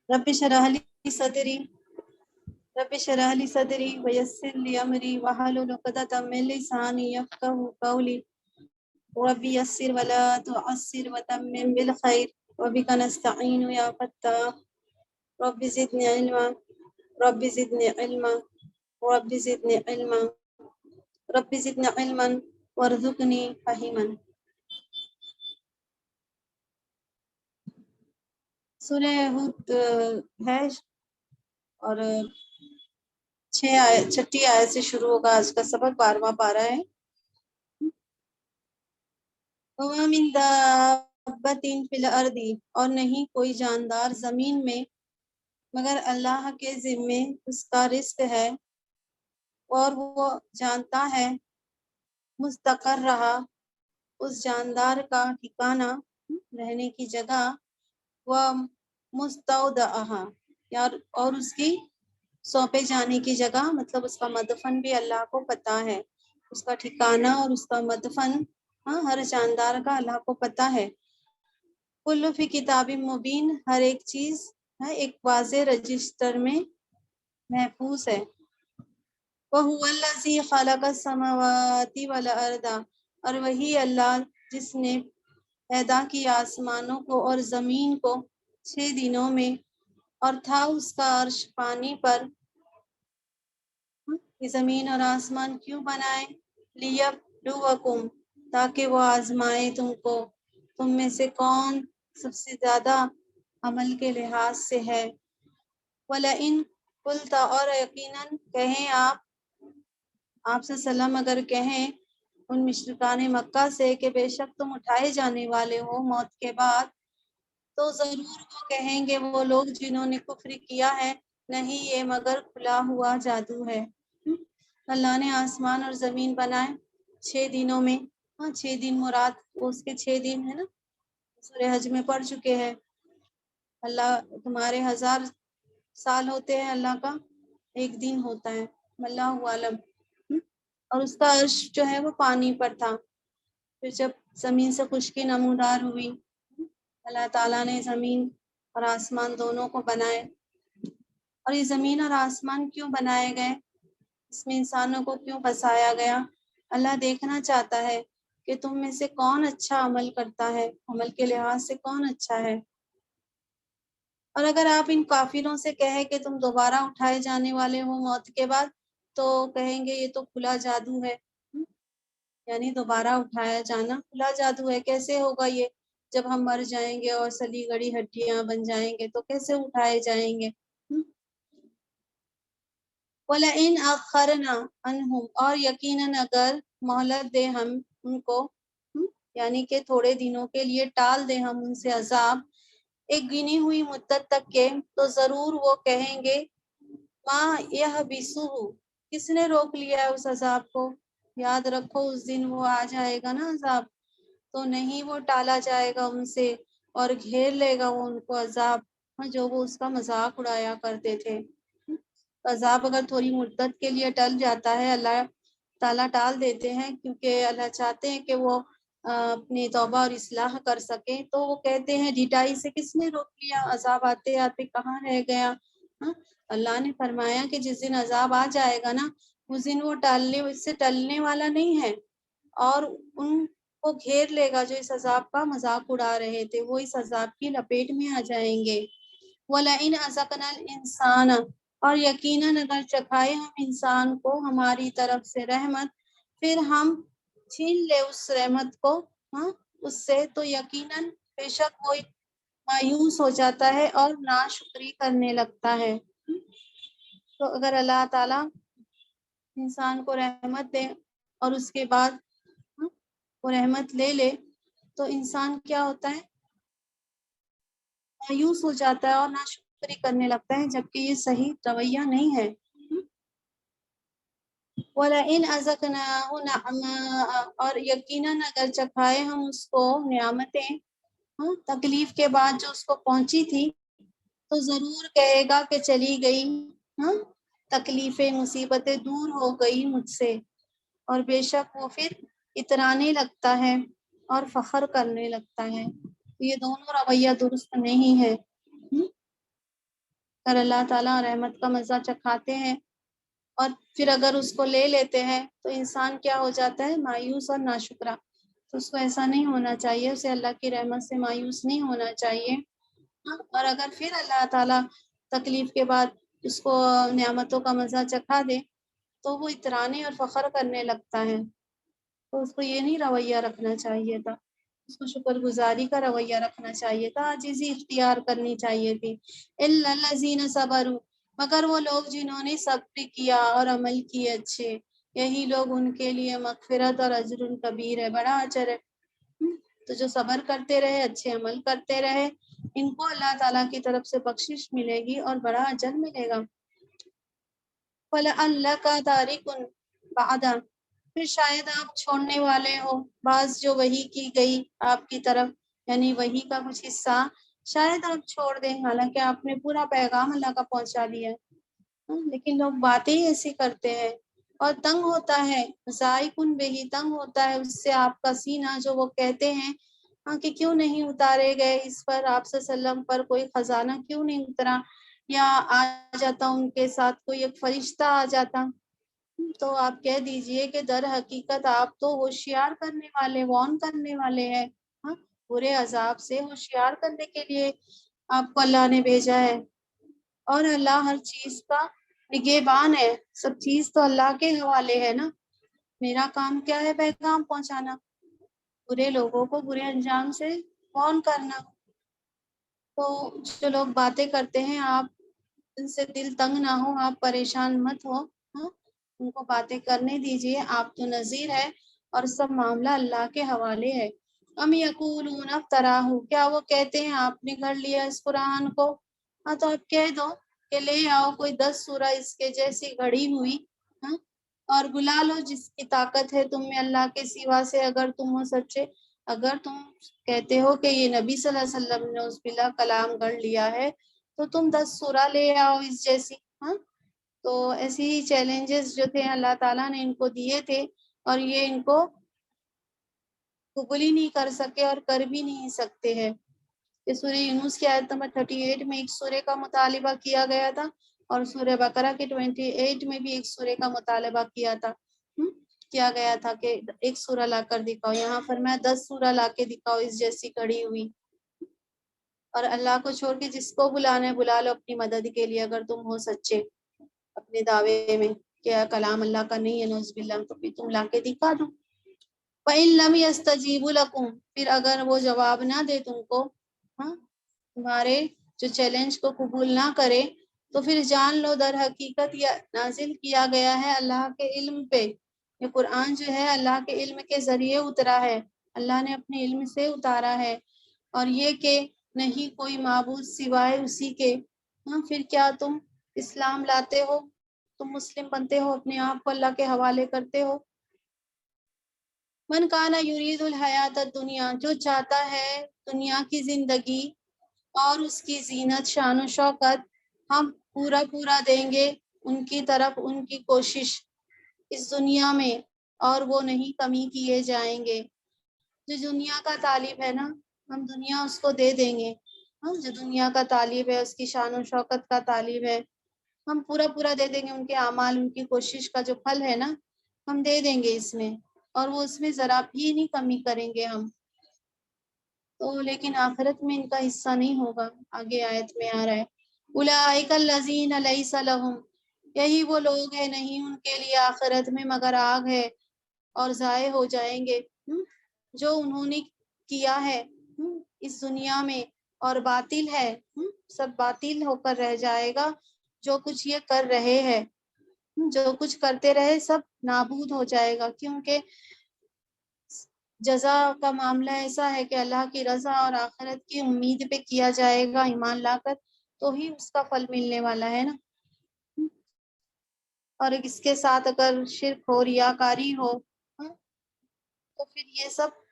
رب اشرح لي صدري رب اشرح لي صدري ويسر لي امري واحلل عقدة من لساني يفقهوا قولي رب يسر ولا تعسر وتمم بالخير وبك نستعين يا فتاح رب زدني علما رب زدني علما رب زدني علما رب زدني علما وارزقني فهما. سورہ ہود ہے اور چھٹی آیت سے شروع ہوگا آج کا سبق، 12واں پارہ ہے. وَمَا مِن دَابَّةٍ فِي الْأَرْضِ، اور نہیں کوئی جاندار زمین میں مگر اللہ کے ذمے اس کا رزق ہے، اور وہ جانتا ہے مستقر رہا اس جاندار کا ٹھکانہ، رہنے کی جگہ، وہ مستودعہا، اور اس کی سونپے جانے کی جگہ، مطلب اس کا مدفن بھی اللہ کو پتہ ہے، اس کا ٹھکانہ اور اس کا مدفن ہر جاندار کا اللہ کو پتہ ہے. کل فی کتاب مبین، ہر ایک چیز ایک واضح رجسٹر میں محفوظ ہے. وَهُوَ الَّذِي خَلَقَ السَّمَاوَاتِ وَالْأَرْضَ، اور وہی اللہ جس نے پیدا کیا آسمانوں کو اور زمین کو 6 دنوں میں، اور تھا اس کا عرش پانی پر. یہ زمین اور آسمان کیوں بنائے؟ لیبلوکم، تاکہ وہ آزمائے تم کو، تم میں سے کون سب سے زیادہ عمل کے لحاظ سے ہے. وَلَئِن قُلْتَ، اور یقیناً کہیں آپ سے سلام اگر کہیں ان مشرکان مکہ سے کہ بے شک تم اٹھائے جانے والے ہو موت کے بعد، تو ضرور وہ کہیں گے وہ لوگ جنہوں نے کفر کیا ہے، نہیں یہ مگر کھلا ہوا جادو ہے. اللہ نے آسمان اور زمین بنائے 6 دنوں میں. 6 دن مراد وہ اس کے 6 دن ہے نا، سورہ حج میں پڑھ چکے ہیں. اللہ تمہارے 1000 سال ہوتے ہیں، اللہ کا ایک دن ہوتا ہے، اللہ عالم. اور اس کا عرش جو ہے وہ پانی پر تھا. پھر جب زمین سے خشکی نمودار ہوئی، اللہ تعالیٰ نے زمین اور آسمان دونوں کو بنائے. اور یہ زمین اور آسمان کیوں بنائے گئے، اس میں انسانوں کو کیوں بسایا گیا؟ اللہ دیکھنا چاہتا ہے کہ تم میں سے کون اچھا عمل کرتا ہے، عمل کے لحاظ سے کون اچھا ہے. اور اگر آپ ان کافروں سے کہیں کہ تم دوبارہ اٹھائے جانے والے ہو موت کے بعد، تو کہیں گے یہ تو کھلا جادو ہے. یعنی دوبارہ اٹھایا جانا کھلا جادو ہے، کیسے ہوگا یہ؟ جب ہم مر جائیں گے اور سلی گڑی ہڈیاں بن جائیں گے تو کیسے اٹھائے جائیں گے؟ وَلَئِنْ أَخَّرْنَا عَنْهُمْ، اور یقیناً اگر مہلت دے ہم ان کو، یعنی کہ تھوڑے دنوں کے لیے ٹال دے ہم ان سے عذاب، ایک گنی ہوئی مدت تک کے، تو ضرور وہ کہیں گے ما یحبسہ، کس نے روک لیا ہے اس عذاب کو؟ یاد رکھو اس دن وہ آ جائے گا نا عذاب، تو نہیں وہ ٹالا جائے گا ان سے، اور گھیر لے گا وہ ان کو عذاب، جو وہ اس کا مذاق اڑایا کرتے تھے. عذاب اگر تھوڑی مدت کے لیے ٹل جاتا ہے، اللہ تعالیٰ ٹال دیتے ہیں کیونکہ اللہ چاہتے ہیں کہ وہ اپنی توبہ اور اصلاح کر سکیں، تو وہ کہتے ہیں ڈھٹائی سے کس نے روک لیا، عذاب آتے آتے کہاں رہ گیا. اللہ نے فرمایا کہ جس دن عذاب آ جائے گا نا، اس دن وہ اس سے ٹلنے والا نہیں ہے، اور ان کو گھیر لے گا جو اس عذاب کا مذاق اڑا رہے تھے، وہ اس عذاب کی لپیٹ میں آ جائیں گے. وَلَئِنْ أَذَقْنَا الْإِنسَانَ، اور یقیناً اگر چکھائے ہم انسان کو ہماری طرف سے رحمت، پھر ہم چھین لے اس رحمت کو اس سے، تو یقیناً بے شک وہ مایوس ہو جاتا ہے اور ناشکری کرنے لگتا ہے. تو اگر اللہ تعالیٰ انسان کو رحمت دے اور اس کے بعد وہ رحمت لے لے، تو انسان کیا ہوتا ہے؟ مایوس ہو جاتا ہے اور ناشکری کرنے لگتا ہے، جبکہ یہ صحیح رویہ نہیں ہے. وَلَئِنْ أَذَقْنَاهُ نَعْمَاءَ، اور یقیناً اگر چکھائے ہم اس کو نعمتیں تکلیف کے بعد جو اس کو پہنچی تھی، تو ضرور کہے گا کہ چلی گئی تکلیفیں مصیبتیں دور ہو گئی مجھ سے، اور بے شک وہ پھر اترانے لگتا ہے اور فخر کرنے لگتا ہے. یہ دونوں رویہ درست نہیں ہے. اگر اللہ تعالیٰ رحمت کا مزہ چکھاتے ہیں اور پھر اگر اس کو لے لیتے ہیں تو انسان کیا ہو جاتا ہے؟ مایوس اور ناشکرا. تو اس کو ایسا نہیں ہونا چاہیے، اسے اللہ کی رحمت سے مایوس نہیں ہونا چاہیے. اور اگر پھر اللہ تعالیٰ تکلیف کے بعد اس کو نعمتوں کا مزہ چکھا دے تو وہ اترانے اور فخر کرنے لگتا ہے. تو اس کو یہ نہیں رویہ رکھنا چاہیے تھا، اس کو شکر گزاری کا رویہ رکھنا چاہیے تھا، عاجزی اختیار کرنی چاہیے تھی. الا الذین صبروا، مگر وہ لوگ جنہوں نے صبر کیا اور عمل کیے اچھے، یہی لوگ ان کے لیے مغفرت اور اجر کبیر ہے، بڑا اجر ہے. تو جو صبر کرتے رہے، اچھے عمل کرتے رہے، ان کو اللہ تعالیٰ کی طرف سے بخشش ملے گی اور بڑا اجر ملے گا. فَلَعَلَّكَ تَارِكٌ بَعْدَ، پھر شاید آپ چھوڑنے والے ہو بعض جو وحی کی گئی آپ کی طرف، یعنی وحی کا کچھ حصہ شاید آپ چھوڑ دیں، حالانکہ آپ نے پورا پیغام اللہ کا پہنچا دیا ہے. لیکن لوگ باتیں ہی ایسی کرتے ہیں اور تنگ ہوتا ہے، ذائقن بہی، تنگ ہوتا ہے اس سے آپ کا سینہ، جو وہ کہتے ہیں کہ کیوں نہیں اتارے گئے اس پر، آپ صلی اللہ علیہ وسلم پر کوئی خزانہ کیوں نہیں اترا، یا آ جاتا ان کے ساتھ کوئی ایک فرشتہ آ جاتا. تو آپ کہہ دیجئے کہ در حقیقت آپ تو ہوشیار کرنے والے، وارن کرنے والے ہیں، برے عذاب سے ہوشیار کرنے کے لیے آپ کو اللہ نے بھیجا ہے. اور اللہ ہر چیز کا نگہبان ہے، سب چیز تو اللہ کے حوالے ہے نا. میرا کام کیا ہے؟ پیغام پہنچانا، برے لوگوں کو برے انجام سے وارن کرنا. تو جو لوگ باتیں کرتے ہیں آپ ان سے دل تنگ نہ ہو، آپ پریشان مت ہو، ان کو باتیں کرنے دیجئے، آپ تو نذیر ہے اور سب معاملہ اللہ کے حوالے ہے. ام یقولون افتراہ، کیا وہ کہتے ہیں آپ نے گھڑ لیا اس قرآن کو؟ تو آپ کہہ دو کہ لے آؤ کوئی 10 سورہ اس کے جیسی گھڑی ہوئی، اور بلا لو جس کی طاقت ہے تم میں اللہ کے سوا سے، اگر تم ہو سچے. اگر تم کہتے ہو کہ یہ نبی صلی اللہ علیہ وسلم نے اس بلا کلام گھڑ لیا ہے تو تم 10 سورہ لے آؤ اس جیسی. تو ایسی ہی چیلنجز جو تھے اللہ تعالیٰ نے ان کو دیے تھے اور یہ ان کو قبول ہی نہیں کر سکے اور کر بھی نہیں سکتے ہیں. سورہ یونس کی آیت نمبر 38 میں ایک سورے کا مطالبہ کیا گیا تھا اور سورہ بقرہ کے 28 میں بھی ایک سورے کا مطالبہ کیا گیا تھا کہ ایک سورہ لا کر دکھاؤ. یہاں فرمایا 10 سورہ لا کے دکھاؤ اس جیسی کڑی ہوئی. اور اللہ کو چھوڑ کے جس کو بلانا ہے بلا لو اپنی مدد کے لیے، اگر تم ہو سچے اپنے دعوے میں کہ کلام اللہ کا نہیں ہے نعوذ باللہ، تو پھر تم لا کے دکھا دو. فَإِن لَمْ يَسْتَجِيبُوا لَكُمْ، پھر اگر وہ جواب نہ دے تم کو، تمہارے جو چیلنج کو قبول نہ کرے، تو پھر جان لو در حقیقت یہ نازل کیا گیا ہے اللہ کے علم پہ. یہ قرآن جو ہے اللہ کے علم کے ذریعے اترا ہے، اللہ نے اپنے علم سے اتارا ہے. اور یہ کہ نہیں کوئی معبود سوائے اسی کے. پھر کیا تم اسلام لاتے ہو، تم مسلم بنتے ہو، اپنے آپ کو اللہ کے حوالے کرتے ہو. من کانا یرید الحیات الدنیا، جو چاہتا ہے دنیا کی زندگی اور اس کی زینت، شان و شوکت، ہم پورا دیں گے ان کی طرف ان کی کوشش اس دنیا میں، اور وہ نہیں کمی کیے جائیں گے. جو دنیا کا طالب ہے نا، ہم دنیا اس کو دے دیں گے. جو دنیا کا طالب ہے، اس کی شان و شوکت کا طالب ہے، ہم پورا دے دیں گے. ان کے اعمال، ان کی کوشش کا جو پھل ہے نا، ہم دے دیں گے اس میں، اور وہ اس میں ذرا بھی نہیں کمی کریں گے ہم. تو لیکن آخرت میں ان کا حصہ نہیں ہوگا. آگے آیت میں آ رہا ہے اولئک الذین لیس لہم، یہی وہ لوگ ہیں نہیں ان کے لیے آخرت میں مگر آگ ہے اور ضائع ہو جائیں گے جو انہوں نے کیا ہے اس دنیا میں، اور باطل ہے، سب باطل ہو کر رہ جائے گا. جو کچھ یہ کر رہے ہیں، جو کچھ کرتے رہے، سب نابود ہو جائے گا. کیونکہ جزا کا معاملہ ایسا ہے کہ اللہ کی رضا اور آخرت کی امید پہ کیا جائے گا ایمان لا کر، تو ہی اس کا پھل ملنے والا ہے نا. اور اس کے ساتھ اگر شرک ہو، ریاکاری ہو، تو پھر یہ سب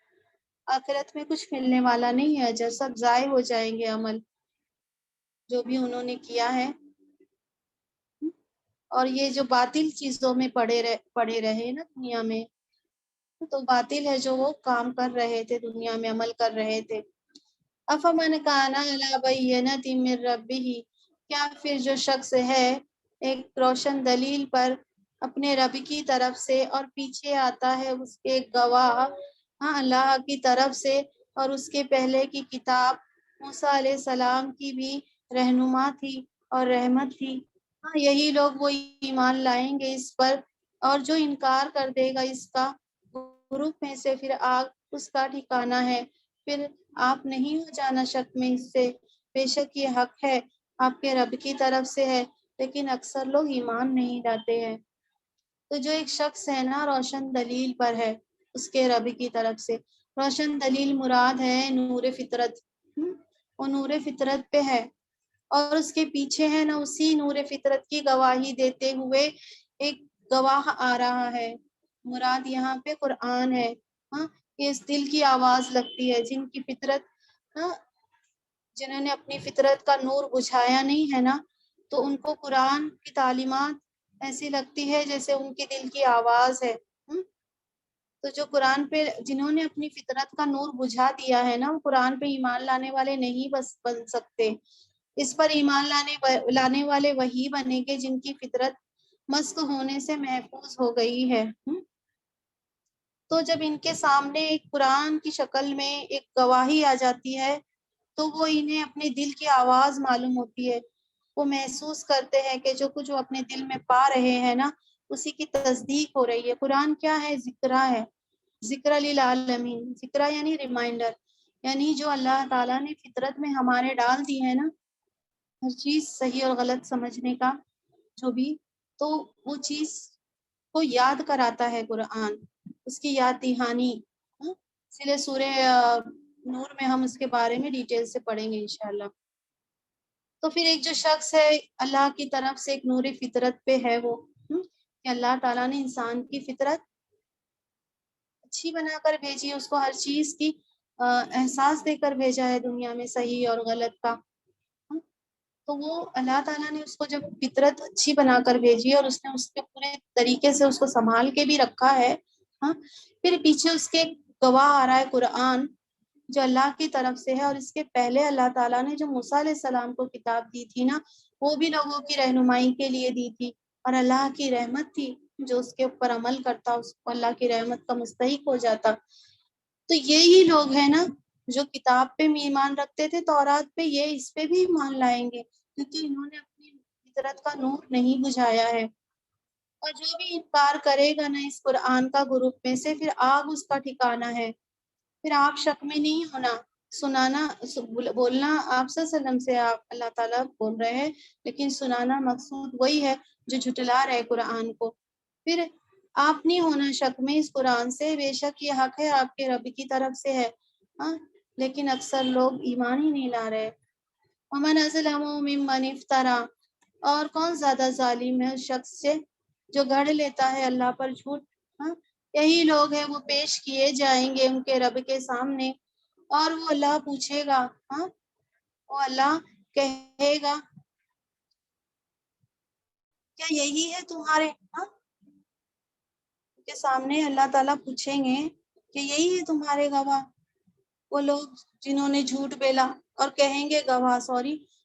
آخرت میں کچھ ملنے والا نہیں ہے. اجر سب ضائع ہو جائیں گے، عمل جو بھی انہوں نے کیا ہے. اور یہ جو باطل چیزوں میں پڑے رہے نا دنیا میں، تو باطل ہے جو وہ کام کر رہے تھے دنیا میں، عمل کر رہے تھے. افمن کان علی بینۃ من ربہ، کیا پھر جو شخص ہے ایک روشن دلیل پر اپنے رب کی طرف سے اور پیچھے آتا ہے اس کے گواہ اللہ کی طرف سے اور اس کے پہلے کی کتاب موسیٰ علیہ السلام کی بھی رہنما تھی اور رحمت تھی، یہی لوگ وہ ایمان لائیں گے اس پر، اور جو انکار کر دے گا اس کا گروپ میں سے پھر آگ اس کا ٹھکانہ ہے۔ پھر آپ نہیں ہو جانا شک میں اس سے، بے شک یہ حق ہے آپ کے رب کی طرف سے ہے، لیکن اکثر لوگ ایمان نہیں لاتے ہیں۔ تو جو ایک شخص ہے نا روشن دلیل پر ہے اس کے رب کی طرف سے، روشن دلیل مراد ہے نور فطرت، وہ نور فطرت پہ ہے اور اس کے پیچھے ہے نا اسی نور فطرت کی گواہی دیتے ہوئے ایک گواہ آ رہا ہے، مراد یہاں پہ قرآن ہے۔ یہ اس دل کی آواز لگتی ہے جن کی فطرت، جنہوں نے اپنی فطرت کا نور بجھایا نہیں ہے نا، تو ان کو قرآن کی تعلیمات ایسی لگتی ہے جیسے ان کے دل کی آواز ہے۔ تو جو قرآن پہ جنہوں نے اپنی فطرت کا نور بجھا دیا ہے نا، وہ قرآن پہ ایمان لانے والے نہیں بس بن سکتے، اس پر ایمان لانے والے وہی بنے گے جن کی فطرت مسخ ہونے سے محفوظ ہو گئی ہے۔ تو جب ان کے سامنے ایک قرآن کی شکل میں ایک گواہی آ جاتی ہے تو وہ انہیں اپنے دل کی آواز معلوم ہوتی ہے، وہ محسوس کرتے ہیں کہ جو کچھ وہ اپنے دل میں پا رہے ہیں نا اسی کی تصدیق ہو رہی ہے۔ قرآن کیا ہے؟ ذکرہ ہے، ذکر للعالمین، ذکرہ یعنی ریمائنڈر، یعنی جو اللہ تعالیٰ نے فطرت میں ہمارے ڈال دی ہے نا ہر چیز صحیح اور غلط سمجھنے کا جو بھی، تو وہ چیز کو یاد کراتا ہے قرآن، اس کی یاد دہانی، اس لیے سورہ نور میں ہم اس کے بارے میں ڈیٹیل سے پڑھیں گے انشاءاللہ۔ تو پھر ایک جو شخص ہے اللہ کی طرف سے ایک نور فطرت پہ ہے وہ، کہ اللہ تعالیٰ نے انسان کی فطرت اچھی بنا کر بھیجی ہے، اس کو ہر چیز کی احساس دے کر بھیجا ہے دنیا میں صحیح اور غلط کا، تو وہ اللہ تعالیٰ نے اس کو جب فطرت اچھی بنا کر بھیجی اور اس نے اس کے پورے طریقے سے اس کو سنبھال کے بھی رکھا ہے، پھر پیچھے اس کے گواہ آ رہا ہے قرآن جو اللہ کی طرف سے ہے، اور اس کے پہلے اللہ تعالیٰ نے جو موسیٰ علیہ السلام کو کتاب دی تھی نا وہ بھی لوگوں کی رہنمائی کے لیے دی تھی اور اللہ کی رحمت تھی، جو اس کے اوپر عمل کرتا اس کو اللہ کی رحمت کا مستحق ہو جاتا۔ تو یہی لوگ ہیں نا جو کتاب پہ ایمان رکھتے تھے تورات پہ، یہ اس پہ بھی ایمان لائیں گے کیونکہ انہوں نے اپنی فطرت کا نور نہیں بجھایا ہے۔ اور جو بھی انکار کرے گا نا اس قرآن کا گروپ میں سے، پھر آگ اس کا ٹھکانہ ہے۔ پھر آپ شک میں نہیں ہونا، سنانا بولنا آپ صلی اللہ علیہ وسلم سے آپ اللہ تعالیٰ بول رہے ہیں، لیکن سنانا مقصود وہی ہے جو جھٹلا رہے قرآن کو۔ پھر آپ نہیں ہونا شک میں اس قرآن سے، بے شک یہ حق ہے آپ کے رب کی طرف سے ہے، لیکن اکثر لوگ ایمان ہی نہیں لا رہے۔ ومن اظلم ممن افترا، اور کون زیادہ ظالم ہے اس شخص سے جو گھڑ لیتا ہے اللہ پر جھوٹ۔ یہی لوگ ہیں وہ پیش کیے جائیں گے ان کے رب کے سامنے اور وہ اللہ پوچھے گا، وہ اللہ کہے گا کیا یہی ہے تمہارے، کے سامنے اللہ تعالیٰ پوچھیں گے کہ یہی ہے تمہارے گواہ، وہ لوگ جنہوں نے جھوٹ بیلا، اور کہیں گے گواہ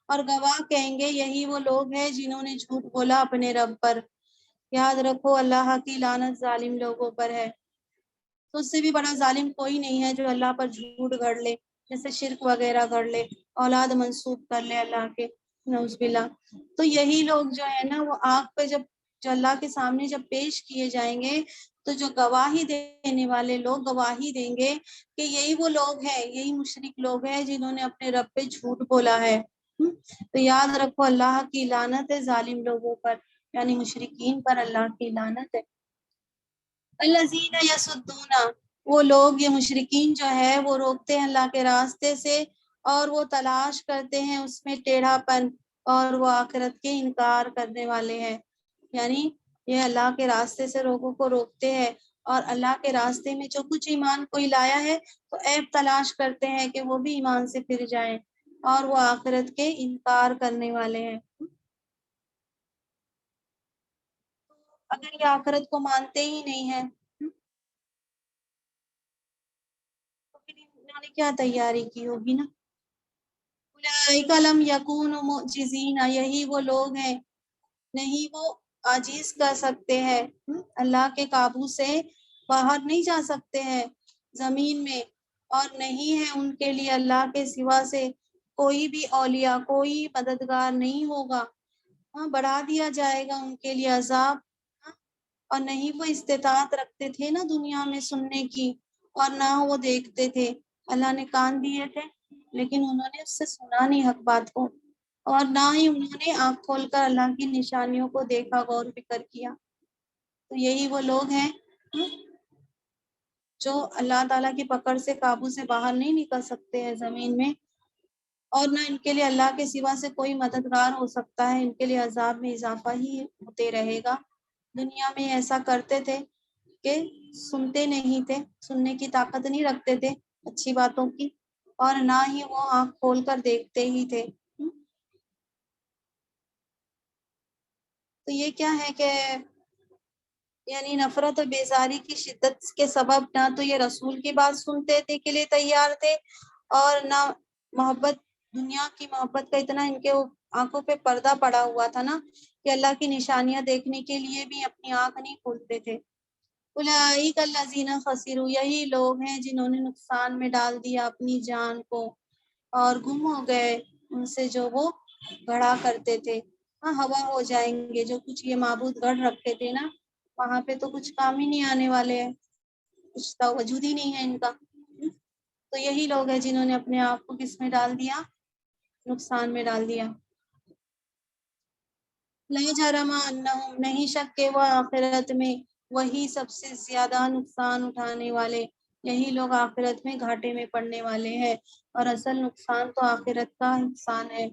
اور گواہ کہیں گے یہی وہ لوگ ہیں جنہوں نے جھوٹ بولا اپنے رب پر۔ یاد رکھو اللہ کی لعنت ظالم لوگوں پر ہے، تو اس سے بھی بڑا ظالم کوئی نہیں ہے جو اللہ پر جھوٹ گھڑ لے، جیسے شرک وغیرہ گھڑ لے، اولاد منسوب کر لے اللہ کے، نعوذ باللہ۔ تو یہی لوگ جو ہے نا وہ آگ پہ جو اللہ کے سامنے جب پیش کیے جائیں گے تو جو گواہی دینے والے لوگ گواہی دیں گے کہ یہی وہ لوگ ہیں، یہی مشرک لوگ ہیں جنہوں نے اپنے رب پہ جھوٹ بولا ہے۔ تو یاد رکھو اللہ کی لعنت ہے ظالم لوگوں پر، یعنی مشرکین پر اللہ کی لعنت ہے۔ الذین یصدون، وہ لوگ یہ مشرکین جو ہے وہ روکتے ہیں اللہ کے راستے سے اور وہ تلاش کرتے ہیں اس میں ٹیڑھا پن، اور وہ آخرت کے انکار کرنے والے ہیں، یعنی یہ اللہ کے راستے سے لوگوں کو روکتے ہیں اور اللہ کے راستے میں جو کچھ ایمان کوئی لایا ہے تو عیب تلاش کرتے ہیں کہ وہ بھی ایمان سے پھر جائیں، اور وہ آخرت کے انکار کرنے والے ہیں۔ اگر یہ آخرت کو مانتے ہی نہیں ہیں تو پھر انہوں نے کیا تیاری کی ہوگی نا، اولئک لم یکونوا معجزین، یہی وہ لوگ ہیں نہیں وہ عاجز کر سکتے ہیں، اللہ کے قابو سے باہر نہیں جا سکتے ہیں زمین میں، اور نہیں ہے ان کے لیے اللہ کے سوا سے کوئی بھی اولیاء، کوئی مددگار نہیں ہوگا۔ ہاں، بڑھا دیا جائے گا ان کے لیے عذاب، ہاں، اور نہیں وہ استطاعت رکھتے تھے نا دنیا میں سننے کی، اور نہ وہ دیکھتے تھے۔ اللہ نے کان دیے تھے لیکن انہوں نے اس سے سنا نہیں حق بات کو، اور نہ ہی انہوں نے آنکھ کھول کر اللہ کی نشانیوں کو دیکھا، غور فکر کیا۔ تو یہی وہ لوگ ہیں جو اللہ تعالیٰ کی پکڑ سے، قابو سے باہر نہیں نکل سکتے ہیں زمین میں، اور نہ ان کے لیے اللہ کے سوا سے کوئی مددگار ہو سکتا ہے۔ ان کے لیے عذاب میں اضافہ ہی ہوتے رہے گا۔ دنیا میں ایسا کرتے تھے کہ سنتے نہیں تھے، سننے کی طاقت نہیں رکھتے تھے اچھی باتوں کی، اور نہ ہی وہ آنکھ کھول کر دیکھتے ہی تھے۔ تو یہ کیا ہے کہ یعنی نفرت اور بیزاری کی شدت کے سبب نہ تو یہ رسول کی بات سنتے تھے کے لیے تیار تھے، اور نہ محبت، دنیا کی محبت کا اتنا ان کے آنکھوں پہ پردہ پڑا ہوا تھا نا کہ اللہ کی نشانیاں دیکھنے کے لیے بھی اپنی آنکھ نہیں کھولتے تھے۔ اولئک الذین خسروا، یہی لوگ ہیں جنہوں نے نقصان میں ڈال دیا اپنی جان کو، اور گم ہو گئے ان سے جو وہ گڑھا کرتے تھے۔ ہاں، ہوا ہو جائیں گے، جو کچھ یہ معبود گڑھ رکھتے تھے نا وہاں پہ تو کچھ کام ہی نہیں آنے والے ہیں، کچھ تو وجود ہی نہیں ہے ان کا۔ تو یہی لوگ ہیں جنہوں نے اپنے آپ کو کس میں ڈال دیا؟ نقصان میں ڈال دیا۔ لا جرم انہم، نہیں شک کہ وہ آخرت میں وہی سب سے زیادہ نقصان اٹھانے والے، یہی لوگ آخرت میں گھاٹے میں پڑنے والے ہیں، اور اصل نقصان تو آخرت کا نقصان ہے۔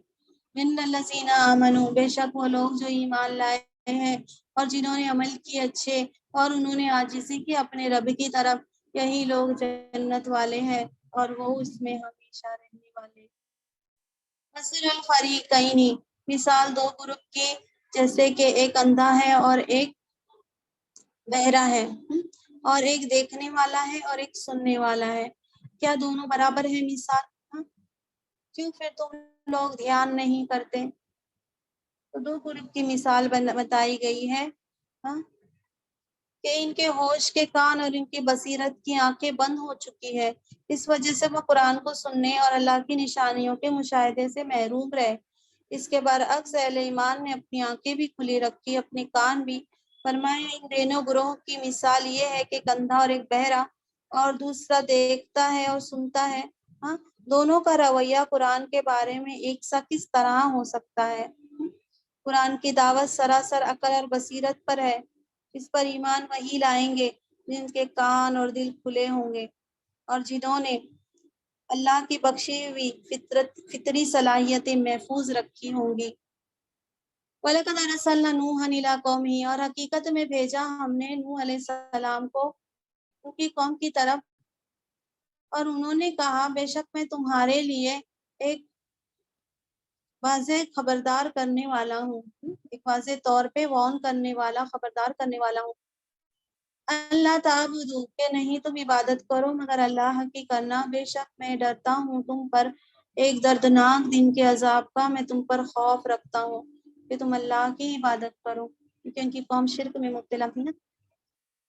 ان الذین آمنوا، بے شک وہ لوگ جو ایمان لائے ہیں اور جنہوں نے عمل کیے اچھے، اور انہوں نے عاجزی کی اپنے رب کی طرف، یہی لوگ جنت والے ہیں اور وہ اس میں ہمیشہ رہنے والے۔ مثل الفریقین، مثال دو گروپ کی، جیسے کہ ایک اندھا ہے اور ایک بہرا ہے، اور ایک دیکھنے والا ہے اور ایک سننے والا ہے، کیا دونوں برابر ہیں مثال؟ کیوں پھر تم لوگ دھیان نہیں کرتے؟ تو دو گروپ کی مثال بتائی گئی ہے کہ ان کے ہوش کے کان اور ان کی بصیرت کی آنکھیں بند ہو چکی ہے، اس وجہ سے وہ قرآن کو سننے اور اللہ کی نشانیوں کے مشاہدے سے محروم رہے۔ اس کے برعکس اہل ایمان نے اپنی آنکھیں بھی کھلی رکھی، اپنے کان بھی۔ فرمایا ان دونوں گروہوں کی مثال یہ ہے کہ ایک اندھا اور ایک بہرا، اور دوسرا دیکھتا ہے اور سنتا ہے۔ دونوں کا رویہ قرآن کے بارے میں ایک سا کس طرح ہو سکتا ہے؟ قرآن کی دعوت سراسر عقل اور بصیرت پر ہے، اس پر ایمان وہی لائیں گے جن کے کان اور دل کھلے ہوں گے، اور جنہوں نے اللہ کی بخشی ہوئی فطری صلاحیتیں محفوظ رکھی ہوں گی۔ وَلَقَدْ أَرْسَلْنَا نُوحًا إِلَىٰ قَوْمِهِ، اور حقیقت میں بھیجا ہم نے نوح علیہ السلام کو ان کی قوم کی طرف، اور انہوں نے کہا بے شک میں تمہارے لیے ایک واضح خبردار کرنے والا ہوں، ایک واضح طور پہ وارن کرنے والا، خبردار کرنے والا ہوں۔ اللہ تعبدو، کہ نہیں تم عبادت کرو مگر اللہ کی کرنا، بے شک میں ڈرتا ہوں تم پر ایک دردناک دن کے عذاب کا، میں تم پر خوف رکھتا ہوں کہ تم اللہ کی عبادت کرو، کیونکہ ان کی قوم شرک میں مبتلا تھی نا۔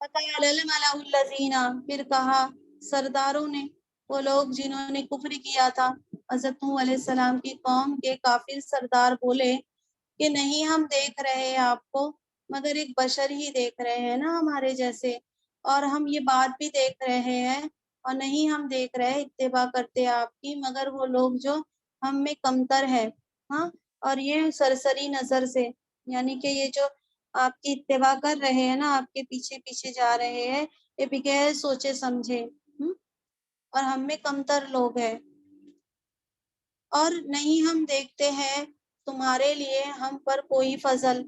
فَقَالَ الْمَلَأُ الَّذِينَ، پھر کہا سرداروں نے، وہ لوگ جنہوں نے کفر کیا تھا، حضرت نوح علیہ السلام کی قوم کے کافر سردار بولے کہ نہیں ہم دیکھ رہے ہیں آپ کو مگر ایک بشر ہی دیکھ رہے ہیں نا ہمارے جیسے، اور ہم یہ بات بھی دیکھ رہے ہیں، اور نہیں ہم دیکھ رہے اتباع کرتے آپ کی مگر وہ لوگ جو ہم میں کمتر ہے، اور یہ سرسری نظر سے، یعنی کہ یہ جو آپ کی اتباع کر رہے ہیں نا، آپ کے پیچھے پیچھے جا رہے ہیں، یہ بغیر سوچے سمجھے، اور ہم میں کمتر لوگ ہیں، اور نہیں ہم دیکھتے ہیں تمہارے لیے ہم پر کوئی فضل،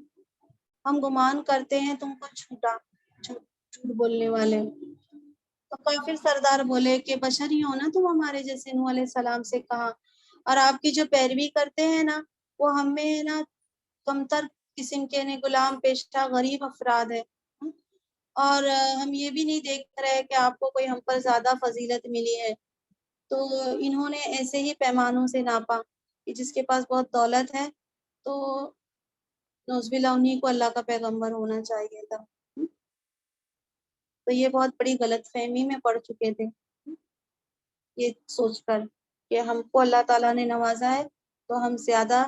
ہم گمان کرتے ہیں تم کو جھوٹ بولنے والے۔ تو کافر سردار بولے کہ بشر ہی ہو نا تم ہمارے جیسے، نوح علیہ السلام سے کہا، اور آپ کی جو پیروی کرتے ہیں نا وہ ہم میں نا کمتر قسم کے نے غلام پیشہ غریب افراد ہے، اور ہم یہ بھی نہیں دیکھ رہے کہ آپ کو کوئی ہم پر زیادہ فضیلت ملی ہے۔ تو انہوں نے ایسے ہی پیمانوں سے ناپا کہ جس کے پاس بہت دولت ہے تو نعوذ باللہ انہیں کو اللہ کا پیغمبر ہونا چاہیے تھا۔ تو یہ بہت بڑی غلط فہمی میں پڑ چکے تھے، یہ سوچ کر کہ ہم کو اللہ تعالیٰ نے نوازا ہے تو ہم زیادہ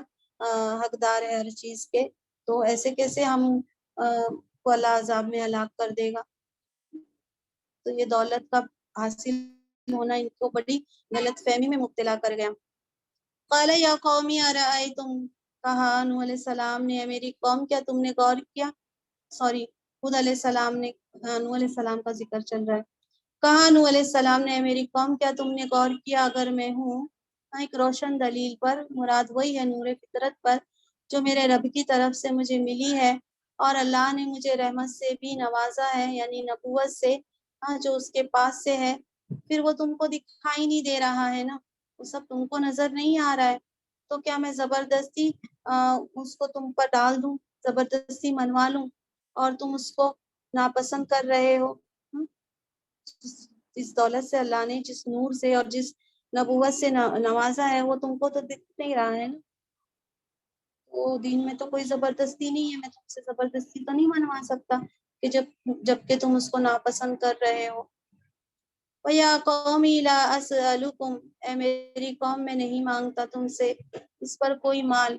حقدار ہے ہر چیز کے، تو ایسے کیسے ہم کو اللہ عذاب میں ہلاک کر دے گا۔ تو یہ دولت کا حاصل ہونا ان کو بڑی غلط فہمی میں مبتلا کر گیا۔ قال یا قومی ارأیتم، کہا نوح علیہ السلام نے، میری قوم کیا تم نے غور کیا، سوری خود علیہ السلام نے، نوح علیہ السلام کا ذکر چل رہا ہے، کہا نوح علیہ السلام نے، میری قوم کیا تم نے غور کیا، اگر میں ہوں ایک روشن دلیل پر، مراد وہی ہے نور فطرت پر جو میرے رب کی طرف سے مجھے ملی ہے، اور اللہ نے مجھے رحمت سے بھی نوازا ہے، یعنی نبوت سے، جو اس کے پاس سے ہے، پھر وہ تم کو دکھائی نہیں دے رہا ہے نا، وہ سب تم کو نظر نہیں آ رہا ہے، تو کیا میں زبردستی اس کو تم پر ڈال دوں، زبردستی منوا لوں، اور تم اس کو ناپسند کر رہے ہو۔ جس دولت سے اللہ نے، جس نور سے اور جس نبوت سے نوازا ہے، وہ تم کو تو دکھ نہیں رہا ہے نا، وہ دین میں تو کوئی زبردستی نہیں ہے، میں تم سے زبردستی تو نہیں منوا سکتا کہ جب کہ تم اس کو ناپسند کر رہے ہو۔ وَيَا قَوْمِ لَا أَسْأَلُكُمْ، اے میری قوم میں نہیں مانگتا تم سے اس پر کوئی مال،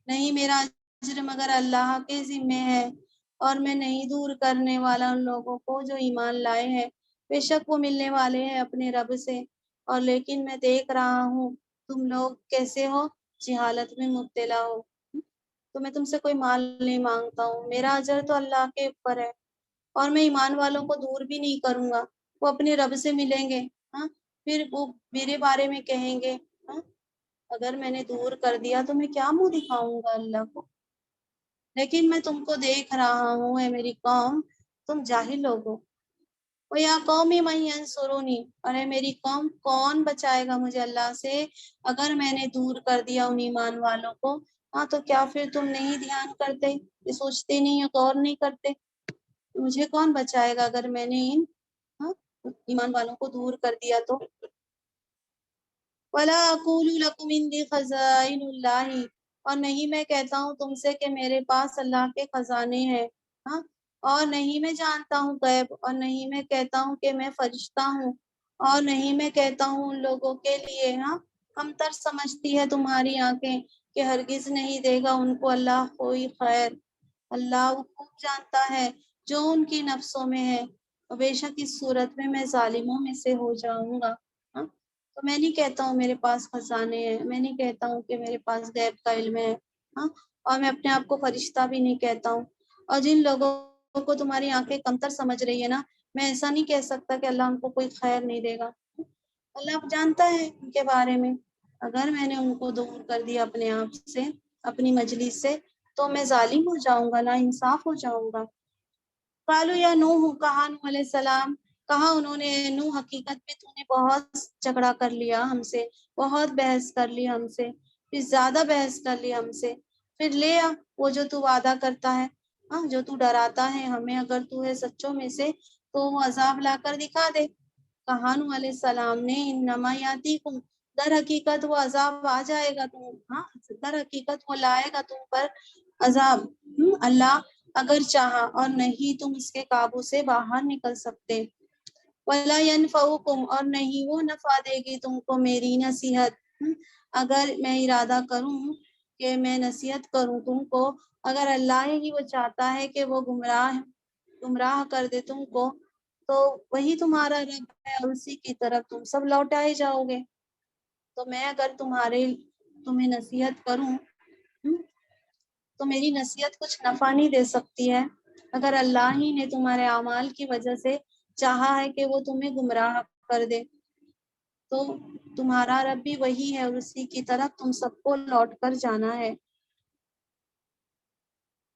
نہیں میرا اجر مگر اللہ کے ذمے ہے، اور میں نہیں دور کرنے والا ان لوگوں کو جو ایمان لائے ہیں، بے شک وہ ملنے والے ہیں اپنے رب سے، اور لیکن میں دیکھ رہا ہوں تم لوگ کیسے ہو، جہالت میں مبتلا ہو، تو میں تم سے کوئی مال نہیں مانگتا ہوں، میرا اجر تو اللہ کے اوپر ہے، اور میں ایمان والوں کو دور بھی نہیں کروں گا، وہ اپنے رب سے ملیں گے، پھر وہ میرے بارے میں کہیں گے، اگر میں نے دور کر دیا تو میں کیا منہ دکھاؤں گا اللہ کو، لیکن میں تم کو دیکھ رہا ہوں اے میری قوم، تم جاہل لوگ ہو۔ وَيَا قَوْمِ مَن يَنصُرُنِي، اور اے میری قوم کون بچائے گا مجھے اللہ سے اگر میں نے دور کر دیا ان ایمان والوں کو، تو کیا پھر تم نہیں دھیان کرتے، یہ سوچتے نہیں، غور نہیں کرتے، مجھے کون بچائے گا اگر میں نے ان ایمان والوں کو دور کر دیا تو۔ وَلَا أَقُولُ لَكُمْ عِنْدِي خَزَائِنُ اللَّهِ، اور نہیں میں کہتا ہوں تم سے کہ میرے پاس اللہ کے خزانے ہیں، اور نہیں میں جانتا ہوں غیب، اور نہیں میں کہتا ہوں کہ میں فرشتہ ہوں، اور نہیں میں کہتا ہوں ان لوگوں کے لیے کمتر سمجھتی ہے تمہاری آنکھیں کہ ہرگز نہیں دے گا ان کو اللہ کوئی خیر، اللہ وہ خوب جانتا ہے جو ان کی نفسوں میں ہے، اور بے شک اس صورت میں ظالموں میں سے ہو جاؤں گا۔ تو میں نہیں کہتا ہوں میرے پاس خزانے ہیں، میں نہیں کہتا ہوں کہ میرے پاس غیب کا علم ہے، اور میں اپنے آپ کو فرشتہ بھی نہیں کہتا ہوں، اور جن لوگوں کو تمہاری آنکھیں کمتر سمجھ رہی ہے نا، میں ایسا نہیں کہہ سکتا کہ اللہ ان کو کوئی خیر نہیں دے گا، اللہ جانتا ہے ان کے بارے میں، اگر میں نے ان کو دور کر دیا اپنے آپ سے، اپنی مجلس سے، تو میں ظالم ہو جاؤں گا، نا انصاف ہو جاؤں گا۔ قالوا یا نوح، کہا نوح علیہ السلام، کہا انہوں نے، نوح حقیقت میں تو نے بہت جھگڑا کر لیا ہم سے، بہت بحث کر لی ہم سے، پھر زیادہ بحث کر لی ہم سے، پھر لے آ وہ جو تو وعدہ کرتا ہے، جو تو ڈراتا ہے ہمیں، اگر تو ہے سچوں میں سے تو وہ عذاب لا کر دکھا دے۔ کہا نوح علیہ السلام نے، انما یاتیکم، در حقیقت وہ عذاب آ جائے گا تم، در حقیقت وہ لائے گا تم پر عذاب، اللہ اگر چاہا، اور نہیں تم اس کے قابو سے باہر نکل سکتے۔ وَلَا يَنفَعُكُمْ، اور نہیں وہ نفع دے گی تم کو میری نصیحت، اگر میں ارادہ کروں کہ میں نصیحت کروں تم کو، اگر اللہ ہی وہ چاہتا ہے کہ وہ گمراہ کر دے تم کو، تو وہی تمہارا رب ہے اور اسی کی طرف تم سب لوٹائے جاؤ گے، تو میں اگر تمہیں نصیحت کروں تو میری نصیحت کچھ نفع نہیں دے سکتی ہے، اگر اللہ ہی نے تمہارے اعمال کی وجہ سے چاہا ہے کہ وہ تمہیں گمراہ کر دے، تو تمہارا رب بھی وہی ہے اور اسی کی طرف تم سب کو لوٹ کر جانا ہے۔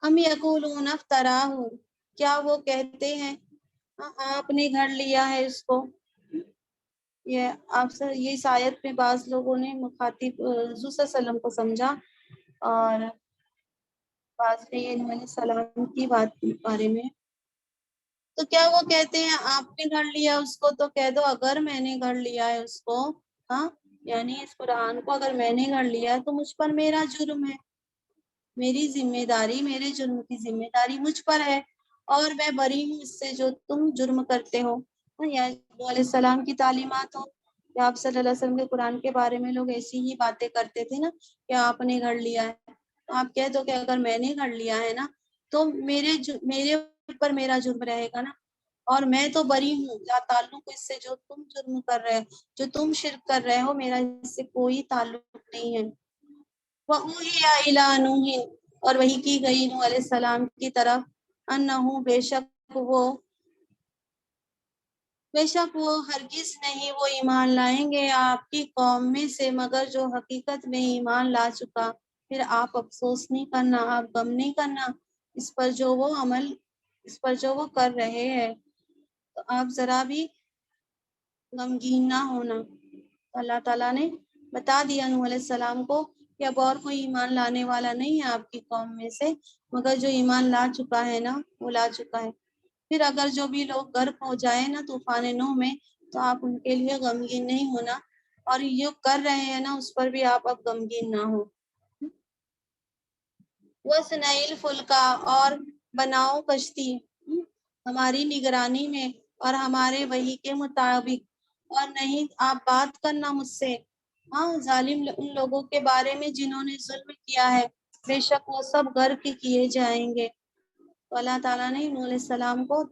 ام یقولون افتراہ، کیا وہ کہتے ہیں آپ نے گھڑ لیا ہے اس کو، یہ آپ سے یہ اس آیت میں بعض لوگوں نے مخاطب حضور صلی اللہ علیہ وسلم کو سمجھا، اور بعض نے یہ نوح علیہ السلام کی بات کے بارے میں، تو کیا وہ کہتے ہیں آپ نے گھڑ لیا اس کو، تو کہہ دو اگر میں نے گھڑ لیا ہے اس کو، یعنی اس قرآن کو اگر میں نے گھڑ لیا تو مجھ پر میرا جرم ہے، میری ذمہ داری، میرے جرم کی ذمہ داری مجھ پر ہے، اور میں بری ہوں اس سے جو تم جرم کرتے ہو۔ یا علیہ السلام کی تعلیمات ہو کہ آپ صلی اللہ علیہ وسلم کے قرآن کے بارے میں لوگ ایسی ہی باتیں کرتے تھے نا کہ آپ نے گھڑ لیا ہے، تو آپ کہہ دو کہ اگر میں نے گھڑ لیا ہے نا تو میرے اوپر میرا جرم رہے گا نا، اور میں تو بری ہوں، لا تعلق اس سے جو تم جرم کر رہے ہو، جو تم شرک کر رہے ہو، میرا اس سے کوئی تعلق نہیں ہے۔ وَأُوحِيَ إِلَىٰ نُوحٍ، اور وحی کی گئی نوح علیہ السلام کی طرف، انہو بے شک وہ ہرگز نہیں وہ ایمان لائیں گے آپ کی قوم میں سے مگر جو حقیقت میں ایمان لا چکا، پھر آپ افسوس نہیں کرنا، آپ غم نہیں کرنا اس پر جو وہ کر رہے ہیں، تو آپ ذرا بھی غمگین نہ ہونا۔ اللہ تعالیٰ نے بتا دیا نوح علیہ السلام کو کہ اب اور کوئی ایمان لانے والا نہیں ہے آپ کی قوم میں سے مگر جو ایمان لا چکا ہے نا وہ لا چکا ہے۔ پھر اگر جو بھی لوگ غرق ہو جائے نا طوفان نوح میں تو آپ ان کے لیے غمگین نہیں ہونا، اور یہ کر رہے ہیں نا اس پر بھی آپ اب غمگین نہ ہو۔ وَاصْنَعِ الْفُلْکَ، اور بناؤ کشتی ہماری نگرانی میں اور ہمارے وحی کے مطابق، اور نہیں آپ بات کرنا مجھ سے ظالم ان لوگوں کے بارے میں جنہوں نے ظلم کیا ہے، بے شک وہ سب غرق کیے جائیں گے۔ تو اللہ تعالیٰ نے نوح علیہ السلام کو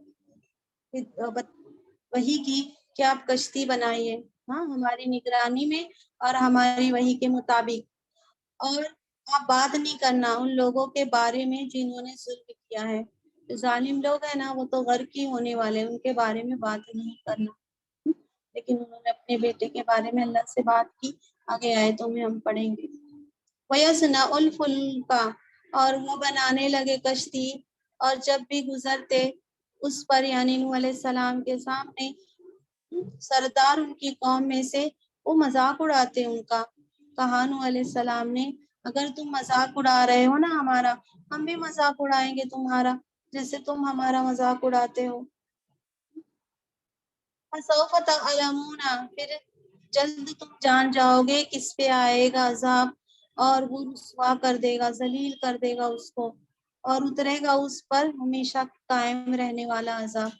وحی کی کہ آپ کشتی بنائیے ہماری نگرانی میں اور ہماری وحی کے مطابق، اور آپ بات نہیں کرنا ان لوگوں کے بارے میں جنہوں نے ظلم کیا ہے۔ جو ظالم لوگ ہیں نا وہ تو غرق ہی ہونے والے، ان کے بارے میں بات نہیں کرنا۔ لیکن انہوں نے اپنے بیٹے کے بارے میں اللہ سے بات کی، آگے آیتوں میں ہم پڑھیں گے۔ وَيَصْنَعُ الْفُلْکَ، اور وہ بنانے لگے کشتی، اور جب بھی گزرتے اس پر یعنی نوح علیہ السلام کے سامنے سردار ان کی قوم میں سے، وہ مذاق اڑاتے ان کا۔ کہا نوح علیہ السلام نے اگر تم مذاق اڑا رہے ہو نا ہمارا، ہم بھی مذاق اڑائیں گے تمہارا جیسے تم ہمارا مذاق اڑاتے ہو۔ فَسَوْفَ تَعْلَمُونَ، پھر جلد تم جان جاؤ گے کس پہ آئے گا عذاب، اور وہ رسوا کر دے گا، ذلیل کر دے گا اس کو، اور اترے گا اس پر ہمیشہ قائم رہنے والا عذاب۔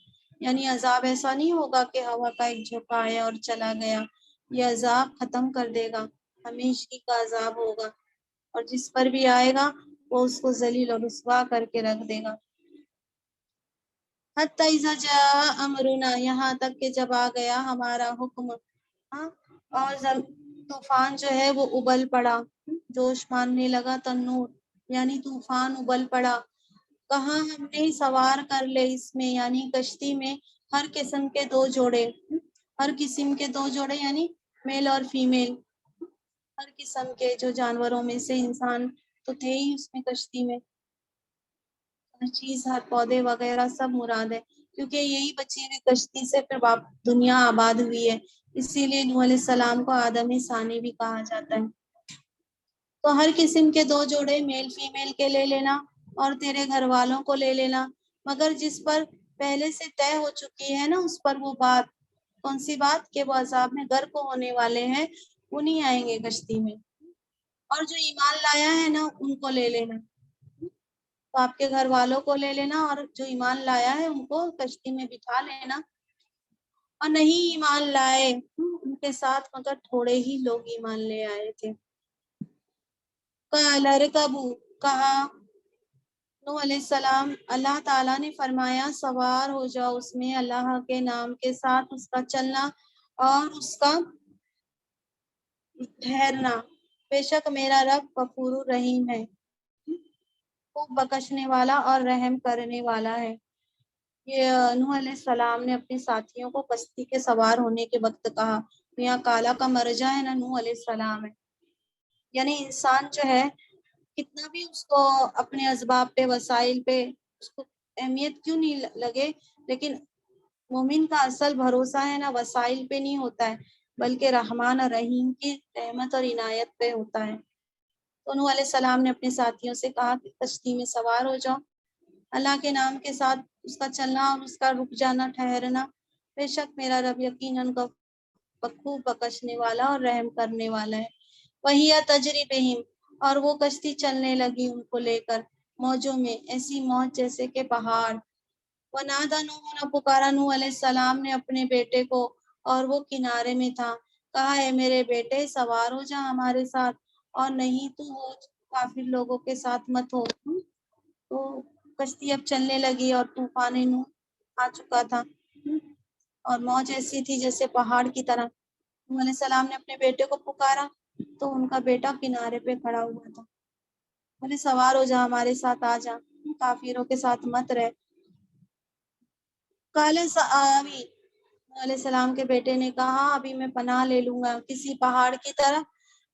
یعنی عذاب ایسا نہیں ہوگا کہ ہوا کا ایک جھونکا آیا اور چلا گیا، یہ عذاب ختم کر دے گا، ہمیشہ کا عذاب ہوگا، اور جس پر بھی آئے گا وہ اس کو ذلیل اور رسوا کر کے رکھ دے گا۔ حتی اذا جاء امرنا، یہاں تک کہ جب آ گیا ہمارا حکم، اور طوفان جو ہے وہ ابل پڑا، جوش مارنے لگا، تنور یعنی طوفان ابل پڑا۔ کہاں ہم نے سوار کر لے اس میں یعنی کشتی میں ہر قسم کے دو جوڑے، ہر قسم کے دو جوڑے یعنی میل اور فیمیل، ہر قسم کے جو جانوروں میں سے، انسان تو تھے ہی اس میں کشتی میں، ہر چیز، ہر پودے وغیرہ سب مراد ہے، کیونکہ یہی بچی ہوئی کشتی سے پھر دنیا آباد ہوئی ہے، اسی لیے نوح علیہ السلام کو آدم ثانی بھی کہا جاتا ہے۔ تو ہر قسم کے دو جوڑے میل فیمیل کے لے لینا، اور تیرے گھر والوں کو لے لینا، مگر جس پر پہلے سے طے ہو چکی ہے نا اس پر وہ بات، کون سی بات؟ کہ وہ عذاب میں غرق ہونے والے ہیں، وہ نہیں آئیں گے کشتی میں، اور جو ایمان لایا ہے نا ان کو لے لینا، تو آپ کے گھر والوں کو لے لینا، اور جو ایمان لایا ہے ان کو کشتی میں بٹھا لینا، اور نہیں ایمان لائے ان کے ساتھ مگر تھوڑے ہی لوگ ایمان لے آئے تھے۔ قَالَ ارْكَبُوا، کہا نوح علیہ السلام، اللہ تعالیٰ نے فرمایا سوار ہو جاؤ اس میں اللہ کے نام کے ساتھ، اس کا چلنا اور اس کا ٹھہرنا، بے شک میرا رب غفور الرحیم ہے، خوب بخشنے والا اور رحم کرنے والا ہے۔ یہ نوح علیہ السلام نے اپنے ساتھیوں کو کشتی کے سوار ہونے کے وقت کہا، یہاں کالا کا مرجع ہے نا نوح علیہ السلام ہے، یعنی انسان جو ہے کتنا بھی اس کو اپنے اسباب پہ، وسائل پہ اس کو اہمیت کیوں نہیں لگے، لیکن مومن کا اصل بھروسہ ہے نا وسائل پہ نہیں ہوتا ہے بلکہ رحمان اور رحیم کی رحمت اور عنایت پہ ہوتا ہے۔ تو نوح علیہ السلام نے اپنے ساتھیوں سے کہا کہ کشتی میں سوار ہو جاؤ، اللہ کے نام کے ساتھ اس کا چلنا اور اس کا رک جانا، ٹھہرنا، بے شک میرا رب یقیناً خوب بخشنے والا اور رحم کرنے والا ہے۔ وہی تجری بہم، اور وہ کشتی چلنے لگی ان کو لے کر موجوں میں، ایسی موج جیسے کہ پہاڑ۔ ونادى نوح، پکارا نوح علیہ السلام نے اپنے بیٹے کو، اور وہ کنارے میں تھا۔ کہا ہے میرے بیٹے سوار ہو جا ہمارے ساتھ، اور نہیں تو ہو کافر لوگوں کے ساتھ مت ہو۔ تو کشتی اب چلنے لگی اور طوفان نوح آ چکا تھا، اور موج ایسی تھی جیسے پہاڑ کی طرح۔ نوح علیہ السلام نے اپنے بیٹے کو پکارا تو ان کا بیٹا کنارے پہ کھڑا ہوا تھا۔ بولے سوار ہو جا ہمارے ساتھ، آ جا، کافروں کے ساتھ مت رہ۔ کالے سآوی، نوح علیہ السلام کے بیٹے نے کہا ابھی میں پناہ لے لوں گا کسی پہاڑ کی طرح،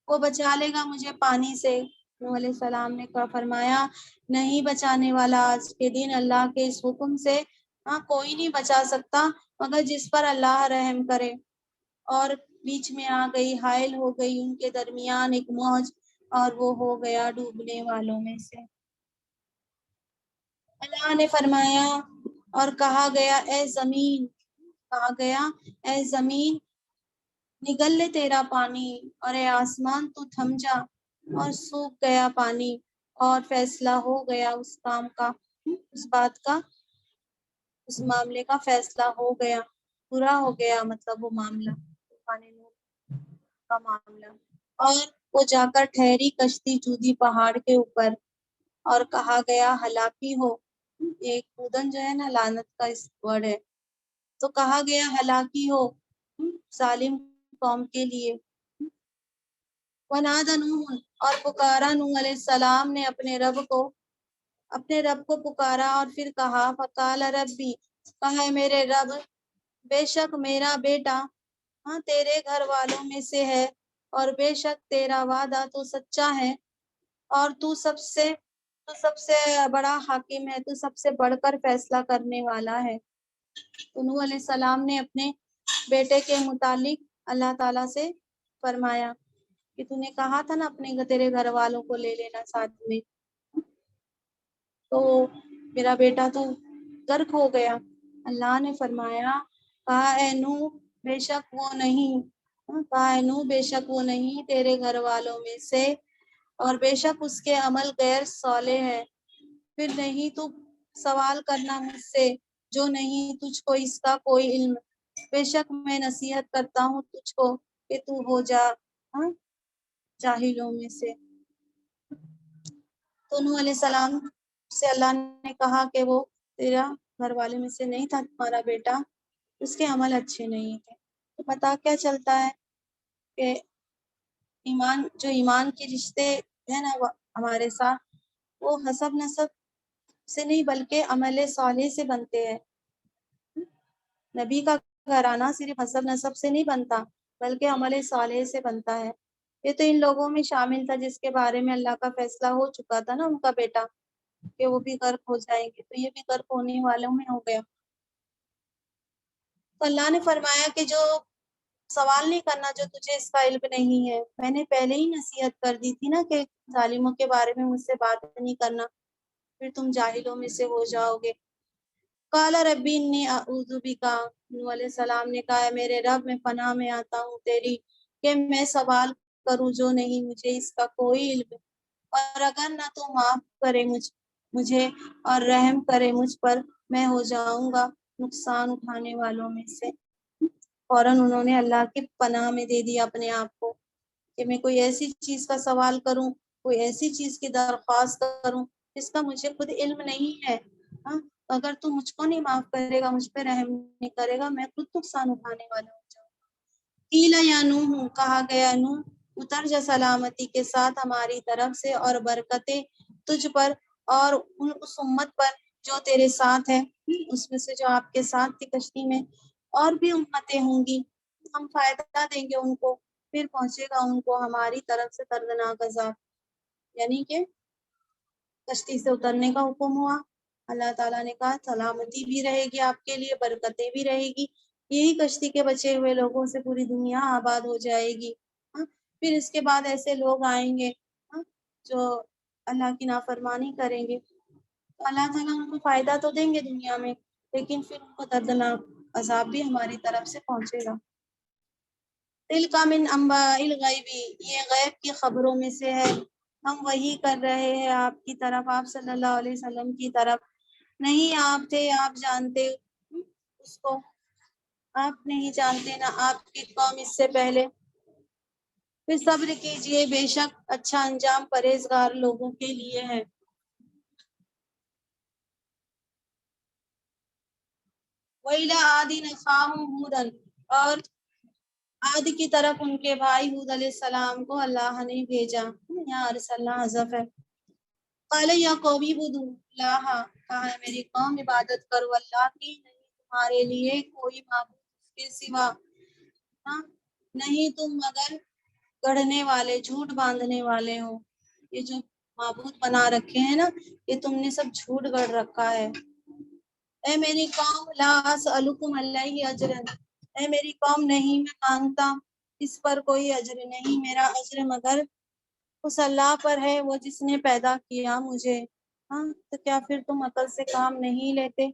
وہ بچا لے گا مجھے پانی سے۔ نوح علیہ السلام نے فرمایا نہیں بچانے والا آج کے دن اللہ کے اس حکم سے کوئی نہیں بچا سکتا مگر جس پر اللہ رحم کرے۔ اور بیچ میں آ گئی، حائل ہو گئی ان کے درمیان ایک موج، اور وہ ہو گیا ڈوبنے والوں میں سے۔ اللہ نے فرمایا اور کہا گیا اے زمین، کہا گیا اے زمین نگل لے تیرا پانی، اور اے آسمان تو تھم جا، اور سوکھ گیا پانی، اور فیصلہ ہو گیا اس کام کا، اس بات کا، اس معاملے کا فیصلہ ہو گیا، پورا ہو گیا، مطلب وہ معاملہ، پانی کا معاملہ۔ اور وہ جا کر ٹھہری کشتی جودی پہاڑ کے اوپر، اور کہا گیا ہلاکی ہو، ایک کودن جو ہے نا لعنت کا اس ورڈ ہے، تو کہا گیا ہلاکی ہو ظالم قوم کے لیے۔ ونادى نوح، اور پکارا نوح علیہ السلام نے اپنے رب کو پکارا، اور پھر کہا فقال ربی، کہا ہے میرے رب بے شک میرا بیٹا تیرے گھر والوں میں سے ہے، اور بے شک تیرا وعدہ تو سچا ہے، اور تو سب سے بڑا حاکم ہے، تو سب سے بڑھ کر فیصلہ کرنے والا ہے۔ تو نوح علیہ السلام نے اپنے بیٹے کے متعلق اللہ تعالیٰ سے فرمایا کہ تو نے کہا تھا نا اپنے تیرے گھر والوں کو لے لینا ساتھ میں، تو میرا بیٹا تو غرق ہو گیا۔ اللہ نے فرمایا کہا اے نوح بے شک وہ نہیں، کہا اے نوح بے شک وہ نہیں تیرے گھر والوں میں سے، اور بے شک اس کے عمل غیر صالح ہے۔ پھر نہیں تو سوال کرنا مجھ سے جو نہیں تجھ کو اس کا کوئی علم، بے شک میں نصیحت کرتا ہوں تجھ کو کہ تو ہو جا جاہلوں میں سے۔ تو نوح علیہ السلام سے اللہ نے کہا کہ وہ تیرا گھر والے میں سے نہیں تھا تمہارا بیٹا، اس کے عمل اچھے نہیں تھے۔ تو پتہ کیا چلتا ہے کہ ایمان کے رشتے ہیں نا ہمارے ساتھ، وہ حسب نسب سے نہیں بلکہ عمل صالح سے بنتے ہیں۔ نبی کا گھرانہ صرف حسب نسب سے نہیں بنتا بلکہ عمل صالح سے بنتا ہے۔ یہ تو ان لوگوں میں شامل تھا جس کے بارے میں اللہ کا فیصلہ ہو چکا تھا نا ان کا بیٹا کہ وہ بھی غرق ہو جائیں گے، تو یہ بھی غرق ہونے والوں میں ہو گیا۔ تو اللہ نے فرمایا کہ جو سوال نہیں کرنا جو تجھے اس کا علم نہیں ہے، میں نے پہلے ہی نصیحت کر دی تھی نا کہ ظالموں کے بارے میں مجھ سے بات نہیں کرنا، پھر تم جاہلوں میں سے ہو جاؤ گے۔ قال ربی انی اعوذ بک، نوح علیہ السلام نے کہا میرے رب میں پناہ میں آتا ہوں تیری کہ میں سوال کروں جو نہیں مجھے اس کا کوئی علم، اور اگر نہ تو معاف کرے مجھے اور رحم کرے مجھ پر، میں ہو جاؤں گا نقصان اٹھانے والوں میں سے۔ فوراً انہوں نے اللہ کی پناہ میں دے دیا اپنے آپ کو کہ میں کوئی ایسی چیز کا سوال کروں، کوئی ایسی چیز کی درخواست کروں جس کا مجھے خود علم نہیں ہے، اگر تو مجھ کو نہیں معاف کرے گا، مجھ پہ رحم نہیں کرے گا، میں خود نقصان اٹھانے والا ہو جاؤں گا۔ قیل یا نوح، کہا گیا نوح اتر جا سلامتی کے ساتھ ہماری طرف سے، اور برکتیں تجھ پر اور اس امت پر جو تیرے ساتھ ہے، اس میں سے جو آپ کے ساتھ تھی کشتی میں، اور بھی امتیں ہوں گی، ہم فائدہ دیں گے ان کو، پھر پہنچے گا ان کو ہماری طرف سے دردناک عذاب۔ یعنی کہ کشتی سے اترنے کا حکم ہوا، اللہ تعالیٰ نے کہا سلامتی بھی رہے گی آپ کے لیے، برکتیں بھی رہے گی، یہی کشتی کے بچے ہوئے لوگوں سے پوری دنیا آباد ہو جائے گی۔ پھر اس کے بعد ایسے لوگ آئیں گے جو اللہ کی نافرمانی کریں گے، تو اللہ تعالیٰ ان کو فائدہ تو دیں گے دنیا میں، لیکن پھر ان کو دردناک عذاب بھی ہماری طرف سے پہنچے گا۔ تلک من انباء الغیبی، یہ غیب کی خبروں میں سے ہے، ہم وہی کر رہے ہیں آپ کی طرف، آپ صلی اللہ علیہ وسلم کی طرف۔ نہیں آپ تھے، آپ جانتے اس کو، آپ نہیں جانتے نہ آپ کی قوم اس سے پہلے۔ پھر صبر کیجئے، بے شک اچھا انجام پرہیزگار لوگوں کے لیے ہے۔ وَإِلَىٰ عَادٍ أَخَاهُمْ هُودًا، اور عاد کی طرف ان کے بھائی ہود علیہ السلام کو اللہ نے بھیجا، یہاں ارسلنا حذف ہے۔ قال یا قوم اعبدوا اللہ، کہا ہے میری قوم عبادت کرو اللہ کی، نہیں تمہارے لیے کوئی معبود اس کے سوا، ہاں نہیں تم مگر گڑھنے والے، جھوٹ باندھنے والے ہو۔ یہ جو معبود بنا رکھے ہیں نا، یہ تم نے سب جھوٹ گڑھ رکھا ہے۔ اے میری قوم لا اسألکم علیہ اجرا، اے میری قوم نہیں میں مانگتا اس پر کوئی اجر، نہیں میرا اجر مگر اس اللہ پر ہے، وہ جس نے پیدا کیا مجھے۔ ہاں تو کیا پھر تم عقل سے کام نہیں لیتے؟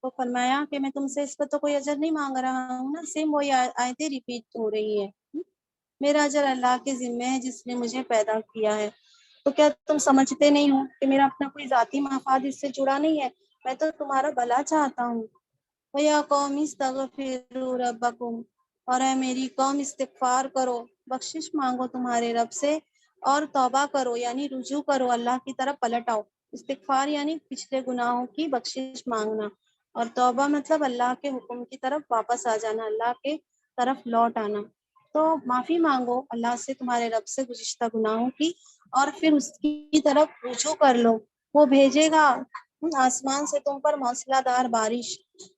تو فرمایا کہ میں تم سے اس پر تو کوئی اجر نہیں مانگ رہا ہوں نا، سیم وہی آیتیں ریپیٹ ہو رہی ہے۔ میرا اجر اللہ کے ذمہ ہے جس نے مجھے پیدا کیا ہے۔ تو کیا تم سمجھتے نہیں ہو کہ میرا اپنا کوئی ذاتی مفاد اس سے جڑا نہیں ہے، میں تو تمہارا بھلا چاہتا ہوں۔ وَيَا قَوْمِ اسْتَغْفِرُوا رَبَّكُمْ، اور اے میری قوم استغفار کرو، بخشش مانگو تمہارے رب سے، اور توبہ کرو یعنی رجوع کرو، اللہ کی طرف پلٹ آؤ۔ استغفار یعنی پچھلے گناہوں کی بخشش مانگنا، اور توبہ مطلب اللہ کے حکم کی طرف واپس آ جانا، اللہ کے طرف لوٹ آنا۔ تو معافی مانگو اللہ سے تمہارے رب سے گزشتہ گناہوں کی، اور پھر اس کی طرف رجوع کر لو، وہ بھیجے گا آسمان سے تم پر موسلا دار بارش۔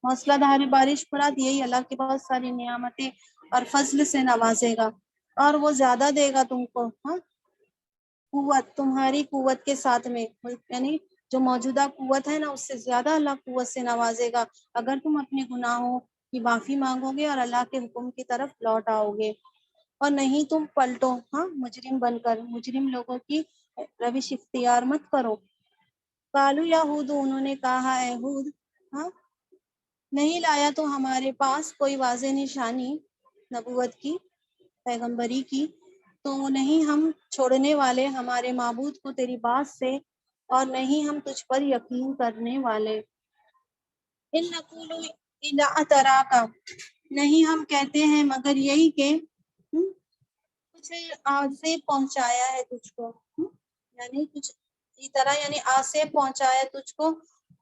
موسلا دار بارش مراد یہی اللہ کی بہت ساری نعمتیں اور فضل سے نوازے گا، اور وہ زیادہ دے گا تم کو، ہاں قوت، تمہاری قوت کے ساتھ میں، یعنی جو موجودہ قوت ہے نا اس سے زیادہ اللہ قوت سے نوازے گا اگر تم اپنے گناہوں کی معافی مانگو گے اور اللہ کے حکم کی طرف لوٹ آؤ گے، اور نہیں تم پلٹو ہاں مجرم بن کر، مجرم لوگوں کی روش اختیار مت کرو۔ قالوا یا ہود، انہوں نے کہا اے ہود، ہاں نہیں لایا تو ہمارے پاس کوئی واضح نشانی نبوت کی، پیغمبری کی، تو نہیں ہم چھوڑنے والے ہمارے معبود کو تیری بات سے، اور نہیں ہم تجھ پر یقین کرنے والے۔ ان نقول الا اتراک، نہیں ہم کہتے ہیں مگر یہی کہ کچھ آج سے پہنچایا ہے تجھ کو، یعنی کچھ اس طرح، یعنی آج سے پہنچایا تجھ کو،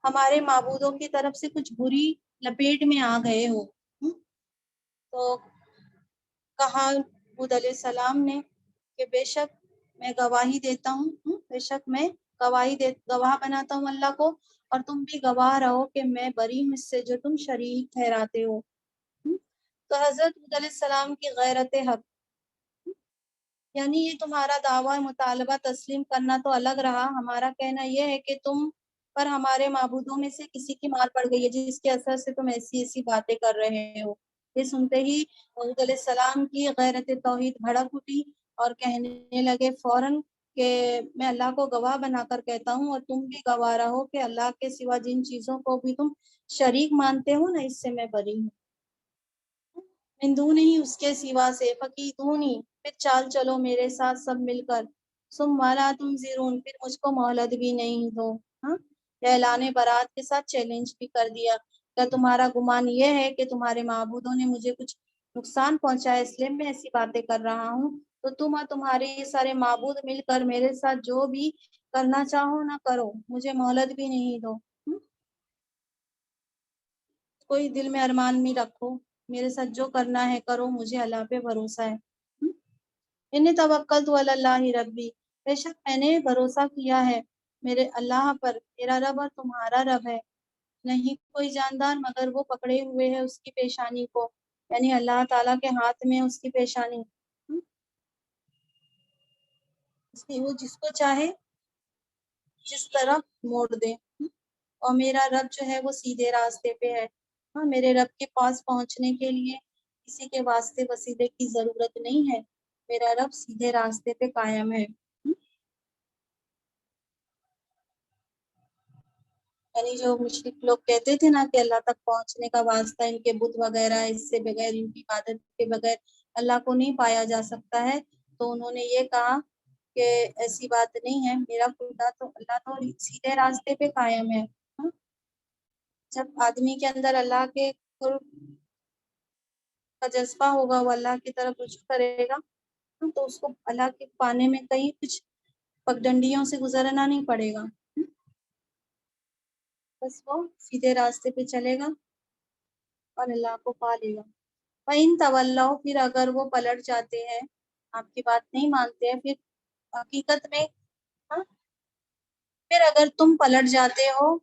ہمارے معبودوں کی طرف سے کچھ بری لپیٹ میں آ گئے ہو۔ تو کہا ہود علیہ السلام نے کہ بے شک میں گواہی دیتا ہوں، بے شک میں گواہ بناتا ہوں اللہ کو، اور تم بھی گواہ رہو کہ میں بری ہوں اس سے جو تم شریک ٹھہراتے ہو۔ تو حضرت ہود علیہ السلام کی غیرت حق، یعنی یہ تمہارا دعویٰ مطالبہ تسلیم کرنا تو الگ رہا، ہمارا کہنا یہ ہے کہ تم پر ہمارے معبودوں میں سے کسی کی مار پڑ گئی ہے جس کے اثر سے تم ایسی ایسی باتیں کر رہے ہو۔ یہ سنتے ہی حود علیہ السلام کی غیرت توحید بھڑک اٹھی اور کہنے لگے فوراً کہ میں اللہ کو گواہ بنا کر کہتا ہوں، اور تم بھی گواہ رہو کہ اللہ کے سوا جن چیزوں کو بھی تم شریک مانتے ہو نا، اس سے میں بری ہوں، من دون ہی اس کے سوا سے، فقیدونی پھر چال چلو میرے ساتھ سب مل کر، ثم لا تنظرون پھر مجھ کو مہلت بھی نہیں دو۔ ہاں اعلان برات کے ساتھ چیلنج بھی کر دیا، کیا تمہارا گمان یہ ہے کہ تمہارے معبودوں نے مجھے کچھ نقصان پہنچایا اس لیے میں ایسی باتیں کر رہا ہوں؟ تو تم اور تمہارے یہ سارے معبود مل کر میرے ساتھ جو بھی کرنا چاہو نہ کرو، مجھے مہلت بھی نہیں دو۔ کوئی دل میں ارمان نہیں رکھو، میرے ساتھ جو کرنا ہے کرو، مجھے اللہ پہ بھروسہ ہے۔ ان توکلت علی اللہ ربی، بے شک میں نے بھروسہ کیا ہے میرے اللہ پر، میرا رب اور تمہارا رب ہے، نہیں کوئی جاندار مگر وہ پکڑے ہوئے ہے اس کی پیشانی کو، یعنی اللہ تعالیٰ کے ہاتھ میں اس کی پیشانی، اس کی وہ جس کو چاہے جس طرف موڑ دے، اور میرا رب جو ہے وہ سیدھے راستے پہ ہے۔ ہاں میرے رب کے پاس پہنچنے کے لیے کسی کے واسطے وسیلے کی ضرورت نہیں ہے، میرا رب سیدھے راستے پہ قائم ہے۔ یعنی جو مشرک لوگ کہتے تھے نا کہ اللہ تک پہنچنے کا واسطہ ان کے بت وغیرہ، اس سے بغیر، ان کی عبادت کے بغیر اللہ کو نہیں پایا جا سکتا ہے، تو انہوں نے یہ کہا کہ ایسی بات نہیں ہے، میرا خدا تو اللہ تو سیدھے راستے پہ قائم ہے۔ جب آدمی کے اندر اللہ کے قرب کا جذبہ ہوگا، وہ اللہ کی طرف رجوع کرے گا، تو اس کو اللہ کے پانے میں کہیں کچھ پگڈنڈیوں سے گزرنا نہیں پڑے گا، بس وہ سیدھے راستے پہ چلے گا اور اللہ کو پا لے گا۔ فَإِن تَوَلَّوْا، پھر اگر وہ پلٹ جاتے ہیں، آپ کی بات نہیں مانتے ہیں، پھر حقیقت میں پھر اگر تم پلٹ جاتے ہو،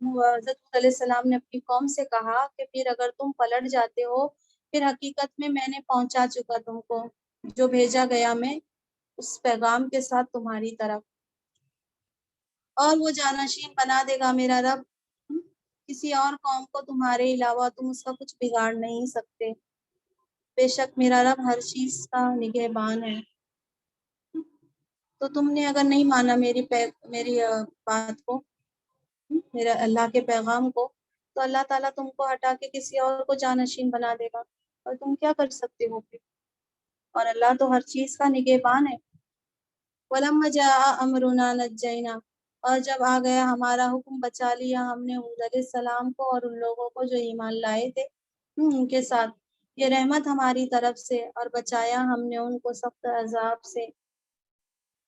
حضرت علیہ السلام نے اپنی قوم سے کہا کہ پھر اگر تم پلٹ جاتے ہو، پھر حقیقت میں نے پہنچا چکا تم کو جو بھیجا گیا میں اس پیغام کے ساتھ تمہاری طرف، اور وہ جانشین بنا دے گا میرا رب کسی اور قوم کو تمہارے علاوہ، تم اس کا کچھ بگاڑ نہیں سکتے، بے شک میرا رب ہر چیز کا نگہبان ہے۔ تو تم نے اگر نہیں مانا میری بات کو، میرا اللہ کے پیغام کو، تو اللہ تعالیٰ تم کو ہٹا کے کسی اور کو جانشین بنا دے گا، اور تم کیا کر سکتے ہو پھر، اور اللہ تو ہر چیز کا نگہبان ہے۔ وَلَمَّا جَاءَ أَمْرُنَا نَجَّيْنَا، اور جب آ گیا ہمارا حکم، بچا لیا ہم نے ہود علیہ السلام کو اور ان لوگوں کو جو ایمان لائے تھے ان کے ساتھ، یہ رحمت ہماری طرف سے، اور بچایا ہم نے ان کو سخت عذاب سے۔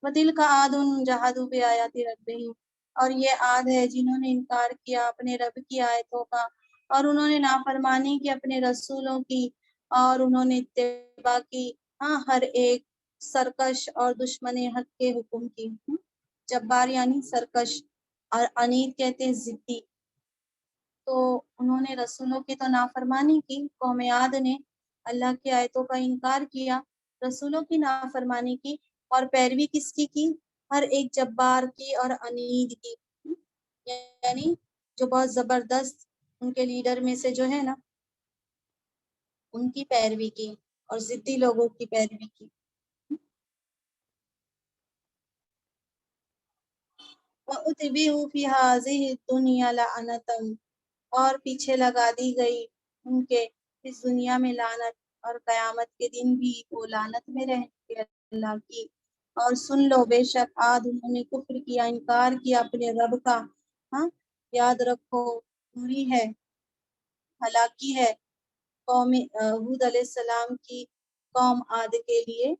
وَتِلْكَ عَادٌ جَحَدُوا بِآيَاتِ رَبِّهِمْ، اور یہ عاد ہے جنہوں نے انکار کیا اپنے رب کی آیتوں کا، اور انہوں نے نافرمانی کی اپنے رسولوں کی، اور انہوں نے اتباع کی ہر ایک سرکش اور دشمن حق کے حکم کی۔ جبار یعنی سرکش، اور عنید کہتے ہیں ضدی، تو انہوں نے رسولوں کی تو نافرمانی کی، قوم عاد نے اللہ کی آیتوں کا انکار کیا، رسولوں کی نافرمانی کی، اور پیروی کس کی ہر ایک جبار کی اور عنید کی، یعنی جو بہت زبردست ان کے لیڈر میں سے جو ہے نا ان کی پیروی کی، اور ضدی لوگوں کی پیروی کی۔ وَأُتْبِعُوا فِي هَٰذِهِ الدُّنْيَا لَعْنَةً، اور پیچھے لگا دی گئی ان کے اس دنیا میں لعنت، اور قیامت کے دن بھی وہ لعنت میں رہیں گے اللہ کی۔ اور سن لو، بے شک عاد انہوں نے کفر کیا، انکار کیا اپنے رب کا، یاد رکھو پوری ہے، ہلاکی ہے قوم ہود علیہ السلام کی قوم عاد کے لیے،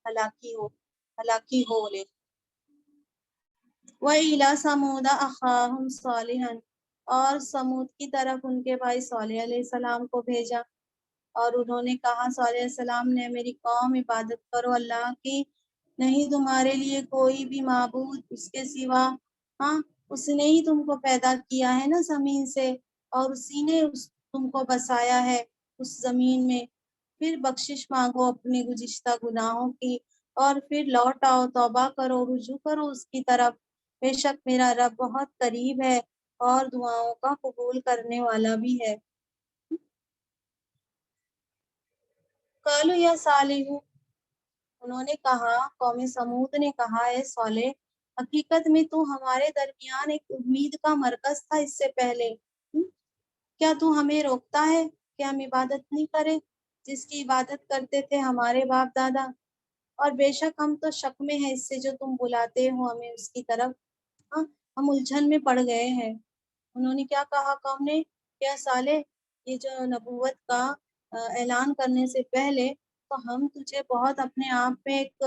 ہلاکی ہو لے۔ وَإِلَىٰ ثَمُودَ أَخَاهُمْ صَالِحًا، اور سمود کی طرف ان کے بھائی صالح علیہ السلام کو بھیجا، اور انہوں نے کہا صالح علیہ السلام نے، میری قوم عبادت کرو اللہ کی، نہیں تمہارے لیے کوئی بھی معبود اس کے سوا، اس نے ہی تم کو پیدا کیا ہے نا زمین سے، اور اسی نے تم کو بسایا ہے اس زمین میں، پھر بخشش مانگو اپنے گزشتہ گناہوں کی، اور پھر لوٹ آؤ، توبہ کرو، رجوع کرو اس کی طرف، بے شک میرا رب بہت قریب ہے اور دعاؤں کا قبول کرنے والا بھی ہے۔ قالوا یا صالح، انہوں نے کہا، قوم سمود نے کہا، اے صالح، حقیقت میں تو ہمارے درمیان ایک امید کا مرکز تھا اس سے پہلے، کیا تو ہمیں روکتا ہے کہ ہم عبادت نہیں کریں جس کی عبادت کرتے تھے ہمارے باپ دادا، اور بے شک ہم تو شک میں ہیں اس سے جو تم بلاتے ہو ہمیں اس کی طرف، ہم الجھن میں پڑ گئے ہیں۔ انہوں نے کیا کہا قوم نے، کیا صالح، یہ جو نبوت کا اعلان کرنے سے پہلے تو ہم تجھے بہت اپنے آپ میں ایک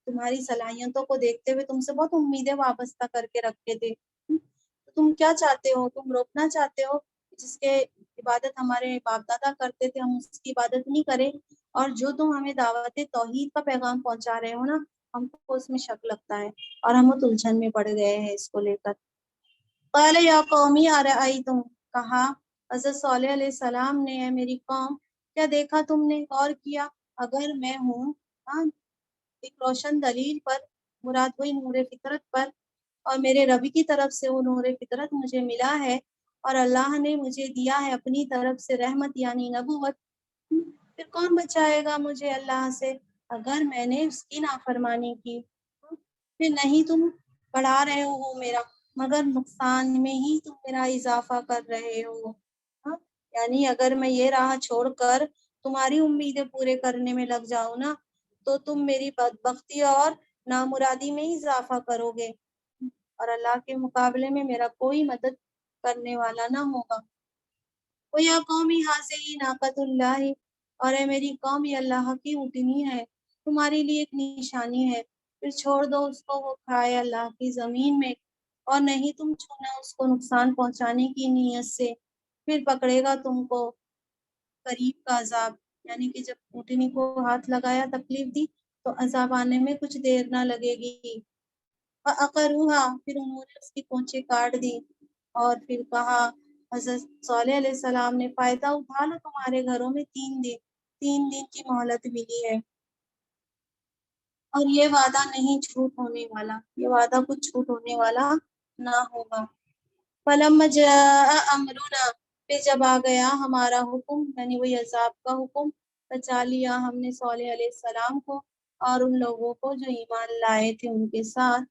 تمہاری صلاحیتوں کو دیکھتے ہوئے تم سے بہت امیدیں وابستہ کر کے رکھتے تھے، تم کیا چاہتے ہو، تم روکنا چاہتے ہو جس کے عبادت ہمارے باپ دادا کرتے تھے ہم اس کی عبادت نہیں کریں، اور جو تم ہمیں دعوت توحید کا پیغام پہنچا رہے ہو نا، ہم کو اس میں شک لگتا ہے اور ہم الجھن میں پڑ گئے ہیں اس کو لے کر۔ قال یا قومی ارأیتم، کہا حضرت صالح علیہ السلام نے، اے میری قوم، کیا دیکھا تم نے، غور کیا، اگر میں ہوں ایک روشن دلیل پر، مراد وہی نور فطرت پر، اور میرے ربی کی طرف سے وہ نور فطرت مجھے ملا ہے، اور اللہ نے مجھے دیا ہے اپنی طرف سے رحمت یعنی نبوت، پھر کون بچائے گا مجھے اللہ سے اگر میں نے اس کی نافرمانی کی؟ پھر نہیں تم بڑھا رہے ہو میرا مگر نقصان میں ہی تم میرا اضافہ کر رہے ہو. ہاں، یعنی اگر میں یہ راہ چھوڑ کر تمہاری امیدیں پورے کرنے میں لگ جاؤں نا تو تم میری بدبختی اور نامرادی میں ہی اضافہ کرو گے اور اللہ کے مقابلے میں میرا کوئی مدد کرنے والا نہ ہوگا. وَيَا قَوْمِ هَٰذِهِ نَاقَةُ اللَّهِ، اور اے میری قوم یہ اللہ کی اونٹنی ہے، تمہارے لیے ایک نشانی ہے، پھر چھوڑ دو اس کو وہ کھائے اللہ کی زمین میں، اور نہیں تم چھونا اس کو نقصان پہنچانے کی نیت سے، پھر پکڑے گا تم کو قریب کا عذاب. یعنی کہ جب اونٹنی کو ہاتھ لگایا تکلیف دی تو عذاب آنے میں کچھ دیر نہ لگے گی. فَعَقَرُوهَا، پھر انہوں نے اس کی پونچھیں کاٹ دی اور پھر کہا حضرت صالح علیہ السلام نے فائدہ اٹھا لو، تمہارے گھروں میں 3 دن کی مہلت ملی ہے اور یہ وعدہ نہیں چھوٹ ہونے والا، یہ وعدہ کچھ چھوٹ ہونے والا نہ ہوگا. فَلَمَّا جَاءَ أَمْرُنَا، پھر جب آ گیا ہمارا حکم یعنی وہی عذاب کا حکم، بچا لیا ہم نے صالح علیہ السلام کو اور ان لوگوں کو جو ایمان لائے تھے ان کے ساتھ.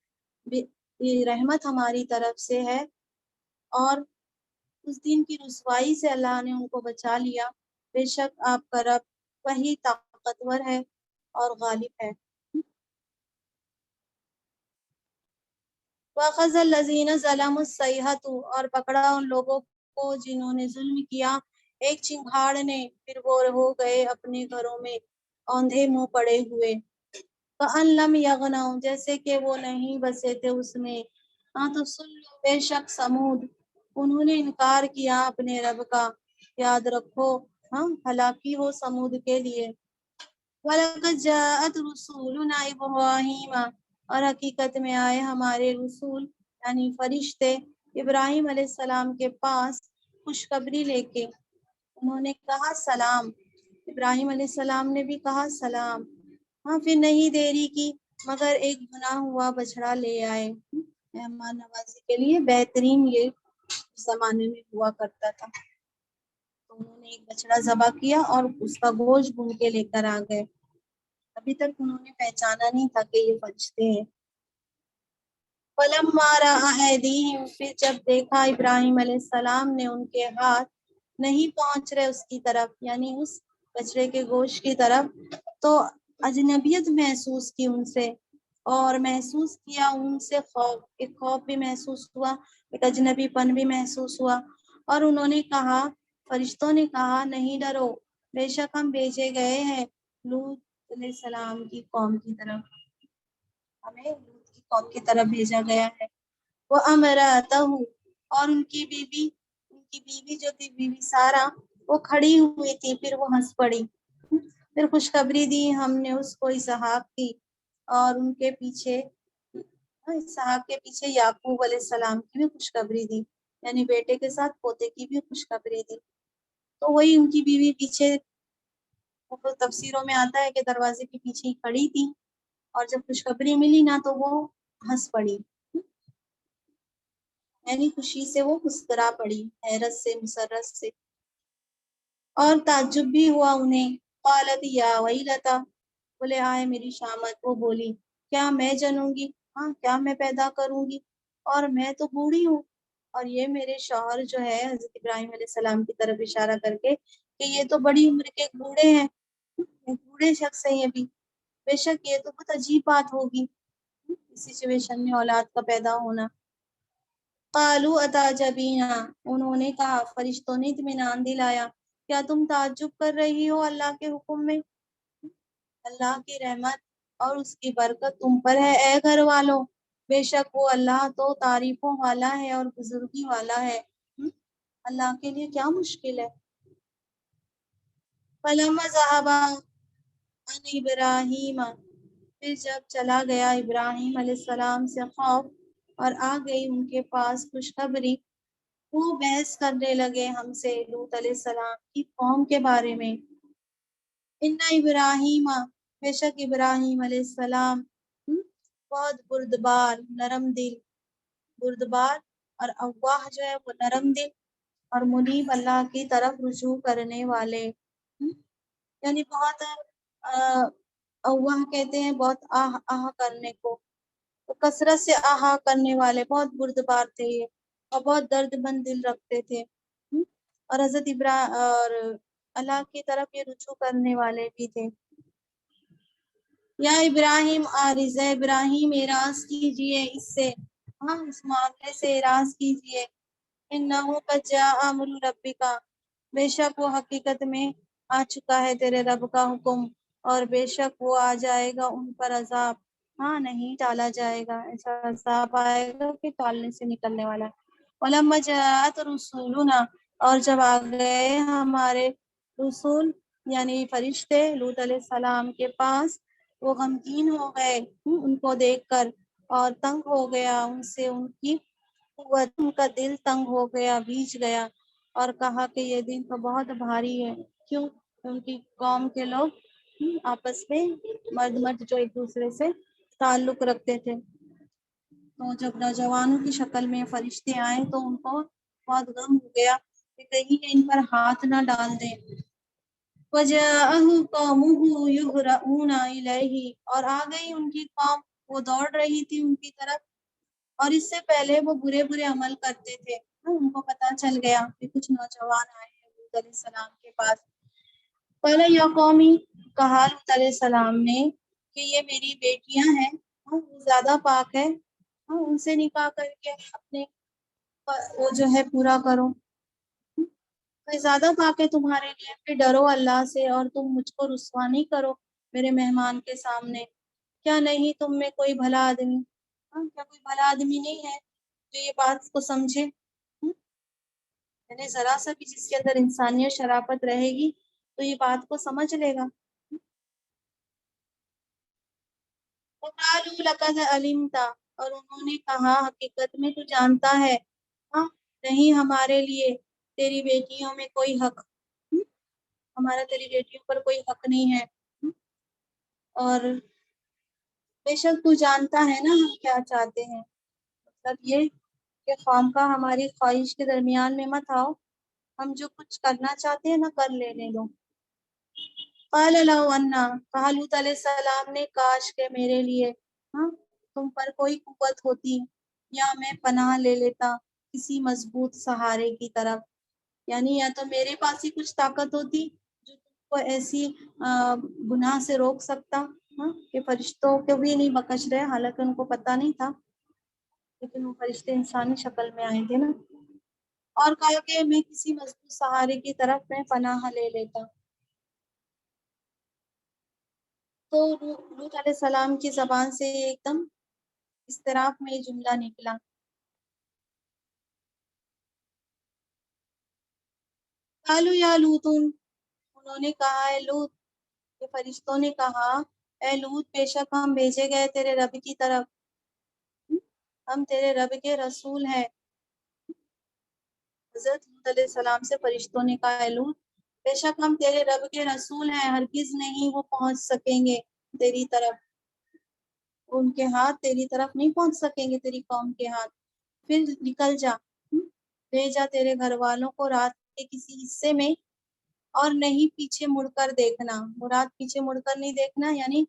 یہ رحمت ہماری طرف سے ہے اور اس دن کی رسوائی سے اللہ نے ان کو بچا لیا. بے شک آپ کا رب وہی طاقتور ہے اور غالب ہے. وَأَخَذَ الَّذِينَ ظَلَمُوا الصَّيْحَةُ، اور پکڑا ان لوگوں کو جنہوں نے ظلم کیا ایک چنگھاڑ نے، پھر وہ ہو گئے اپنے گھروں میں اوندھے منہ پڑے ہوئے. کأن لم یغنوا، جیسے کہ وہ نہیں بسے تھے اس میں. ہاں تو سن لو، بے شک سمود انہوں نے انکار کیا اپنے رب کا، یاد رکھو ہاں ہلاکی ہو سمود کے لیے. وَلَقَدْ جَاءَتْ رُسُولُنَا إِبْرَاهِيمَ، اور حقیقت میں آئے ہمارے رسول یعنی فرشتے ابراہیم علیہ السلام کے پاس خوشخبری لے کے. انہوں نے کہا سلام، ابراہیم علیہ السلام نے بھی کہا سلام. ہاں پھر نہیں دیری کی مگر ایک بنا ہوا بچڑا لے آئے. مہمان نوازی کے لیے بہترین یہ زمانے میں ہوا کرتا تھا. تو انہوں نے ایک بچڑا ذبح کیا اور اس کا گوشت بھون کے لے کر آ گئے. ابھی تک انہوں نے پہچانا نہیں تھا کہ یہ فرشتے ہیں. فَلَمَّا رَأَىٰ أَيْدِيهِمْ، پھر جب دیکھا ابراہیم علیہ السلام نے ان کے ہاتھ نہیں پہنچ رہے اس کی طرف یعنی اس بچڑے کے گوشت کی طرف، تو اجنبیت محسوس کی ان سے اور محسوس کیا ان سے خوف، ایک خوف بھی محسوس ہوا، ایک اجنبی پن بھی محسوس ہوا. اور انہوں نے کہا، فرشتوں نے کہا نہیں ڈرو، بے شک ہم بھیجے گئے ہیں لوط علیہ السلام کی قوم کی طرف، ہمیں لوط کی قوم کی طرف بھیجا گیا ہے. وہ امرأتہ، اور ان کی بیوی جو تھی بیوی سارا وہ کھڑی ہوئی تھی، پھر وہ ہنس پڑی. پھر خوشخبری دی ہم نے اس کو اسحاق کی اور ان کے پیچھے اسحاق کے پیچھے یعقوب علیہ السلام کی بھی خوشخبری دی یعنی بیٹے کے ساتھ پوتے کی بھی خوشخبری دی. تو وہی ان کی بیوی پیچھے تفسیروں میں آتا ہے کہ دروازے کے پیچھے ہی کھڑی تھی اور جب خوشخبری ملی نا تو وہ ہنس پڑی یعنی خوشی سے وہ مسکرا پڑی، حیرت سے مسرت سے. اور تعجب بھی ہوا انہیں. قالت یا ویلتا، بولے آئے میری شامت. وہ بولی کیا میں جنوں گی، ہاں کیا میں پیدا کروں گی، اور میں تو بوڑھی ہوں. اور یہ میرے شوہر جو ہے حضرت ابراہیم علیہ السلام کی طرف اشارہ کر کے کہ یہ تو بڑی عمر کے بوڑھے ہیں، ایک بوڑھے شخص ہیں یہ بھی، بے شک یہ تو بہت عجیب بات ہوگی اس سچویشن میں اولاد کا پیدا ہونا. قالوا اتعجبین، انہوں نے کہا فرشتوں نے اطمینان دلایا کیا تم تعجب کر رہی ہو اللہ کے حکم میں، اللہ کی رحمت اور اس کی برکت تم پر ہے اے گھر والوں، بے شک وہ اللہ تو تعریفوں والا ہے اور بزرگی والا ہے. اللہ کے لیے کیا مشکل ہے. فلما ذهب عن ابراہیم، پھر جب چلا گیا ابراہیم علیہ السلام سے خوف اور آ گئی ان کے پاس خوشخبری، وہ بحث کرنے لگے ہم سے لوط علیہ السلام کی قوم کے بارے میں. ان ابراہیم، بے شک ابراہیم علیہ السلام بہت بردبار نرم دل، بردبار اور اواہ جو ہے وہ نرم دل اور منیب اللہ کی طرف رجوع کرنے والے، یعنی بہت اواہ کہتے ہیں بہت آہ آہ کرنے کو. وہ کثرت سے آہا کرنے والے بہت بردبار تھے یہ، اور بہت درد مند دل رکھتے تھے، اور حضرت اور اللہ کی طرف یہ رجوع کرنے والے بھی تھے۔ یا ابراہیم عارض، ابراہیم اعراض کیجئے اس سے، ہاں اس معاملے سے اعراض کیجئے۔ انہو قد جاء امر ربک، بے شک وہ حقیقت میں آ چکا ہے تیرے رب کا حکم، اور بے شک وہ آ جائے گا ان پر عذاب، ہاں نہیں ٹالا جائے گا، ایسا عذاب آئے گا کہ ٹالنے سے نکلنے والا ہے۔ وَلَمَّا جَاءَتْ رُسُولُنَا، اور جب آ گئے ہمارے رسول یعنی فرشتے لوط علیہ السلام کے پاس، وہ غمگین ہو گئے ان کو دیکھ کر، اور تنگ ہو گیا ان سے ان کی قوت، ان کا دل تنگ ہو گیا، بھیج گیا، اور کہا کہ یہ دن تو بہت بھاری ہے۔ کیوں؟ ان کی قوم کے لوگ آپس میں مرد مرد جو ایک دوسرے سے تعلق رکھتے تھے، تو جب نوجوانوں کی شکل میں فرشتے آئے تو ان کو بہت غم ہو گیا کہ کہیں ان پر ہاتھ نہ ڈال دیں۔ وَجَاءَهُ قَوْمُهُ يُهْرَعُونَ إِلَيْهِ، اور آ گئی ان کی قوم، وہ دوڑ رہی تھی ان کی طرف، اور اس سے پہلے وہ برے برے عمل کرتے تھے، ان کو پتہ چل گیا کہ کچھ نوجوان آئے ہیں لوط علیہ السلام کے پاس۔ پہلے یا قومی، کہا لوط علیہ السلام نے کہ یہ میری بیٹیاں ہیں، وہ زیادہ پاک ہے، ان سے نکاح کر کے اپنے وہ جو ہے پورا کرو، زیادہ پاک ہے تمہارے لیے، پھر ڈرو اللہ سے اور تم مجھ کو رسوا نہیں کرو میرے مہمان کے سامنے۔ کیا نہیں تم میں کوئی بھلا آدمی، کیا کوئی بھلا آدمی نہیں ہے جو یہ بات کو سمجھے؟ یعنی ذرا سا بھی جس کے اندر انسانیت شرافت رہے گی تو یہ بات کو سمجھ لے گا۔ وَقَالُوا لَقَدْ عَلِمْتَ، اور انہوں نے کہا حقیقت میں تو جانتا ہے، نہیں ہمارے لیے تیری بیٹیوں میں کوئی حق، ہمارا تیری بیٹیوں پر کوئی حق نہیں ہے، اور بے شک تو جانتا ہے نا ہم کیا چاہتے ہیں۔ مطلب یہ کہ خواہ ہماری خواہش کے درمیان میں مت آؤ، ہم جو کچھ کرنا چاہتے ہیں نا کر لینے دو۔ قال لو انا، کہا لوط علیہ السلام نے کاش کہ میرے لیے تم پر کوئی قوت ہوتی، یا میں پناہ لے لیتا کسی مضبوط سہارے کی طرف، یعنی یا تو میرے پاس ہی کچھ طاقت ہوتی جو تم کو ایسی گناہ سے روک سکتا، کہ فرشتوں کو بھی نہیں بخش رہے، حالانکہ ان کو پتہ نہیں تھا، لیکن وہ فرشتے انسانی شکل میں آئے تھے نا، اور کہا کہ میں کسی مضبوط سہارے کی طرف میں پناہ لے لیتا۔ تو لوط علیہ السلام کی زبان سے ایک دم اضطراب میں یہ جملہ نکلا۔ قالوا یا لوط، انہوں نے کہا اے لوط، کہ فرشتوں نے کہا اے لوط بے شک ہم بھیجے گئے تیرے رب کی طرف، ہم تیرے رب کے رسول ہیں۔ حضرت لوط علیہ السلام سے فرشتوں نے کہا اے لوط بے شک ہم تیرے رب کے رسول ہیں، ہرگز نہیں وہ پہنچ سکیں گے تیری طرف، ان کے ہاتھ تیری طرف نہیں پہنچ سکیں گے، تیری قوم کے ہاتھ، پھر نکل جا، بھیجا تیرے گھر والوں کو رات کے کسی حصے میں، اور نہیں پیچھے مڑ کر دیکھنا، مراد پیچھے مڑ کر نہیں دیکھنا یعنی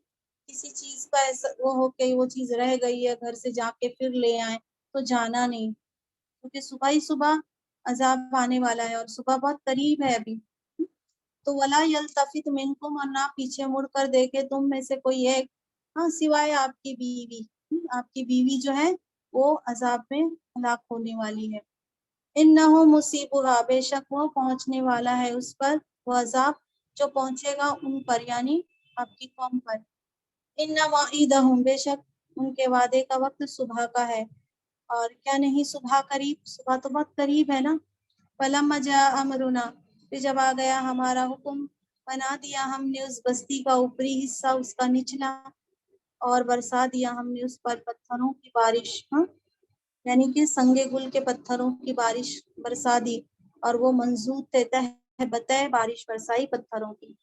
کسی چیز کا ایسا وہ ہو کہ وہ چیز رہ گئی ہے گھر سے جا کے پھر لے آئیں تو جانا نہیں، کیونکہ صبح ہی صبح عذاب آنے والا ہے اور صبح بہت قریب ہے ابھی۔ تو ولا یلتفت منکم، اور نہ پیچھے مڑ کر دیکھے تم میں سے کوئی ایک، سوائے آپ کی بیوی، آپ کی بیوی جو ہے وہ عذاب میں ہلاک ہونے والی ہے۔ انہو مصیبہا، بے شک وہ پہنچنے والا ہے اس پر وہ عذاب جو پہنچے گا ان پر یعنی آپ کی قوم پر۔ ان موعدہم، بے شک ان کے وعدے کا وقت صبح کا ہے، اور کیا نہیں صبح قریب، صبح تو بہت قریب ہے نا۔ فلما جاء امرنا، پھر جب آ گیا ہمارا حکم، بنا دیا ہم نے اس بستی کا اوپری حصہ اس کا نچلا، اور برسا دیا ہم نے اس پر پتھروں کی بارش، یعنی کہ سنگے گل کے پتھروں کی بارش برسا دی، اور وہ منضود تھے تہ بتہ بارش برسائی پتھروں کی۔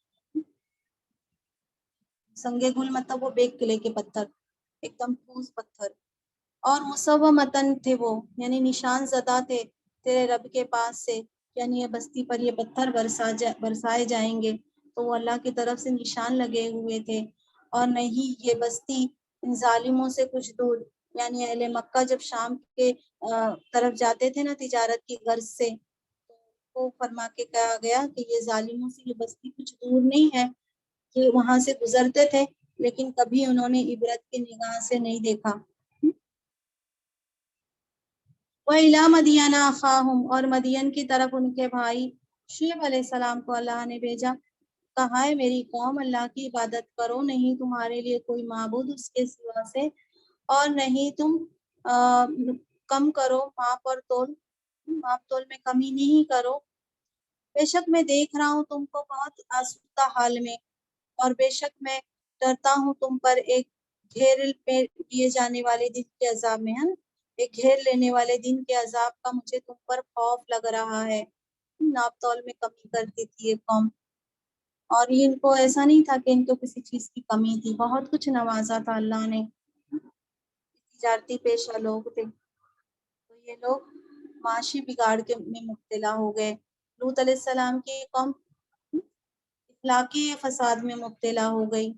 سنگے گل مطلب وہ بیگ قلعے کے پتھر، ایک دم ٹھوس پتھر، اور مصومتن تھے وہ یعنی نشان زدہ تھے تیرے رب کے پاس سے، یعنی یہ بستی پر یہ پتھر برسائے جائیں گے تو وہ اللہ کی طرف سے نشان لگے ہوئے تھے، اور نہیں یہ بستی ان ظالموں سے کچھ دور، یعنی اہل مکہ جب شام کے طرف جاتے تھے نا تجارت کی غرض سے، تو فرما کے کہا گیا کہ یہ ظالموں سے یہ بستی کچھ دور نہیں ہے، کہ وہاں سے گزرتے تھے لیکن کبھی انہوں نے عبرت کی نگاہ سے نہیں دیکھا۔ وَإِلَىٰ مَدْيَنَ أَخَاهُمْ، اور مدین کی طرف ان کے بھائی شعیب علیہ السلام کو اللہ نے بھیجا۔ کہا ہے میری قوم اللہ کی عبادت کرو، نہیں تمہارے لیے کوئی معبود اس کے سوا سے، اور نہیں تم کم کرو ماپ اور تول، ماپ تول میں کمی نہیں کرو۔ بے شک میں دیکھ رہا ہوں تم کو بہت آسودہ حال میں، اور بے شک میں ڈرتا ہوں تم پر ایک گھیر میں لیے جانے والے دن کے عذاب میں، ہے نا، ایک گھیر لینے والے دن کے عذاب کا مجھے تم پر خوف لگ رہا ہے۔ ناپ تول میں کمی کرتی تھی یہ قوم، اور ان کو ایسا نہیں تھا کہ ان کو کسی چیز کی کمی تھی، بہت کچھ نوازا تھا اللہ نے، تجارتی پیشہ لوگ تھے۔ تو یہ لوگ معاشی بگاڑ کے میں مبتلا ہو گئے۔ لوط علیہ السلام کی قوم اخلاقی فساد میں مبتلا ہو گئی،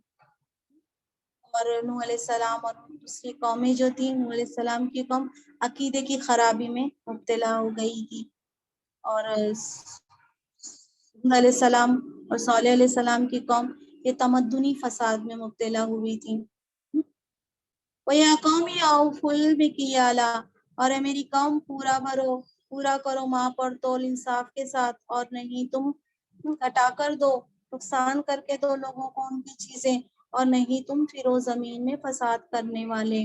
اور نوح علیہ السلام اور دوسری قومیں جو تھیں، نوح علیہ السلام کی قوم عقیدے کی خرابی میں مبتلا ہو گئی تھی، اور علیہ السلام اور صالح علیہ السلام کی قوم یہ تمدنی فساد میں مبتلا ہوئی تھی۔ وَيَا قَوْمِ أَوْفُوا الْمِكْيَالَ، اور اے میری قوم پورا کرو ماپ اور تول انصاف کے ساتھ، اور نہیں تم گھٹا کر دو، نقصان کر کے دو لوگوں کو ان کی چیزیں، اور نہیں تم پھرو زمین میں فساد کرنے والے۔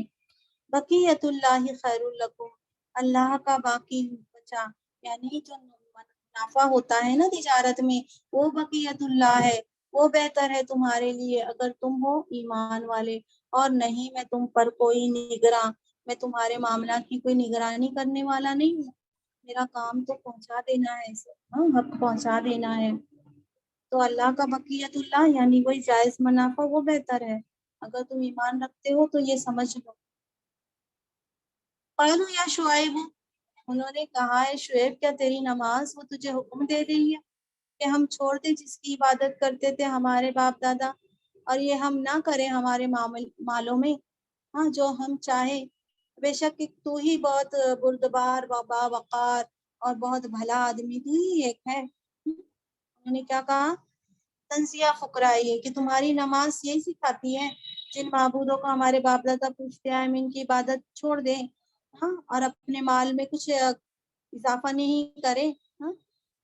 بقیت اللہ خیر لکم، اللہ کا باقی بچا یعنی جو منافع ہوتا ہے نا تجارت میں، وہ بقیت اللہ ہے، وہ بہتر ہے تمہارے لیے اگر تم ہو ایمان والے، اور نہیں میں تم پر کوئی نگراں، میں تمہارے معاملات کی کوئی نگرانی کرنے والا نہیں ہوں، میرا کام تو پہنچا دینا ہے، حق پہنچا دینا ہے۔ تو اللہ کا بقیت اللہ یعنی وہی جائز منافع، وہ بہتر ہے اگر تم ایمان رکھتے ہو تو یہ سمجھ لو۔ قالوا یا شعیب، انہوں نے کہا ہے شعیب کیا تیری نماز وہ تجھے حکم دے رہی ہے کہ ہم چھوڑ دیں جس کی عبادت کرتے تھے ہمارے باپ دادا، اور یہ ہم نہ کریں ہمارے مالوں میں ہاں جو ہم چاہیں؟ بے شک تو ہی بہت بردبار با وقار اور بہت بھلا آدمی تو ہی ایک ہے۔ انہوں نے کیا کہا؟ تنزیہ فقرائی ہے کہ تمہاری نماز یہی سکھاتی ہے جن معبودوں کو ہمارے باپ دادا پوچھتے ہیں ہم ان کی عبادت چھوڑ دیں، ہاں، اور اپنے مال میں کچھ اضافہ نہیں کرے، ہاں،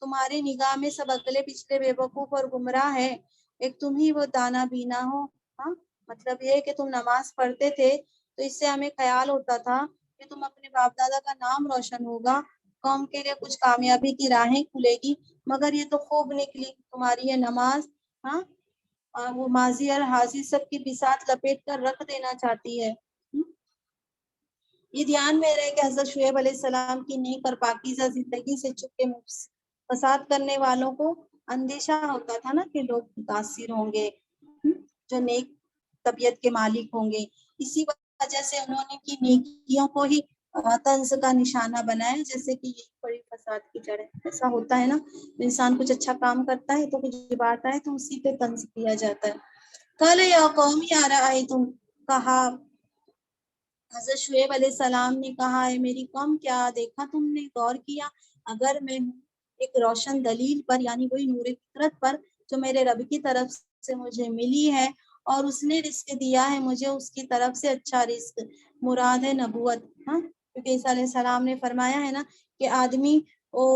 تمہاری نگاہ میں سب اگلے پچھلے بے وقوف اور گمراہ ہے، ایک تم ہی وہ دانا بینا ہو۔ ہاں، مطلب یہ کہ تم نماز پڑھتے تھے تو اس سے ہمیں خیال ہوتا تھا کہ تم اپنے باپ دادا کا نام روشن ہوگا، قوم کے لیے کچھ کامیابی کی راہیں کھلے گی، مگر یہ تو خوب نکلی تمہاری یہ نماز، ہاں، وہ ماضی اور حاضر سب کی بساط لپیٹ کر رکھ دینا چاہتی ہے۔ یہ دھیان میں رہے کہ حضرت شعیب علیہ السلام کی نیک اور پاکیزہ زندگی سے چپکے فساد کرنے والوں کو اندیشہ ہوتا تھا نا کہ لوگ متاثر ہوں گے جو نیک طبیعت کے مالک ہوں گے، اسی وجہ سے انہوں نے کی نیکیوں کو ہی طنز کا نشانہ بنایا، جیسے کہ یہ بڑی فساد کی جڑ ہے۔ ایسا ہوتا ہے نا، انسان کچھ اچھا کام کرتا ہے تو کچھ بات آئے تو اسی پہ طنز کیا جاتا ہے۔ قال یا قوم ارأیتم، کہا حضرت شعیب علیہ السلام نے کہا ہے میری قوم کیا دیکھا تم نے، غور کیا، اگر میں ایک روشن دلیل پر یعنی وہی نور فطرت پر جو میرے رب کی طرف سے مجھے ملی ہے، اور اس نے رزق دیا ہے مجھے اس کی طرف سے اچھا رزق، مراد ہے نبوت، ہاں، کیونکہ عیسیٰ علیہ السلام نے فرمایا ہے نا کہ آدمی وہ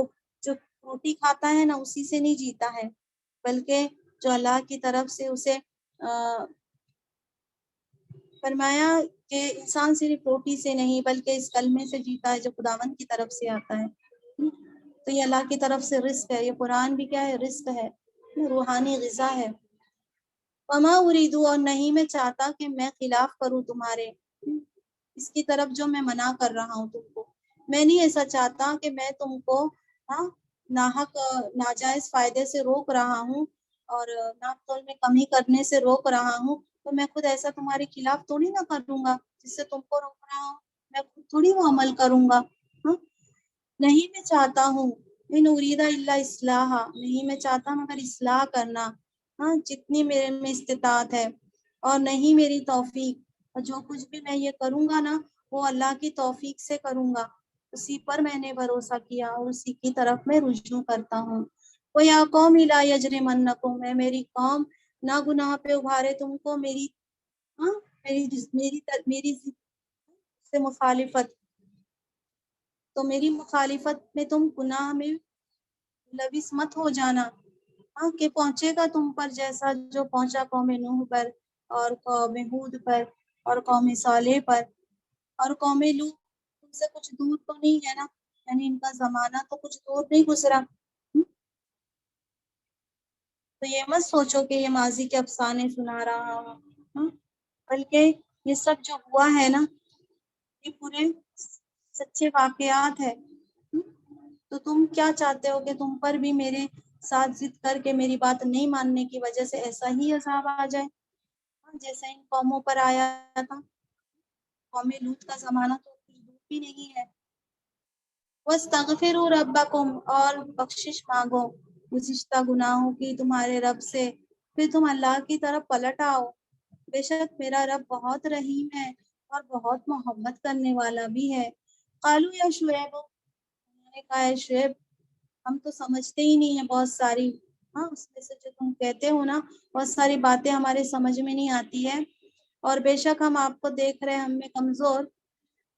جو روٹی کھاتا ہے نا اسی سے نہیں جیتا ہے، بلکہ جو اللہ کی طرف سے اسے فرمایا کہ انسان صرف روٹی سے نہیں بلکہ اس کلمے سے جیتا ہے جو خداوند کی طرف سے آتا ہے۔ تو یہ اللہ کی طرف سے رزق ہے، یہ قرآن بھی کیا ہے؟ رزق ہے، روحانی غذا ہے۔ وما اریدو، اور نہیں میں چاہتا کہ میں خلاف کروں تمہارے اس کی طرف جو میں منع کر رہا ہوں تم کو، میں نہیں ایسا چاہتا کہ میں تم کو ناحق ناجائز فائدے سے روک رہا ہوں اور ناپ تول میں کمی کرنے سے روک رہا ہوں، تو میں خود ایسا تمہارے خلاف تھوڑی نہ کروں گا جس سے تم کو روک رہا ہوں، میں خود تھوڑی وہ عمل کروں گا۔ نہیں میں چاہتا ہوں، ان ارید الا اصلاح، نہیں میں چاہتا مگر اصلاح کرنا، ہاں، جتنی میرے میں استطاعت ہے، اور نہیں میری توفیق، اور جو کچھ بھی میں یہ کروں گا نا وہ اللہ کی توفیق سے کروں گا، اسی پر میں نے بھروسہ کیا اور اسی کی طرف میں رجوع کرتا ہوں۔ وَيَا قَوْمِ لَا يَجْرِمَنَّكُمْ، اے میری قوم نہ گناہ پہ ابھارے تم کو میری میری سے مخالفت، تو میری مخالفت میں تم گناہ میں لوث مت ہو جانا، کہ پہنچے گا تم پر جیسا جو پہنچا قوم نوح پر اور قوم ہود پر اور قوم صالح پر اور قوم لوط تم سے کچھ دور تو نہیں ہے نا، یعنی ان کا زمانہ تو کچھ دور نہیں گزرا۔ تو یہ مت سوچو کہ یہ ماضی کے افسانے سنا رہا ہوں، بلکہ یہ سب جو ہوا ہے نا یہ پورے سچے واقعات ہے۔ تو تم کیا چاہتے ہو کہ تم پر بھی میرے ساتھ ضد کر کے میری بات نہیں ماننے کی وجہ سے ایسا ہی عذاب آ جائے جیسا ان قوموں پر آیا تھا؟ قوم لوط کا زمانہ تو کچھ دور بھی نہیں ہے۔ وَاسْتَغْفِرُوا رَبَّكُمْ، اور بخشش مانگو گزشتہ گناہوں کی تمہارے رب سے، پھر تم اللہ کی طرف پلٹ آؤ، بے شک میرا رب بہت رحیم ہے اور بہت محبت کرنے والا بھی ہے۔ قالوا یا شعیب، انہوں نے کہا اے شعیب ہم تو سمجھتے ہی نہیں ہیں بہت ساری، اس میں سے جو تم کہتے ہو نا بہت ساری باتیں ہمارے سمجھ میں نہیں آتی ہے، اور بے شک ہم آپ کو دیکھ رہے ہیں ہم میں کمزور،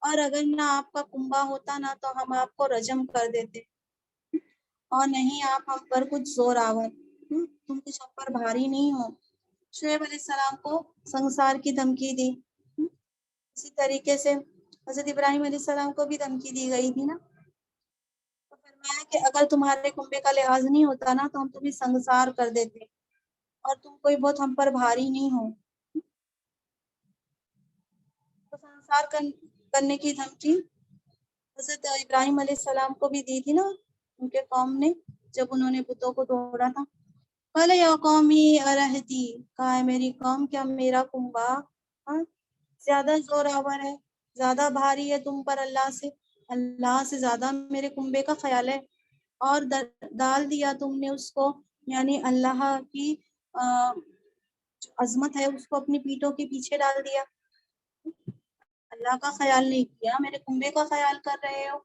اور اگر نہ آپ کا کنبہ ہوتا نا تو ہم آپ کو رجم کر دیتے، اور نہیں آپ ہم پر کچھ زور آور، تم کچھ ہم پر بھاری نہیں ہو۔ شعیب علیہ السلام کو سنسار کی دھمکی دی، اسی طریقے سے حضرت ابراہیم علیہ السلام کو بھی دھمکی دی گئی تھی نا، تو فرمایا کہ اگر تمہارے کنبے کا لحاظ نہیں ہوتا نا تو ہم تمہیں سنسار کر دیتے، اور تم کوئی بہت ہم پر بھاری نہیں ہو۔ تو سنسار کرنے کی دھمکی حضرت ابراہیم علیہ السلام کو بھی دی تھی نا ان کے قوم نے، جب انہوں نے بتوں کو توڑا تھا۔ قال یا قومی ارہتی، کہا ہے میری قوم کیا میرا کنبہ زیادہ زور آور ہے، زیادہ بھاری ہے تم پر اللہ سے زیادہ میرے کنبے کا خیال ہے، اور ڈال دیا تم نے اس کو، یعنی اللہ کی جو عظمت ہے اس کو اپنی پیٹھوں کے پیچھے ڈال دیا، اللہ کا خیال نہیں کیا، میرے کنبے کا خیال کر رہے ہو،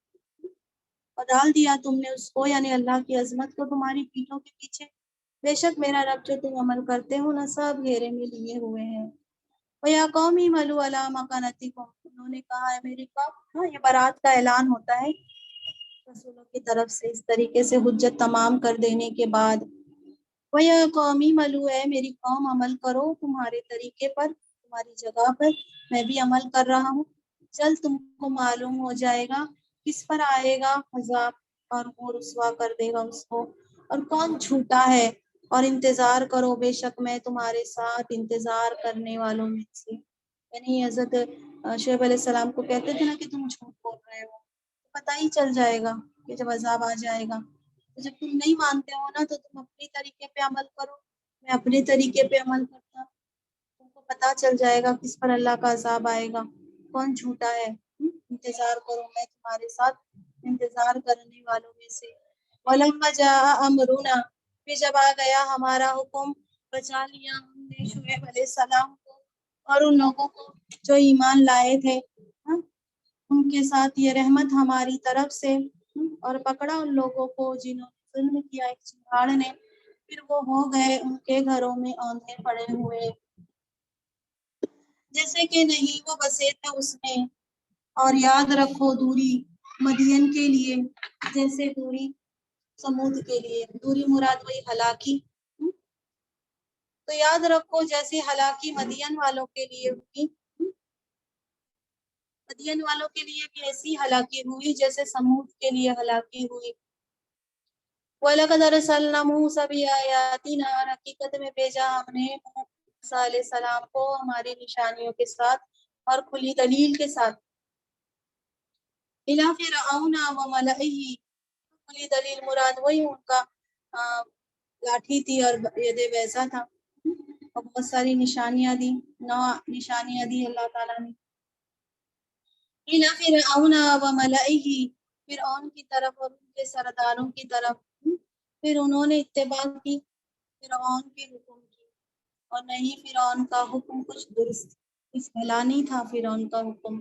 اور ڈال دیا تم نے اس کو یعنی اللہ کی عظمت کو تمہاری پیٹھوں کے پیچھے، بے شک میرا رب جو تم عمل کرتے ہو نا سب گھیرے میں لیے ہوئے ہیں۔ وَيَا قَوْمِ اعْمَلُوا عَلَىٰ مَكَانَتِكُمْ، انہوں نے کہا ہے میری قوم، یہ برات کا اعلان ہوتا ہے رسولوں کی طرف سے اس طریقے سے حجت تمام کر دینے کے بعد۔ وَيَا قَوْمِ اعْمَلُوا، اے میری قوم عمل کرو تمہارے طریقے پر، تمہاری جگہ پر، میں بھی عمل کر رہا ہوں، جلد تم کو معلوم ہو جائے گا کس پر آئے گا عذاب، اور وہ رسوا کر دے گا اس کو، اور کون جھوٹا ہے، اور انتظار کرو بے شک میں تمہارے ساتھ انتظار کرنے والوں میں سے، یعنی حضرت شعیب علیہ السلام کو کہتے تھے نا کہ تم جھوٹ بول رہے ہو، پتہ ہی چل جائے گا کہ جب عذاب آ جائے گا، تو جب تم نہیں مانتے ہو نا تو تم اپنی طریقے پہ عمل کرو، میں اپنے طریقے پہ عمل کرتا ہوں، تم کو پتہ چل جائے گا کس پر اللہ کا عذاب آئے گا، کون جھوٹا ہے، انتظار کرو میں تمہارے ساتھ انتظار کرنے والوں میں سے۔ وَلَمَّا جَاءَ أَمْرُنَا، پھر جب آ گیا ہمارا حکم، بچا لیا ہم نے شعیب علیہ السلام کو اور ان لوگوں کو جو ایمان لائے تھے، ان کے ساتھ یہ رحمت ہماری طرف سے، اور پکڑا ان لوگوں کو جنہوں نے ظلم کیا ایک چنگاڑ نے، پھر وہ ہو گئے ان کے گھروں میں اوندھے پڑے ہوئے، جیسے کہ نہیں وہ بسے تھے اس میں، اور یاد رکھو دوری مدین کے لیے جیسے دوری سمود کے لیے، دوری مراد وہی ہلاکی، تو یاد رکھو جیسے ہلاکی مدین والوں کے لیے ہوئی، مدین والوں کے لیے بھی ایسی ہلاکی ہوئی جیسے سمود کے لیے ہلاکی ہوئی۔ وَلَقَدْ أَرْسَلْنَا مُوسَىٰ بِآيَاتِنَا، اور حقیقت میں بھیجا ہم نے موسیٰ علیہ السلام کو ہماری نشانیوں کے ساتھ اور کھلی دلیل کے ساتھ، إِلَىٰ فِرْعَوْنَ وَمَلَئِهِ، کھلی دلیل مراد وہی ان کا لاٹھی تھی اور ید بیضا تھا، اور بہت ساری نشانیاں دی، 9 نشانیاں دی اللہ تعالیٰ نے۔ إِلَىٰ فِرْعَوْنَ وَمَلَئِهِ، فرعون کی طرف اور ان کے سرداروں کی طرف، پھر انہوں نے اتباع کی فرعون کے حکم کی، اور نہیں فرعون کا حکم کچھ درست، کچھ بھلا نہیں تھا فرعون کا حکم۔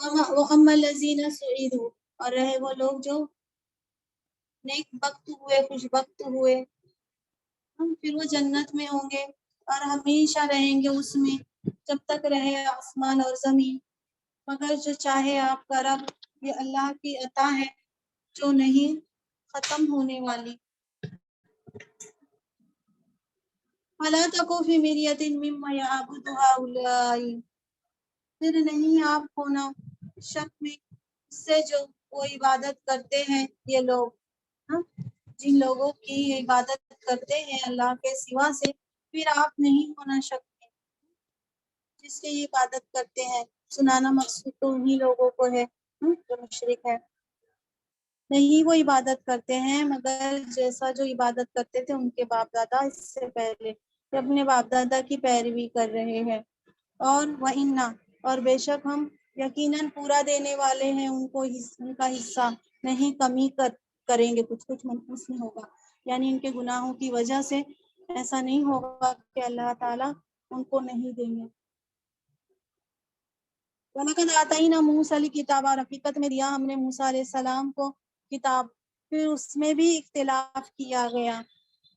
وَأَمَّا الَّذِينَ سُعِدُوا، اور رہے وہ لوگ جو نیک بخت ہوئے، خوش بخت ہوئے، پھر وہ جنت میں ہوں گے اور ہمیشہ رہیں گے اس میں جب تک رہے آسمان اور زمین، مگر جو چاہے آپ کا رب، یہ اللہ کی عطا ہے جو نہیں ختم ہونے والی۔ فَلَا تَكُ فِي مِرْيَةٍ مِّمَّا يَعْبُدُ هَٰؤُلَاءِ، پھر نہیں آپ ہونا شک میں اس سے جو وہ عبادت کرتے ہیں یہ لوگ، ہاں جن لوگوں کی عبادت کرتے ہیں اللہ کے سوا سے، پھر آپ نہیں ہونا شک میں جس کی عبادت کرتے ہیں۔ سنانا مقصود تو انہی لوگوں کو ہے جو مشرک ہے، نہیں وہ عبادت کرتے ہیں مگر جیسا جو عبادت کرتے تھے ان کے باپ دادا اس سے پہلے، کہ اپنے باپ دادا کی پیروی کر رہے ہیں۔ اور وَإِنَّا، اور بے شک ہم یقیناً پورا دینے والے ہیں ان کو ان کا حصہ، نہیں کمی کریں گے، کچھ منقوص نہیں ہوگا، یعنی ان کے گناہوں کی وجہ سے ایسا نہیں ہوگا کہ اللہ تعالیٰ ان کو نہیں دیں گے۔ وَلَقَدْ آتَيْنَا مُوسَى الْكِتَابَ، اور حقیقت میں دیا ہم نے موسیٰ علیہ السلام کو کتاب، پھر اس میں بھی اختلاف کیا گیا،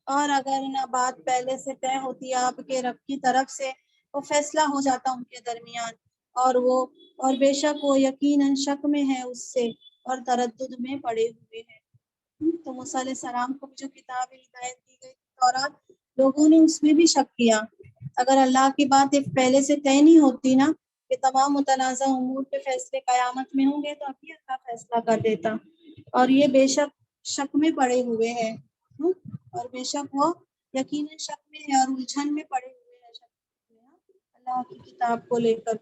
اور اگر نہ بات پہلے سے طے ہوتی آپ کے رب کی طرف سے، وہ فیصلہ ہو جاتا ان کے درمیان، اور بے شک وہ یقیناً شک میں ہے اس سے اور تردد میں پڑے ہوئے ہیں۔ تو موسیٰ علیہ السلام کو جو کتاب ہدایت دی گئی تورات، لوگوں نے اس میں بھی شک کیا۔ اگر اللہ کی بات ایک پہلے سے طے نہیں ہوتی نا کہ تمام متنازع امور کے فیصلے قیامت میں ہوں گے، تو ابھی اللہ فیصلہ کر دیتا، اور یہ بے شک شک میں پڑے ہوئے ہیں، اور بے شک وہ یقیناً شک میں ہے اور الجھن میں پڑے ہوئے ہیں شک میں، اللہ کی کتاب کو لے کر۔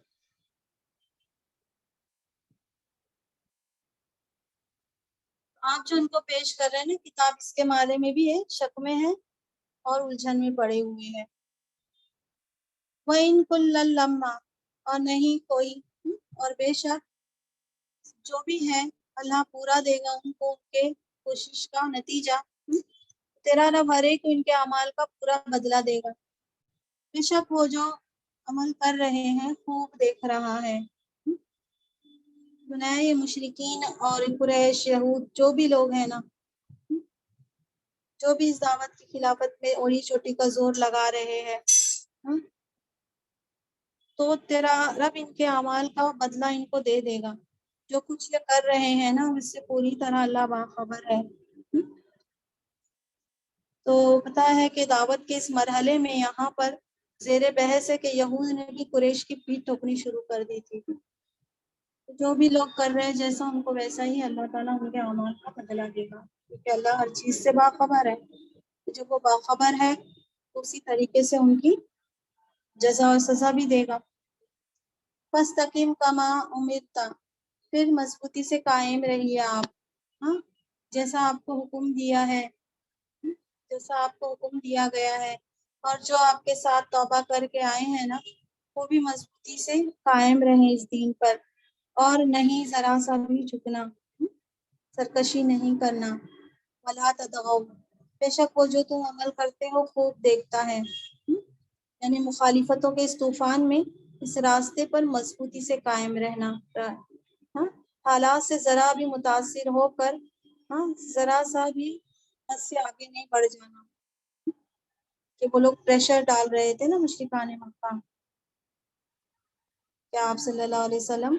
آپ جو ان کو پیش کر رہے ہیں نا کتاب، اس کے بارے میں بھی ہے شک میں ہے اور الجھن میں پڑے ہوئے ہیں۔ وَإِن كُلًّا لَمَّا، اور نہیں کوئی، اور بے شک جو بھی ہے اللہ پورا دے گا ان کو ان کے کوشش کا نتیجہ، تیرا رب ہر ایک ان کے اعمال کا پورا بدلہ دے گا، بے شک وہ جو عمل کر رہے ہیں خوب دیکھ رہا ہے۔ بنائے یہ مشرکین اور قریش یہود جو بھی لوگ ہیں نا، جو بھی اس دعوت کی خلافت میں اوڑی چوٹی کا زور لگا رہے ہیں، تو تیرا رب ان کے اعمال کا بدلہ ان کو دے دے گا، جو کچھ یہ کر رہے ہیں نا اس سے پوری طرح اللہ باخبر ہے۔ تو پتہ ہے کہ دعوت کے اس مرحلے میں یہاں پر زیر بحث ہے کہ یہود نے بھی قریش کی پیٹھ ٹھوکنی شروع کر دی تھی، جو بھی لوگ کر رہے ہیں جیسا ان کو ویسا ہی اللہ تعالیٰ ان کے اعمال کا بدلہ دے گا، کیونکہ اللہ ہر چیز سے باخبر ہے، جب وہ باخبر ہے تو اسی طریقے سے ان کی جزا اور سزا بھی دے گا۔ فَاسْتَقِمْ كَمَا أُمِرْتَ، پھر مضبوطی سے قائم رہیے آپ، جیسا آپ کو حکم دیا ہے، جیسا آپ کو حکم دیا گیا ہے، اور جو آپ کے ساتھ توبہ کر کے آئے ہیں نا وہ بھی مضبوطی سے قائم رہیں اس دین پر، اور نہیں ذرا سا بھی جھکنا، سرکشی نہیں کرنا۔ وَلَا تَطْغَوْا، بے شک وہ جو تم عمل کرتے ہو خوب دیکھتا ہے، یعنی مخالفتوں کے اس طوفان میں اس راستے پر مضبوطی سے قائم رہنا، حالات سے ذرا بھی متاثر ہو کر ذرا سا بھی حد سے آگے نہیں بڑھ جانا، کہ وہ لوگ پریشر ڈال رہے تھے نا مشرکان مکہ کہ آپ صلی اللہ علیہ وسلم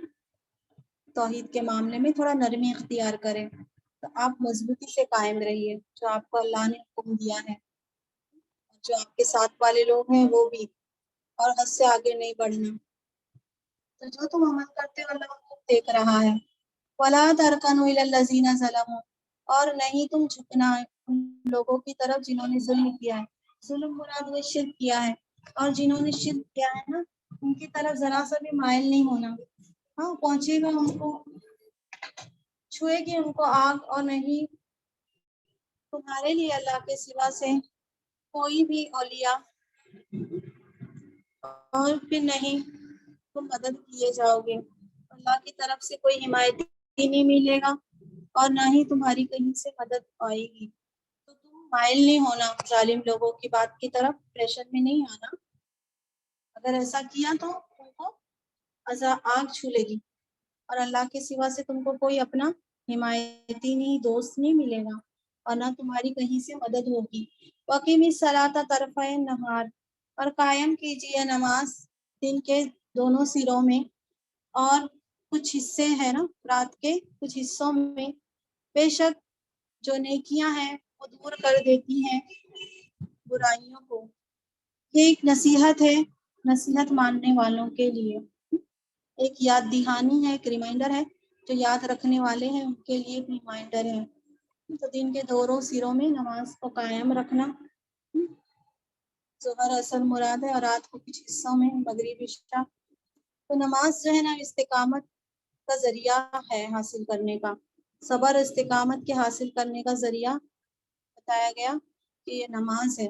توحید کے معاملے میں تھوڑا نرمی اختیار کریں، تو آپ مضبوطی سے قائم رہیے جو آپ کو اللہ نے حکم دیا ہے، جو آپ کے ساتھ والے لوگ ہیں وہ بھی، اور حد سے آگے نہیں بڑھنا، تو جو تم عمل کرتے ہو اللہ خوب دیکھ رہا ہے۔ وَلَا تَرْكَنُوا إِلَى الَّذِينَ ظَلَمُوا، اور نہیں تم جھکنا ان لوگوں کی طرف جنہوں نے ظلم کیا ہے، ظلم مراد وہ شرک کیا ہے، اور جنہوں نے شرک کیا ہے نا ان کی طرف ذرا سا بھی مائل نہیں ہونا، پہنچے گا ان کو، چھوئے گی ان کو آگ، اور نہیں تمہارے لیے اللہ کے سوا سے کوئی بھی اولیاء، اور پھر نہیں تم مدد کیے جاؤ گے، اللہ کی طرف سے کوئی حمایتی نہیں ملے گا اور نہ ہی تمہاری کہیں سے مدد آئے گی، تو تم مائل نہیں ہونا ظالم لوگوں کی بات کی طرف، پریشر میں نہیں آنا، اگر ایسا کیا تو تم کو آگ چھو لے گی، اور اللہ کے سوا سے تم کو کوئی اپنا حمایتی نہیں، دوست نہیں ملے گا، اور نہ تمہاری کہیں سے مدد ہوگی۔ وقیم الصلاۃ طرفی النہار، اور قائم کیجیے نماز دن کے دونوں سروں میں اور کچھ حصے ہیں نا رات کے کچھ حصوں میں، بے شک جو نیکیاں ہیں وہ دور کر دیتی ہیں برائیوں کو۔ یہ ایک نصیحت ہے نصیحت ماننے والوں کے لیے، ایک یاد دہانی ہے، ایک ریمائنڈر ہے، جو یاد رکھنے والے ہیں ان کے لیے ایک ریمائنڈر ہے۔ تو دن کے دونوں سروں میں نماز کو قائم رکھنا، ظہر اثر مراد ہے، اور رات کو کچھ حصوں میں مغرب عشاء۔ تو نماز جو ہے نا استقامت کا ذریعہ ہے حاصل کرنے کا، صبر استقامت کے حاصل کرنے کا ذریعہ بتایا گیا کہ یہ نماز ہے۔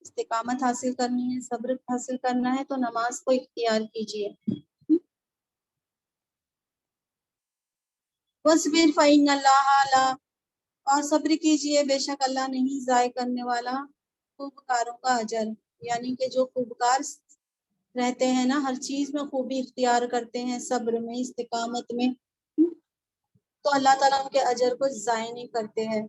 استقامت حاصل کرنی ہے، صبر حاصل کرنا ہے تو نماز کو اختیار کیجیے۔ وَاصْبِرْ فَإِنَّ اللَّهَ لَا، اور صبر کیجیے، بے شک اللہ نہیں ضائع کرنے والا خوبکاروں کا اجر، یعنی کہ جو خوبکار رہتے ہیں نا، ہر چیز میں خوبی اختیار کرتے ہیں، صبر میں، استقامت میں، تو اللہ تعالیٰ ان کے اجر کو ضائع نہیں کرتے ہیں۔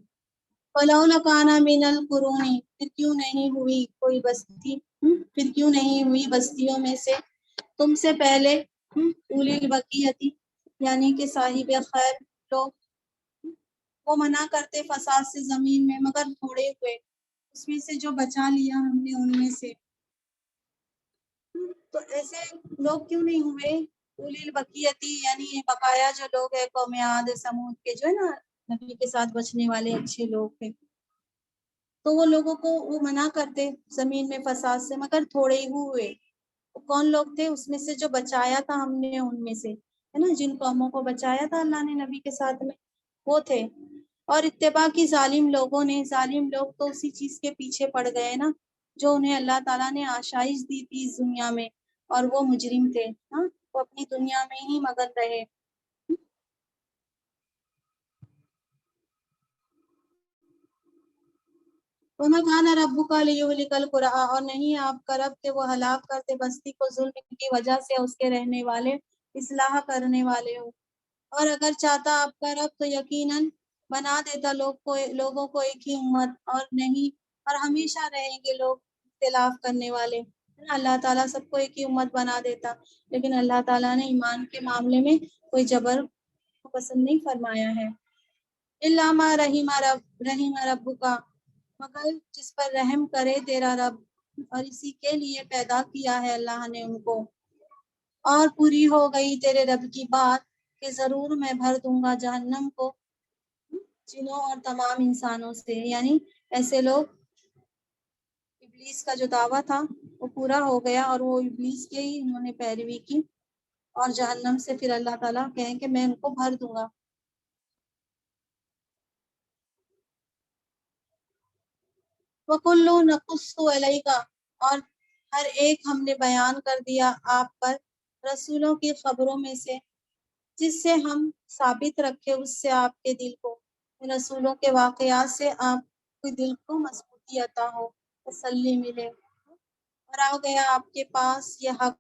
فَلَوْلَا كَانَ مِنَ الْقُرُونِ، پھر کیوں نہیں ہوئی کوئی بستی، پھر کیوں نہیں ہوئی بستیوں میں سے تم سے پہلے، اولی البقیتی، یعنی کہ صاحب خیر لوگ، وہ منع کرتے فساد سے زمین میں مگر تھوڑے ہوئے، اس میں سے جو بچا لیا ہم نے ان میں سے۔ تو ایسے لوگ کیوں نہیں ہوئے اولی البقیتی، یعنی بقایا جو لوگ ہیں قوم عاد سمود کے، جو ہے نا نبی کے ساتھ بچنے والے اچھے لوگ تھے، تو وہ لوگوں کو وہ منع کرتے زمین میں فساد سے مگر تھوڑے ہی ہوئے۔ وہ کون لوگ تھے؟ اس میں سے جو بچایا تھا ہم نے ان میں سے، ہے نا، جن قوموں کو بچایا تھا اللہ نے نبی کے ساتھ میں، وہ تھے۔ اور اتباع کی ظالم لوگوں نے، ظالم لوگ تو اسی چیز کے پیچھے پڑ گئے نا جو انہیں اللہ تعالیٰ نے آشائش دی تھی اس دنیا میں، اور وہ مجرم تھے، ہاں، وہ اپنی دنیا میں ہی مگن رہے۔ وَمَا كَانَ رَبُّكَ لِيُهْلِكَ الْقُرَىٰ، اور نہیں آپ کا رب کہ وہ ہلاک کرتے بستی کو ظلم کی وجہ سے، اس کے رہنے والے اصلاح کرنے والے ہو۔ اور اگر چاہتا آپ کا رب تو یقیناً بنا دیتا لوگوں کو ایک ہی امت، اور نہیں، اور ہمیشہ رہیں گے لوگ اختلاف کرنے والے۔ اللہ تعالیٰ سب کو ایک ہی امت بنا دیتا، لیکن اللہ تعالیٰ نے ایمان کے معاملے میں کوئی جبر کو پسند نہیں فرمایا ہے۔ اِلَّا مَا رَحِمَ رَبُّکَ، مگر جس پر رحم کرے تیرا رب، اور اسی کے لیے پیدا کیا ہے اللہ نے ان کو۔ اور پوری ہو گئی تیرے رب کی بات کہ ضرور میں بھر دوں گا جہنم کو جنوں اور تمام انسانوں سے، یعنی ایسے لوگ، ابلیس کا جو دعویٰ تھا وہ پورا ہو گیا، اور وہ ابلیس کے ہی انہوں نے پیروی کی، اور جہنم سے پھر اللہ تعالیٰ کہیں کہ میں ان کو بھر دوں گا۔ وَكُلُّ نَقُصُّ عَلَيْكَ، اور ہر ایک ہم نے بیان کر دیا آپ پر رسولوں کی خبروں میں سے، جس سے ہم ثابت رکھے اس سے آپ کے دل کو، رسولوں کے واقعات سے آپ کے دل کو مضبوطی عطا ہو، تسلی ملے۔ اور آ گیا آپ کے پاس یہ حق،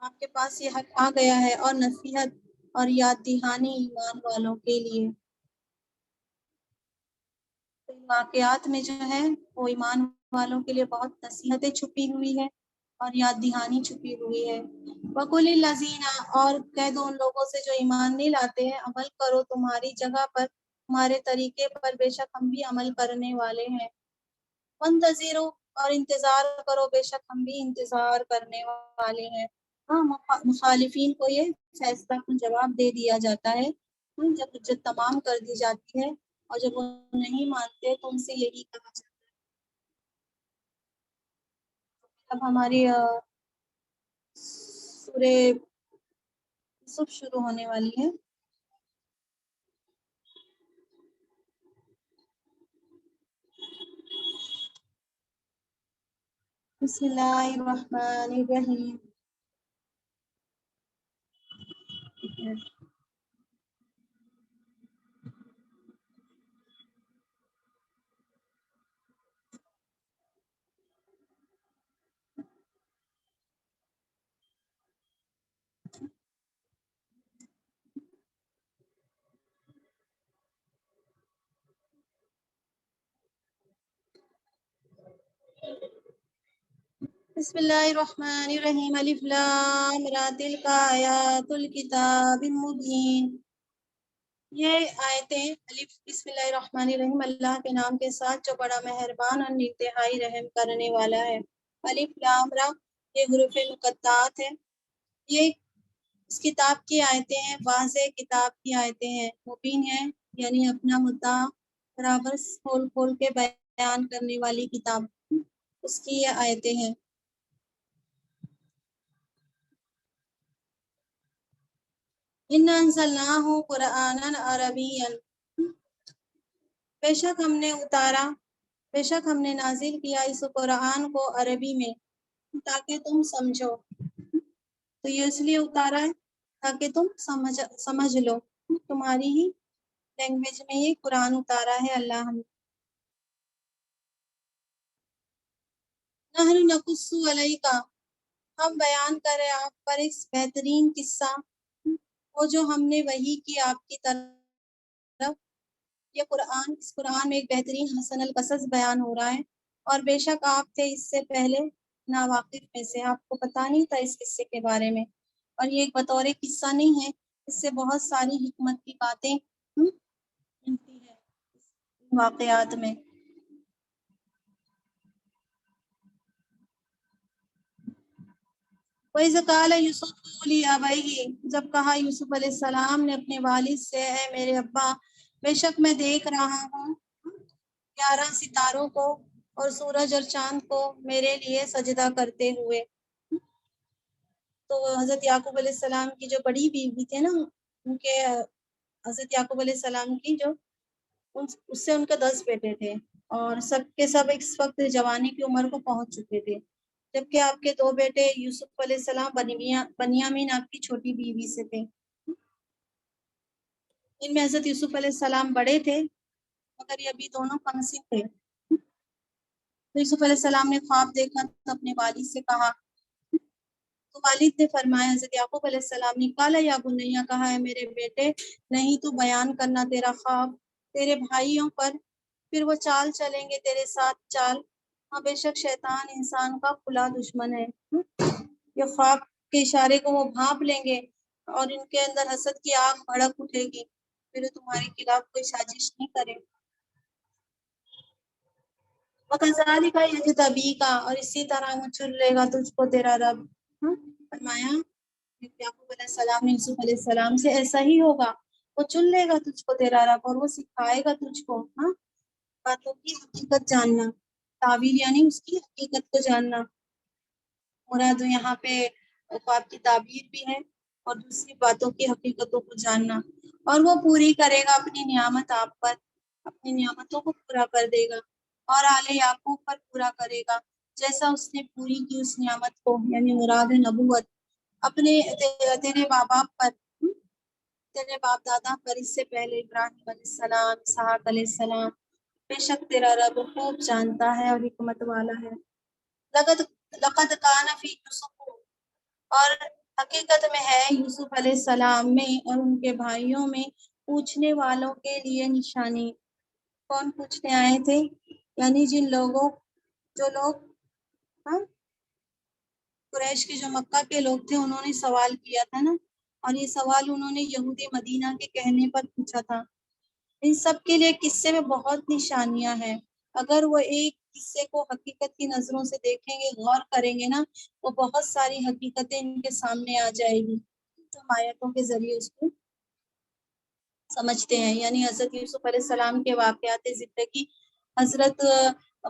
آپ کے پاس یہ حق آ گیا ہے، اور نصیحت اور یاد دہانی ایمان والوں کے لیے۔ واقعات میں جو ہے وہ ایمان والوں کے لیے بہت نصیحتیں چھپی ہوئی ہے اور یاد دہانی چھپی ہوئی ہے۔ وَقُلِ الَّذِينَ، اور کہہ دو ان لوگوں سے جو ایمان نہیں لاتے ہیں، عمل کرو تمہاری جگہ پر، تمہارے طریقے پر، بے شک ہم بھی عمل کرنے والے ہیں۔ وَانتَظِرُوا، اور انتظار کرو، بے شک ہم بھی انتظار کرنے والے ہیں۔ ہاں، مخالفین کو یہ فیصلہ کن جواب دے دیا جاتا ہے جب حجت تمام کر دی جاتی ہے، اور جب وہ نہیں مانتے تو ان سے یہی کہا جاتا ہے۔ اب ہماری سورہ یوسف شروع ہونے والی ہے۔ بسم اللہ الرحمن الرحیم۔ بسم اللہ الرحمن الرحیم الف لام را تلک آیات الکتاب المبین. یہ آیتیں الف بسم اللہ الرحمن الرحیم اللہ کے نام کے ساتھ جو بڑا مہربان اور انتہائی رحم کرنے والا ہے. الف لام را یہ حروف مقطعات ہیں. یہ اس کتاب کی آیتیں ہیں، واضح کتاب کی آیتیں ہیں، مبین ہیں یعنی اپنا مدعا برابر کھول کھول کے بیان کرنے والی کتاب، اس کی یہ آیتیں ہیں. اِنَّا أَنزَلْنَاهُ قُرْآنًا عَرَبِيًّا، بے شک ہم نے اتارا، بے شک ہم نے نازل کیا اس قرآن کو عربی میں تاکہ تم سمجھو. تو یہ اس لیے اتارا ہے تاکہ تم سمجھ لو، تمہاری ہی لینگویج میں یہ قرآن اتارا ہے اللہ ہم. نحن نقص علیک، ہم بیان کریں آپ پر ایک بہترین قصہ، وہ جو ہم نے وحی کی آپ کی طرف. یہ قرآن، اس قرآن میں ایک بہترین حسن القصص بیان ہو رہا ہے، اور بے شک آپ تھے اس سے پہلے ناواقف میں سے، آپ کو پتہ نہیں تھا اس قصے کے بارے میں، اور یہ ایک بطور قصہ نہیں ہے، اس سے بہت ساری حکمت کی باتیں ملتی ہے واقعات میں. وَإِذْ قَالَ يُوسُفُ لِأَبَوَيْهِ، جب کہا یوسف علیہ السلام نے اپنے والد سے، اے میرے ابا، بے شک میں دیکھ رہا ہوں 11 ستاروں کو اور سورج اور چاند کو میرے لیے سجدہ کرتے ہوئے. تو حضرت یعقوب علیہ السلام کی جو بڑی بیوی تھے نا، ان کے حضرت یعقوب علیہ السلام کی جو اس سے ان کے 10 بیٹے تھے، اور سب کے سب اس وقت جوانی کی عمر کو پہنچ چکے تھے، جبکہ آپ کے 2 بیٹے یوسف علیہ السلام بنیامین آپ کی چھوٹی بیوی سے تھے. ان میں حضرت یوسف علیہ السلام بڑے تھے، مگر یہ ابھی دونوں کمسن تھے. یوسف علیہ السلام نے خواب دیکھا تو اپنے والد سے کہا، تو والد نے فرمایا، حضرت یعقوب علیہ السلام نے قال یا بنیا، کہا ہے میرے بیٹے، نہیں تو بیان کرنا تیرا خواب تیرے بھائیوں پر، پھر وہ چال چلیں گے تیرے ساتھ چال. ہاں بے شک شیطان انسان کا کھلا دشمن ہے. یہ خواب کے اشارے کو وہ بھانپ لیں گے اور ان کے اندر حسد کی آگ بھڑک اٹھے گی، پھر وہ تمہارے خلاف کوئی سازش نہیں کرے. وَكَذَلِكَ يَجْتَبِيكَ، اور اسی طرح وہ چن لے گا تجھ کو تیرا رب. فرمایا یعقوب علیہ السلام نے یوسف علیہ السلام سے، ایسا ہی ہوگا، وہ چن لے گا تجھ کو تیرا رب، اور وہ سکھائے گا تجھ کو باتوں کی حقیقت جاننا. تعویل یعنی اس کی حقیقت کو جاننا. مراد یہاں پہ خواب کی تعبیر بھی ہے اور دوسری باتوں کی حقیقتوں کو جاننا. اور وہ پوری کرے گا اپنی نعمت آپ پر، اپنی نعمتوں کو پورا کر دے گا، اور آل یعقوب پر پورا کرے گا جیسا اس نے پوری کی اس نعمت کو، یعنی مراد نبوت، اپنے تیرے ماں باپ پر، تیرے باپ دادا پر، اس سے پہلے ابراہیم علیہ السلام، اسحاق علیہ السلام. بے شک تیرا رب خوب جانتا ہے اور حکمت والا ہے. لقد کان فی یوسف، اور حقیقت میں ہے یوسف علیہ السلام میں اور ان کے بھائیوں میں پوچھنے والوں کے لیے نشانی. کون پوچھنے آئے تھے؟ یعنی جن لوگوں، جو لوگ قریش کے جو مکہ کے لوگ تھے، انہوں نے سوال کیا تھا نا، اور یہ سوال انہوں نے یہودی مدینہ کے کہنے پر پوچھا تھا. ان سب کے لیے قصے میں بہت نشانیاں ہیں. اگر وہ ایک قصے کو حقیقت کی نظروں سے دیکھیں گے، غور کریں گے نا، تو بہت ساری حقیقتیں ان کے سامنے آ جائے گی، ہم آیتوں کے ذریعے اس کو سمجھتے ہیں. یعنی حضرت یوسف علیہ السلام کے واقعات زندگی حضرت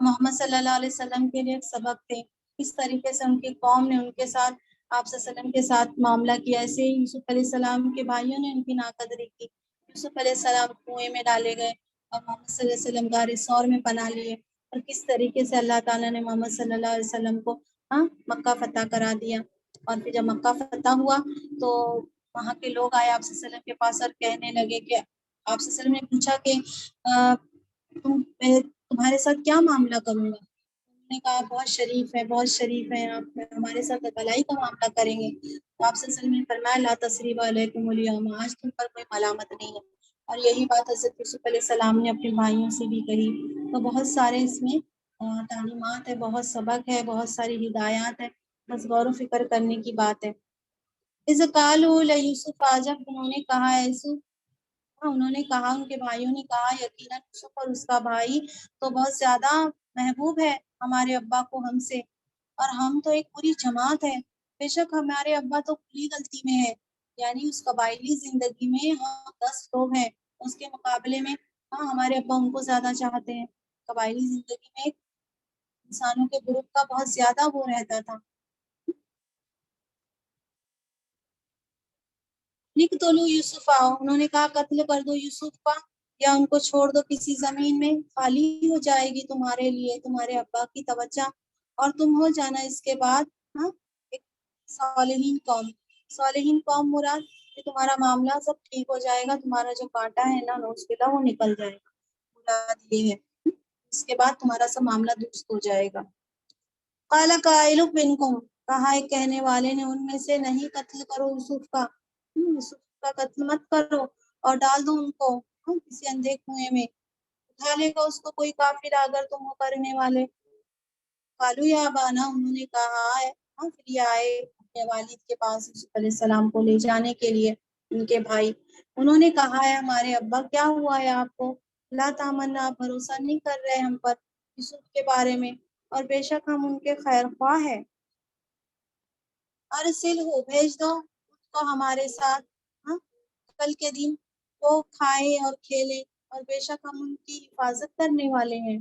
محمد صلی اللہ علیہ وسلم کے لیے ایک سبق تھے. کس طریقے سے ان کی قوم نے ان کے ساتھ، آپ صلی اللہ علیہ وسلم کے ساتھ معاملہ کیا، ایسے ہی یوسف علیہ السلام کے بھائیوں نے ان کی ناقدری کی. یوسف علیہ السلام کنویں میں ڈالے گئے اور محمد صلی اللہ علیہ وسلم غار ثور میں پناہ لیے، اور کس طریقے سے اللہ تعالیٰ نے محمد صلی اللہ علیہ وسلم کو مکہ فتح کرا دیا. اور پھر جب مکہ فتح ہوا تو وہاں کے لوگ آئے آپ صلی اللہ علیہ وسلم کے پاس اور کہنے لگے کہ آپ صلی اللہ علیہ وسلم نے پوچھا کہ میں تمہارے ساتھ کیا معاملہ کروں گا. انہوں نے کہا بہت شریف ہے، بہت شریف ہے، آپ ہمارے ساتھ بھلائی کا معاملہ کریں گے. تو آپ صلی اللہ علیہ وسلم نے فرمایا لا تثریب علیکم الیوم، آج تم پر کوئی ملامت نہیں ہے. اور یہی بات حضرت یوسف علیہ السلام نے اپنے بھائیوں سے بھی کہی. تو بہت سارے اس میں تعلیمات ہے، بہت سبق ہے، بہت ساری ہدایات ہے، بس غور و فکر کرنے کی بات ہے۔ اذ قالوا لیوسف، جب انہوں نے کہا یوسف، انہوں نے کہا، ان کے بھائیوں نے کہا، یقیناً یوسف اور اس کا بھائی تو بہت زیادہ محبوب ہے ہمارے ابا کو ہم سے، اور ہم تو ایک پوری جماعت ہے، بے شک ہمارے ابا تو کھلی غلطی میں ہے، یعنی اس قبائلی زندگی میں ہم 10 لوگ ہیں، اس کے مقابلے میں ہمارے ابا ان کو زیادہ چاہتے ہیں۔ قبائلی زندگی میں انسانوں کے گروپ کا بہت زیادہ وہ رہتا تھا۔ لکھ تو لو یوسف، انہوں نے کہا قتل کر دو یوسف کا، یا ان کو چھوڑ دو کسی زمین میں، خالی ہو جائے گی تمہارے لیے تمہارے ابا کی توجہ، اور تم ہو جانا اس کے بعد ایک صالحین قوم۔ صالحین قوم مراد کہ تمہارا معاملہ سب ٹھیک ہو جائے گا، تمہارا جو کانٹا ہے نا نوز پلا وہ نکل جائے گا، مراد یہ ہے، اس کے بعد تمہارا سب معاملہ درست ہو جائے گا۔ قال قائل منکم، کہا ایک کہنے والے نے ان میں سے، نہیں قتل کرو یوسف کا، یوسف کا قتل مت کرو، اور ڈال دو ان کو کسی اندھے کنویں میں، اٹھا لے گا اس کو کوئی کافر اگر تم وہ کرنے والے۔ قالوا یا ابانا، انہوں نے کہا پھر یہ آئے اپنے والد کے پاس یوسف علیہ السلام کو لے جانے کے لیے، ان کے بھائی، انہوں نے کہا ہے ہمارے ابا کیا ہوا ہے آپ کو، لا تامنا، آپ بھروسہ نہیں کر رہے ہم پر یوسف کے بارے میں، اور بے شک ہم ان کے خیر خواہ ہیں، ارسل ہو، بھیج دو اس کو ہمارے ساتھ، کل کے دن وہ کھائے اور کھیلے، اور بے شک ہم ان کی حفاظت کرنے والے ہیں۔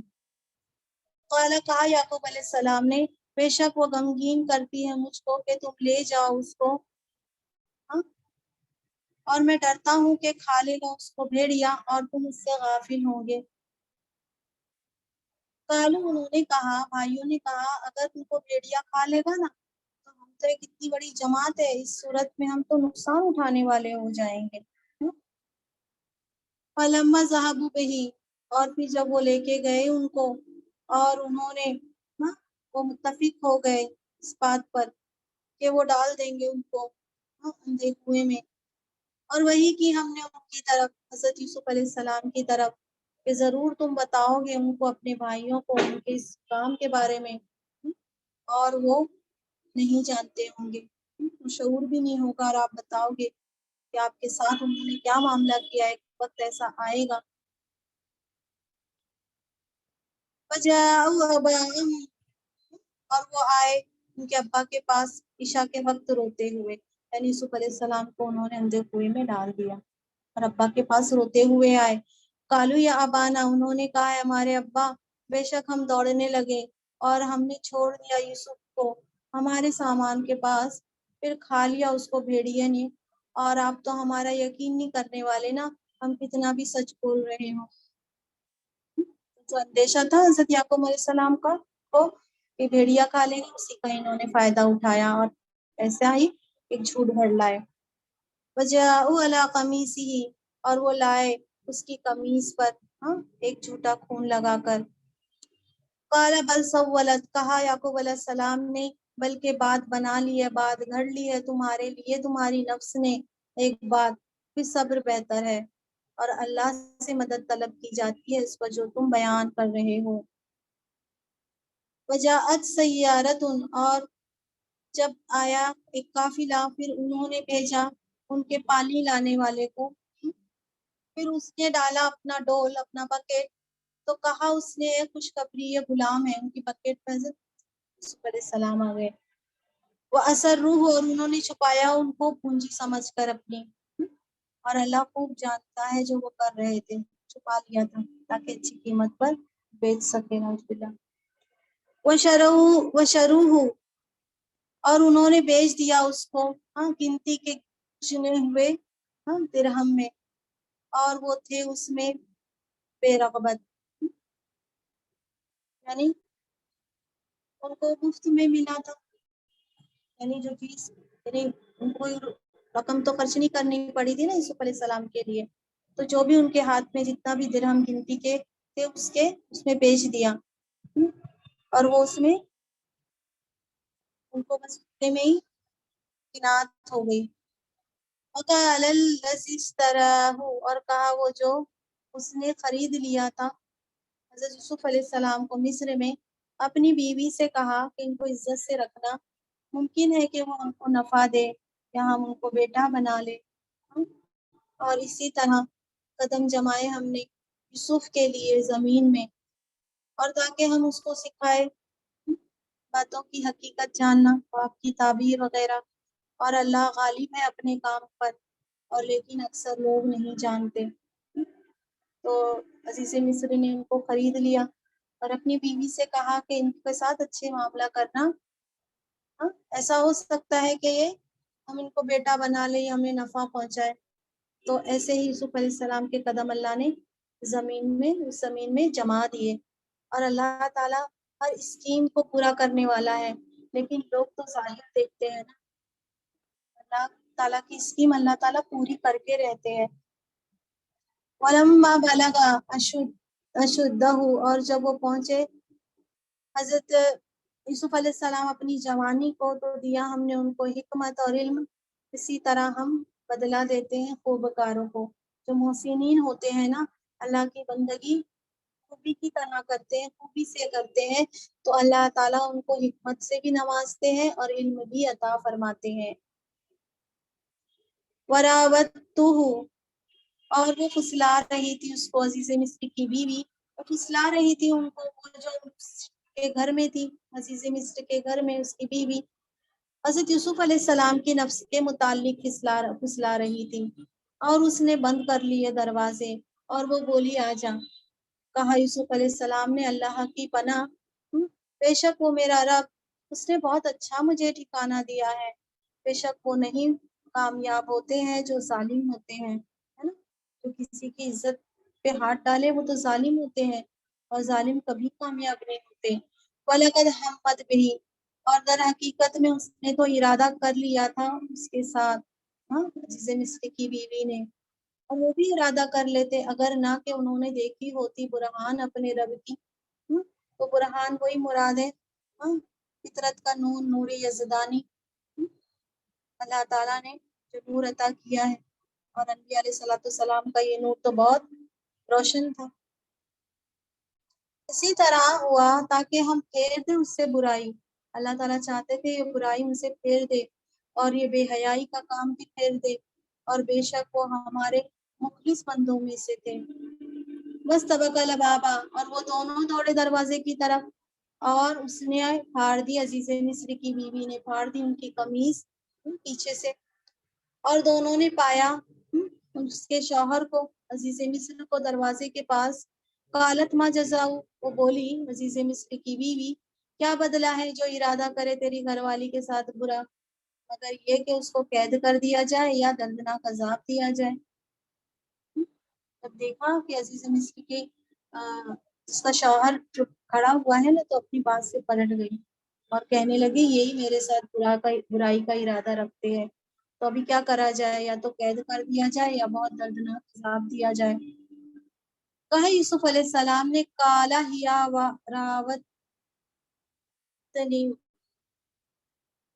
قال، کہا یعقوب علیہ السلام نے، بے شک وہ غمگین کرتی ہے مجھ کو کہ تم لے جاؤ اس کو، اور میں ڈرتا ہوں کہ کھا لے گا اس کو بھیڑیا اور تم اس سے غافل ہوں گے۔ قالوا، انہوں نے کہا، بھائیوں نے کہا، اگر تم کو بھیڑیا کھا لے گا نا تو ہم تو ایک اتنی بڑی جماعت ہے، اس صورت میں ہم تو نقصان اٹھانے والے ہو جائیں گے۔ فلما ذهبوا به، اور پھر جب وہ لے کے گئے ان کو، اور انہوں نے وہ متفق ہو گئے اس بات پر کہ وہ ڈال دیں گے ان کو اندھے کنویں میں، اور وہی کی ہم نے ان کی طرف، حضرت یوسف علیہ السلام کی طرف، کہ ضرور تم بتاؤ گے ان کو اپنے بھائیوں کو ان کے اس کام کے بارے میں، اور وہ نہیں جانتے ہوں گے، شعور بھی نہیں ہوگا، اور آپ بتاؤ گے کہ آپ کے ساتھ انہوں نے کیا معاملہ کیا ہے، وقت ایسا آئے گا۔ وجاءوا اباهم، اور وہ آئے ان کے ابا کے پاس عشاء کے وقت روتے ہوئے، یعنی یوسف علیہ السلام کو انہوں نے اندھے کنویں میں ڈال دیا اور ابا کے پاس روتے ہوئے آئے۔ قالوا یا ابانا، انہوں نے کہا ہے ہمارے ابا، بے شک ہم دوڑنے لگے اور ہم نے چھوڑ دیا یوسف کو ہمارے سامان کے پاس، پھر کھا لیا اس کو بھیڑیے نے، اور آپ تو ہمارا یقین نہیں کرنے والے نا، ہم کتنا بھی سچ بول رہے ہوں۔ جو اندیشہ تھا حضرت یعقوب علیہ السلام کا کو کہ بھیڑیا کھا لیں گے، اسی کا انہوں نے فائدہ اٹھایا اور ایسا ہی ایک جھوٹ بھر لائے۔ وجاءوا علی قمیصہ، اور وہ لائے اس کی قمیص پر ایک جھوٹا خون لگا کر۔ قال بل سولت، کہا یعقوب علیہ السلام نے، بلکہ بات بنا لی ہے، بات گھڑ لی ہے تمہارے لیے تمہاری نفس نے ایک بات، پھر صبر بہتر ہے، اور اللہ سے مدد طلب کی جاتی ہے اس پر جو تم بیان کر رہے ہو۔ وجاءت سیارت، اور جب آیا ایک قافلہ، پھر انہوں نے بھیجا ان کے پانی لانے والے کو، پھر اس نے ڈالا اپنا ڈول، اپنا بکیٹ، تو کہا اس نے خوشخبری یہ غلام ہے، ان کی بکیٹ پہ حضرت یوسف علیہ السلام آ گئے۔ وہ اسروہ، اور انہوں نے چھپایا ان کو پونجی سمجھ کر اپنی، اور اللہ خوب جانتا ہے جو وہ کر رہے تھے، چھپا لیا تھا تاکہ اچھی قیمت پر بیچ سکے نعوذ باللہ۔ وشروہ، اور انہوں نے بیچ دیا اس کو گنتی کے چنے ہوئے درہم میں، اور وہ تھے اس میں بے رغبت، یعنی ان کو مفت میں ملا تھا، یعنی جو چیز، یعنی ان کو رقم تو خرچ نہیں کرنی پڑی تھی نا یوسف علیہ السلام کے لیے، تو جو بھی ان کے ہاتھ میں جتنا بھی درہم گنتی کے تھے اس میں بیچ دیا، اور وہ اس میں ان کو بس میں ہی قناعت ہو گئی۔ وقال الذی اشتراہ، اور کہا وہ جو اس نے خرید لیا تھا حضرت یوسف علیہ السلام کو مصر میں، اپنی بیوی سے کہا کہ ان کو عزت سے رکھنا، ممکن ہے کہ وہ ہم کو نفع دے یا ہم ان کو بیٹا بنا لے۔ اور اسی طرح قدم جمائے ہم نے یوسف کے لیے زمین میں، اور تاکہ ہم اس کو سکھائے باتوں کی حقیقت جاننا، آپ کی تعبیر وغیرہ۔ اور اللہ غالب ہے اپنے کام پر، اور لیکن اکثر لوگ نہیں جانتے۔ تو عزیز مصر نے ان کو خرید لیا اور اپنی بیوی سے کہا کہ ان کے ساتھ اچھے معاملہ کرنا، ایسا ہو سکتا ہے کہ یہ ہم ان کو بیٹا بنا لیں، ہمیں نفع پہنچائے۔ تو ایسے ہی یوسف علیہ السلام کے قدم اللہ نے اس زمین میں جما دیے۔ اور اللہ تعالیٰ ہر اسکیم کو پورا کرنے والا ہے، لیکن لوگ تو ظاہر دیکھتے ہیں نا، اللہ تعالیٰ کی اسکیم اللہ تعالیٰ پوری کر کے رہتے ہیں۔ وَلَمَّا بَلَغَ أَشُدَّهُ، اور جب وہ پہنچے حضرت یوسف علیہ السلام اپنی جوانی کو، تو دیا ہم نے ان کو حکمت اور علم۔ اسی طرح ہم بدلہ دیتے ہیں خوبکاروں کو، جو محسنین ہوتے ہیں نا، اللہ کی بندگی خوبی کی طرح کرتے ہیں، خوبی سے کرتے ہیں، تو اللہ تعالیٰ ان کو حکمت سے بھی نوازتے ہیں اور علم بھی عطا فرماتے ہیں۔ وَرَاوَدتُّهُ، اور وہ پھسلا رہی تھی اس کو، عزیز مصر کی بیوی، اور پھسلا رہی تھی ان کو، وہ جو کے گھر میں تھی، عزیز مصر کے گھر میں اس کی بیوی حضرت یوسف علیہ السلام کے نفس کے متعلق پھسلا رہی تھی، اور اس نے بند کر لیے دروازے، اور وہ بولی آ جا۔ کہا یوسف علیہ السلام نے اللہ کی پناہ، بے شک وہ میرا رب، اس نے بہت اچھا مجھے ٹھکانہ دیا ہے۔ بے شک وہ نہیں کامیاب ہوتے ہیں جو ظالم ہوتے ہیں، ہے نا، جو کسی کی عزت پہ ہاتھ ڈالے وہ تو ظالم ہوتے ہیں، اور ظالم کبھی کامیاب نہیں ہوتے۔ وَلَقَدْ ہَمَّتْ بِهِ، اور در حقیقت میں اس نے تو ارادہ کر لیا تھا اس کے ساتھ، عزیز مصر کی بیوی نے، اور وہ بھی ارادہ کر لیتے اگر نہ کہ انہوں نے دیکھی ہوتی برہان اپنے رب کی۔ تو برہان وہی مراد ہے، فطرت کا نور، نور یزدانی، اللہ تعالیٰ نے جو نور عطا کیا ہے، اور انبیاء علیہ السلام کا یہ نور تو بہت روشن تھا۔ اسی طرح ہوا تاکہ ہم پھیر دیں اس سے برائی، اللہ تعالیٰ چاہتے تھے یہ برائی ان سے پھیر دے، اور یہ بے حیائی کا کام بھی پھیر دے، اور بے شک وہ ہمارے مخلص بندوں میں سے تھے۔ بس طبقہ لبابا، اور وہ دونوں دوڑے دروازے کی طرف، اور اس نے پھاڑ دی، عزیز مصر کی بیوی نے پھاڑ دی ان کی قمیض پیچھے سے، اور دونوں نے پایا اس کے شوہر کو، عزیز مصر کو، دروازے کے پاس۔ قالت ما جزاؤ، وہ بولی عزیز مصر کی بیوی، کیا بدلہ ہے جو ارادہ کرے تیری گھر والی کے ساتھ برا، مگر یہ کہ اس کو قید کر دیا جائے یا دردناک عذاب دیا جائے۔ جب دیکھا کہ عزیز مصر کے اس کا شوہر کھڑا ہوا ہے نا، تو اپنی بات سے پلٹ گئی اور کہنے لگی یہی میرے ساتھ برائی کا ارادہ رکھتے ہیں، تو ابھی کیا کرا جائے، یا تو قید کر دیا جائے یا بہت دردناک عذاب دیا جائے۔ کہا یوسف علیہ السلام نے، کالا ہیا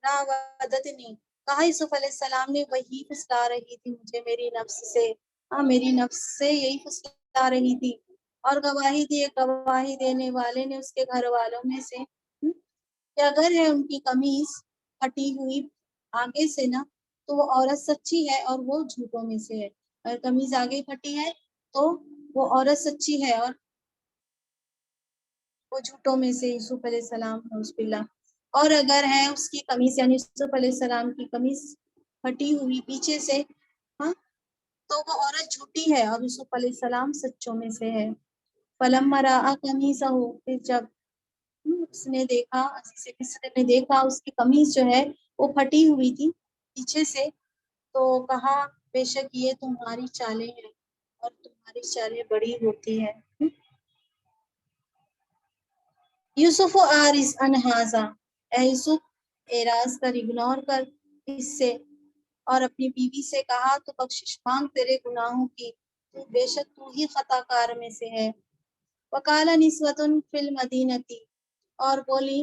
راودتنی، کہا یوسف علیہ السلام نے، وہی پھسلا رہی تھی مجھے میری نفس سے، میری نفس سے یہی پھسلا رہی تھی، اور گواہی دینے والے نے اس کے گھر والوں میں سے، کہ اگر ہے ان کی قمیص پھٹی ہوئی آگے سے نا، تو وہ عورت سچی ہے اور وہ جھوٹوں میں سے ہے، اگر قمیض آگے پھٹی ہے تو وہ عورت سچی ہے اور وہ جھوٹوں میں سے، یوسف علیہ السلام نعوذ باللہ۔ اور اگر ہے اس کی قمیص، یعنی یوسف علیہ السلام کی قمیص پھٹی ہوئی پیچھے سے، تو وہ عورت جھوٹی ہے اور یوسف علیہ السلام سچوں میں سے ہے۔ فَلَمَّا رَأَىٰ قَمِيصَهُ، پھر جب اس نے دیکھا، عزیز مصر نے دیکھا اس کی قمیص جو ہے وہ پھٹی ہوئی تھی پیچھے سے، تو کہا بے شک یہ تمہاری چالیں ہیں اور تمہاری چالیں بڑی ہوتی ہیں۔ یوسف آرز انہازا، اے یوسف اعراض کر، اگنور کر اس سے، اور اپنی بیوی سے کہا تو بخشش مانگ تیرے گناہوں کی، تو بے شک تو ہی خطا کار میں سے ہے۔ وقال نسوۃ فی المدینۃ، اور بولی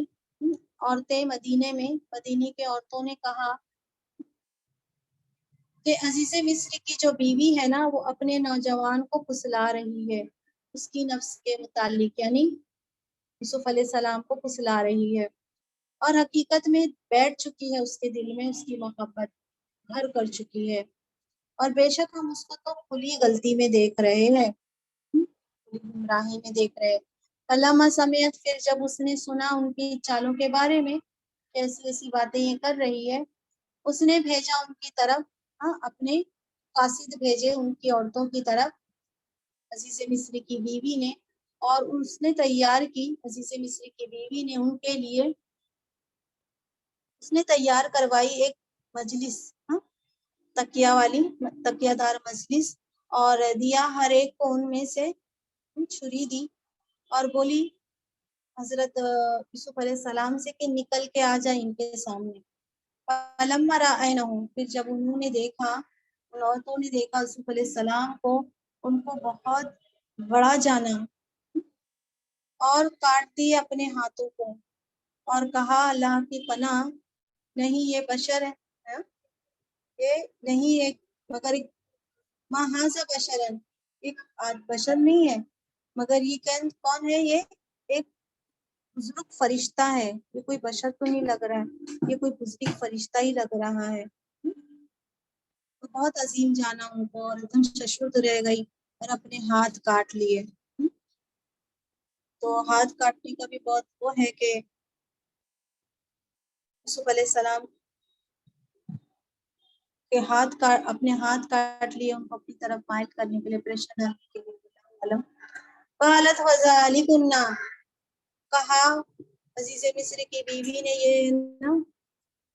عورتیں مدینے میں، مدینے کے عورتوں نے کہا کہ عزیز مصر کی جو بیوی ہے نا، وہ اپنے نوجوان کو پھسلا رہی ہے اس کی نفس کے متعلق، یعنی یوسف علیہ السلام کو پھسلا رہی ہے، اور حقیقت میں بیٹھ چکی ہے اس کے دل میں اس کی محبت گھر کر چکی ہے، اور بے شک ہم اس کو تو کھلی غلطی میں دیکھ رہے ہیں، کھلی گمراہی میں دیکھ رہے ہیں۔ علامہ سمیت، پھر جب اس نے سنا ان کی چالوں کے بارے میں ایسی ایسی باتیں یہ کر رہی ہے، اس نے بھیجا ان کی طرف اپنے قاصد بھیجے ان کی عورتوں کی طرف، عزیز مصری کی بیوی نے، اور اس نے تیار کی، عزیز مصری کی بیوی نے ان کے لیے اس نے تیار کروائی ایک مجلس، تکیہ والی تکیہ دار مجلس، اور دیا ہر ایک کو ان میں سے چھری دی، اور بولی حضرت یوسف علیہ السلام سے کہ نکل کے آ جائیں ان کے سامنے۔ فلما رأینہ، پھر جب انہوں نے دیکھا، ان عورتوں نے دیکھا یوسف علیہ السلام کو، ان کو بہت بڑا جانا، اور کاٹ دیے اپنے ہاتھوں کو، اور کہا اللہ کی پناہ، نہیں یہ بشر ہے، یہ نہیں ایک مگر ایک ما ھذا بشرن، ایک بشر نہیں ہے مگر یہ کون ہے، یہ ایک بزرگ فرشتہ ہے، یہ کوئی بشر تو نہیں لگ رہا ہے، یہ کوئی بزرگ فرشتہ ہی لگ رہا ہے۔ تو بہت عظیم جانا ان کو، اور ایک دم ششرد رہ گئی، اور اپنے ہاتھ کاٹ لیے۔ تو ہاتھ کاٹنے کا بھی بہت وہ ہے کہ یوسف علیہ السلام کے اپنے ہاتھ کاٹ لیے، ان کو اپنی طرف مائل کرنے کے لیے، پریشر ڈالنے کے لیے۔ قالت وذالکن، کہا عزیز مصر کی بیوی نے،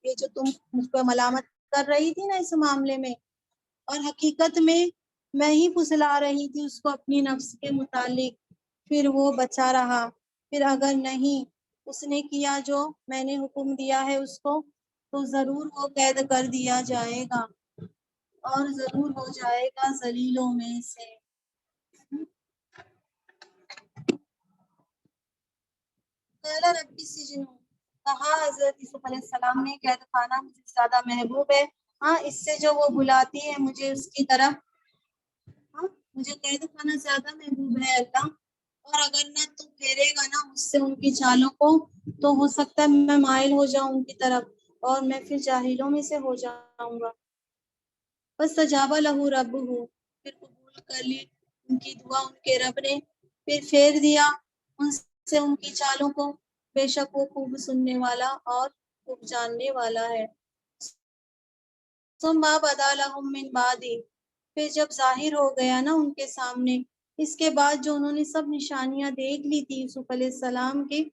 یہ جو تم مجھ پہ ملامت کر رہی تھی نا اس معاملے میں، اور حقیقت میں میں ہی پھسلا رہی تھی اس کو اپنی نفس کے متعلق، پھر وہ بچا رہا، پھر اگر نہیں اس نے کیا جو میں نے حکم دیا ہے اس کو، تو ضرور وہ قید کر دیا جائے گا، اور ضرور ہو جائے گا ذلیلوں میں سے۔ قال رب السجن، کہا حضرت یوسف علیہ السلام نے قید خانہ مجھے زیادہ محبوب ہے، اس سے جو وہ بلاتی ہے مجھے اس کی طرف، مجھے قید خانہ زیادہ محبوب ہے اللہ، اور اگر نہ تو پھیرے گا نا مجھ سے ان کی چالوں کو، تو ہو سکتا ہے میں مائل ہو جاؤں ان کی طرف، اور میں پھر جاہلوں میں سے ہو جاؤں گا۔ فاستجاب لہ ربہ، پھر قبول کر لی ان کی دعا ان کے رب نے، پھر پھیر دیا ان سے ان کی چالوں کو، بے شک وہ خوب سننے والا اور خوب جاننے والا ہے۔ ثم بدا لہم من بعد، پھر جب ظاہر ہو گیا نا ان کے سامنے، اس کے بعد جو انہوں نے سب نشانیاں دیکھ لی تھی یوسف علیہ السلام کی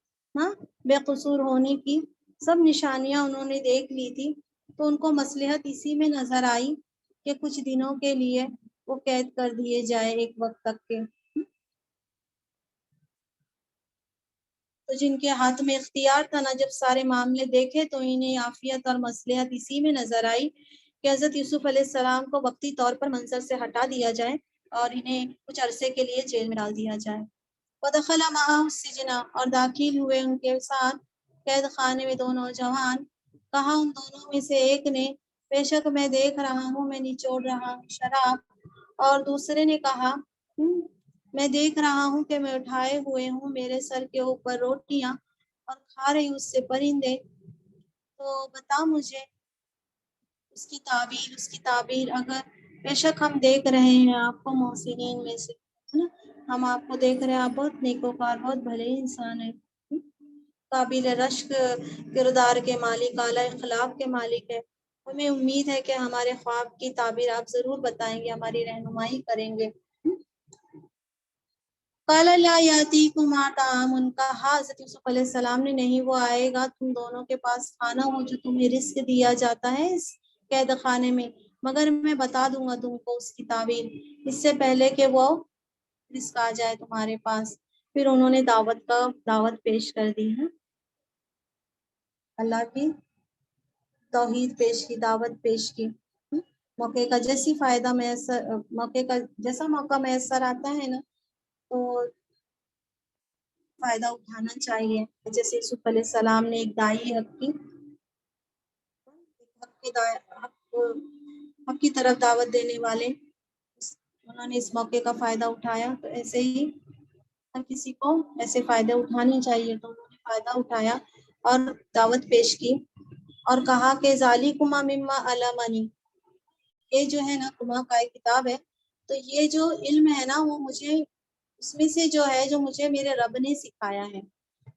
بے قصور ہونے کی، سب نشانیاں انہوں نے دیکھ لی تھی، تو ان کو مصلحت اسی میں نظر آئی کہ کچھ دنوں کے لیے وہ قید کر دیے جائے، ایک وقت تک کے۔ تو جن کے ہاتھ میں اختیار تھا نا، جب سارے معاملے دیکھے تو انہیں عافیت اور مصلحت اسی میں نظر آئی کہ حضرت یوسف علیہ السلام کو وقتی طور پر منظر سے ہٹا دیا جائے، اور انہیں کچھ عرصے کے لیے جیل میں ڈال دیا جائے۔ وَدَخَلَ مَعَهُ السِّجْنَ، اور داخل ہوئے ان کے ساتھ قید خانے میں دو نوجوان، کہا ان دونوں میں سے ایک نے، بے شک میں دیکھ رہا ہوں، میں نچوڑ رہا ہوں شراب، اور دوسرے نے کہا میں دیکھ رہا ہوں کہ میں اٹھائے ہوئے ہوں میرے سر کے اوپر روٹیاں، اور کھا رہی ہوں اس سے پرندے، تو بتا مجھے اس کی تعبیر اگر بے شک ہم دیکھ رہے ہیں آپ کو محسنین میں سے، ہم آپ کو دیکھ رہے ہیں، آپ بہت نیکوکار بہت بھلے انسان ہیں، قابل رشک کردار کے مالک، اعلیٰ اخلاق کے مالک ہے، ہمیں امید ہے کہ ہمارے خواب کی تعبیر آپ ضرور بتائیں گے، ہماری رہنمائی کریں گے۔ قال لا یاتیکما طعام، کہا حضرت یوسف علیہ السلام نے، نہیں وہ آئے گا تم دونوں کے پاس کھانا ہو جو تمہیں رزق دیا جاتا ہے اس قید خانے میں، مگر میں بتا دوں گا تم کو اس کی تعبیر اس سے پہلے کہ وہ رزق آ جائے تمہارے پاس۔ پھر انہوں نے دعوت پیش کر دی ہے، اللہ کی توحید پیش کی، دعوت پیش کی۔ موقع کا جیسا موقع میسر آتا ہے نا، تو فائدہ اٹھانا چاہیے۔ جیسے یوسف علیہ السلام نے ایک دائی حق کی طرف دعوت دینے والے، انہوں نے اس موقع کا فائدہ اٹھایا، تو ایسے ہی ہر کسی کو ایسے فائدے اٹھانے چاہیے. تو انہوں نے فائدہ اٹھایا اور دعوت پیش کی اور کہا کہ ذالکما مما علمنی، یہ جو ہے نا کما کا ایک کتاب ہے، تو یہ جو علم ہے نا وہ مجھے اس میں سے جو ہے جو مجھے میرے رب نے سکھایا ہے،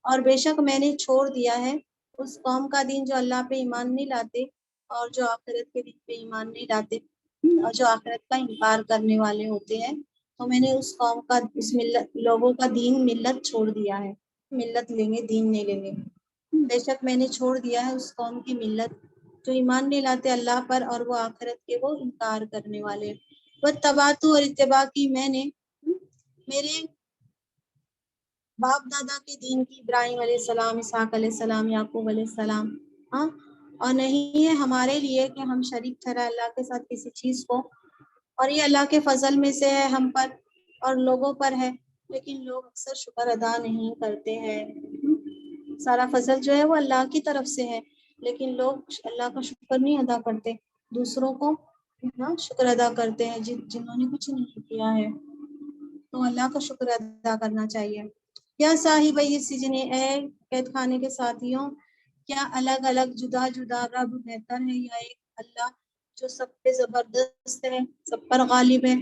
اور بے شک میں نے چھوڑ دیا ہے اس قوم کا دین جو اللہ پہ ایمان نہیں لاتے اور جو آخرت کے دین پہ ایمان نہیں لاتے اور جو آخرت کا انکار کرنے والے ہوتے ہیں. تو میں نے اس قوم کا اس ملت لوگوں کا دین ملت چھوڑ دیا ہے. ملت لیں گے، دین نہیں لیں گے. بے شک میں نے چھوڑ دیا ہے اس قوم کی ملت جو ایمان نہیں لاتے اللہ پر اور وہ آخرت کے وہ انکار کرنے والے. وہ تباتو اور اتباع کی میں نے میرے باپ دادا کے دین کی، ابراہیم علیہ السلام، اسحاق علیہ السلام، یعقوب علیہ السلام. ہاں، اور نہیں ہے ہمارے لیے کہ ہم شریک ٹھہرائے اللہ کے ساتھ کسی چیز کو، اور یہ اللہ کے فضل میں سے ہے ہم پر اور لوگوں پر ہے، لیکن لوگ اکثر شکر ادا نہیں کرتے ہیں. سارا فضل جو ہے وہ اللہ کی طرف سے ہے، لیکن لوگ اللہ کا شکر نہیں ادا کرتے، دوسروں کو شکر ادا کرتے ہیں جنہوں نے کچھ نہیں کیا ہے. تو اللہ کا شکر ادا کرنا چاہیے. یا صاحب السجن، اے قید خانے کے ساتھیوں، کیا الگ الگ جدا جدا رب بہتر ہے یا ایک اللہ جو سب پہ زبردست ہے، سب پر غالب ہے؟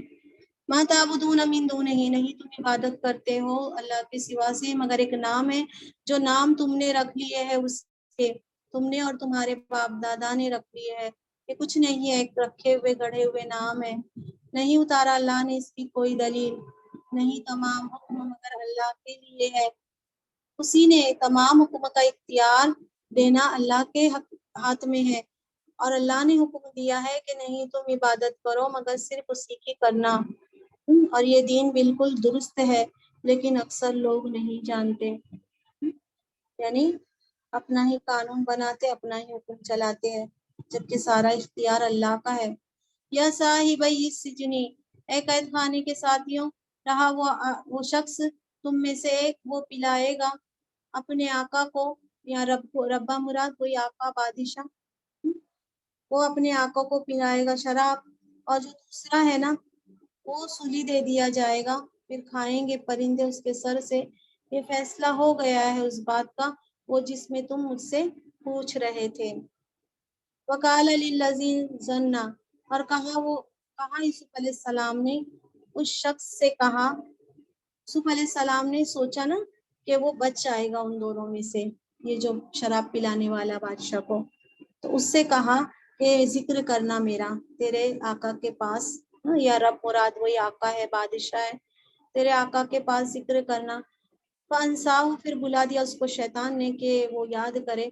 ما تعبدون من دونہ، نہیں تم عبادت کرتے ہو اللہ کے سوا سے مگر ایک نام ہے جو نام تم نے رکھ لیے ہے، اس کے تم نے اور تمہارے باپ دادا نے رکھ لیے ہے. یہ کچھ نہیں ہے، ایک رکھے ہوئے گڑھے ہوئے نام ہے. نہیں اتارا اللہ نے اس کی کوئی دلیل، نہیں تمام حکم مگر اللہ کے لیے ہے. اسی نے تمام حکم کا اختیار دینا اللہ کے ہاتھ میں ہے، اور اللہ نے حکم دیا ہے کہ نہیں تم عبادت کرو مگر صرف اسی کی کرنا، اور یہ دین بالکل درست ہے لیکن اکثر لوگ نہیں جانتے. یعنی اپنا ہی قانون بناتے، اپنا ہی حکم چلاتے ہیں، جبکہ سارا اختیار اللہ کا ہے. یا صاحبی السجن، اے قید خانے کے ساتھیوں، رہا وہ شخص تم میں سے ایک وہ پلائے گا اپنے آقا کو، یا ربا مراد کوئی آقا بادشاہ، وہ اپنے آقا کو پلائے گا شراب، اور جو دوسرا ہے نا وہ سولی دے دیا جائے گا، پھر کھائیں گے پرندے اس کے سر سے. یہ فیصلہ ہو گیا ہے اس بات کا وہ جس میں تم مجھ سے پوچھ رہے تھے. وقال للذی ظن، اور کہا یوسف علیہ السلام نے اس شخص سے کہا، یوسف علیہ السلام نے سوچا نا کہ وہ بچ جائے گا ان دونوں میں سے، یہ جو شراب پلانے والا بادشاہ کو، تو اس سے کہا کہ ذکر کرنا میرا تیرے آقا کے پاس، یا رب مراد وہی آقا ہے، بادشاہ ہے، تیرے آقا کے پاس ذکر کرنا. فانساہ، پھر بلا دیا اس کو شیطان نے کہ وہ یاد کرے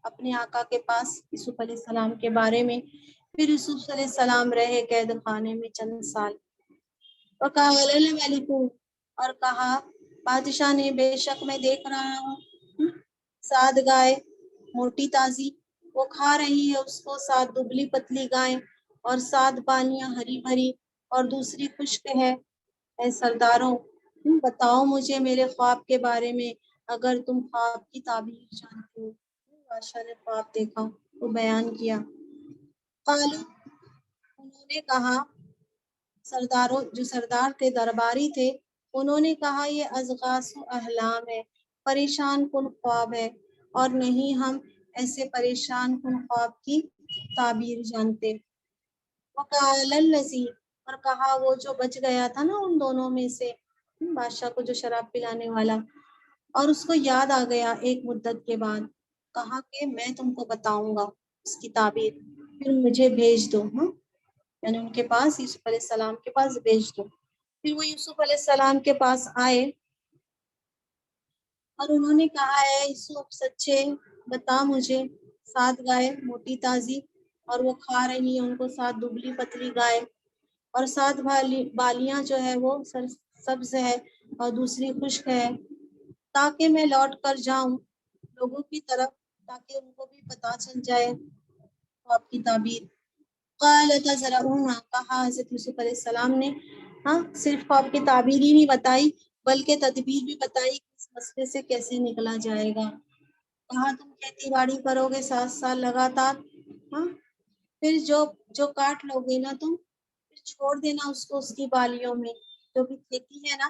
اپنے آقا کے پاس یوسف علیہ السلام کے بارے میں. پھر یوسف علیہ السلام رہے قید خانے میں چند سال. وقال الملک، اور کہا بادشاہ نے، بے شک میں دیکھ رہا ہوں 7 گائے موٹی تازی، وہ کھا رہی ہے اس کو 7 دبلی پتلی گائیں، اور 7 بالیاں ہری بھری اور دوسری خشک ہے. اے سرداروں، بتاؤ مجھے میرے خواب کے بارے میں اگر تم خواب کی تعبیر جانتے ہو. بادشاہ نے خواب دیکھا، وہ بیان کیا. قالو، انہوں نے کہا، سرداروں جو سردار تھے، درباری تھے، انہوں نے کہا یہ اضغاث احلام ہے، پریشان کن خواب ہے، اور نہیں ہم ایسے پریشان کن خواب کی تعبیر جانتے. وقال الذی، اور کہا وہ جو بچ گیا تھا نا ان دونوں میں سے، بادشاہ کو جو شراب پلانے والا، اور اس کو یاد آ گیا ایک مدت کے بعد، کہا کہ میں تم کو بتاؤں گا اس کی تعبیر، پھر مجھے بھیج دو. یعنی ان کے پاس یوسف علیہ السلام کے پاس بھیج دو. پھر وہ یوسف علیہ السلام کے پاس آئے اور انہوں نے کہا ہے یوسف سچے بتا مجھے 7 گائے موٹی تازی اور وہ کھا رہی ہیں ان کو 7 دبلی پتلی گائے اور 7 بالیاں جو ہے وہ سبز ہے اور دوسری خشک ہے تاکہ میں لوٹ کر جاؤں لوگوں کی طرف تاکہ ان کو بھی پتہ چل جائے آپ کی تعبیر. قال تزرعون کہا حضرت یوسف علیہ السلام نے صرف آپ کی تعبیر ہی نہیں بتائی بلکہ تدبیر بھی بتائی کہ اس مسئلے سے کیسے نکلا جائے گا. کہا تم کھیتی باڑی کرو گے 7 سال لگاتار پھر جو کاٹ لو گے نا تم پھر چھوڑ دینا اس کو اس کی بالیوں میں جو بھی کھیتی ہے نا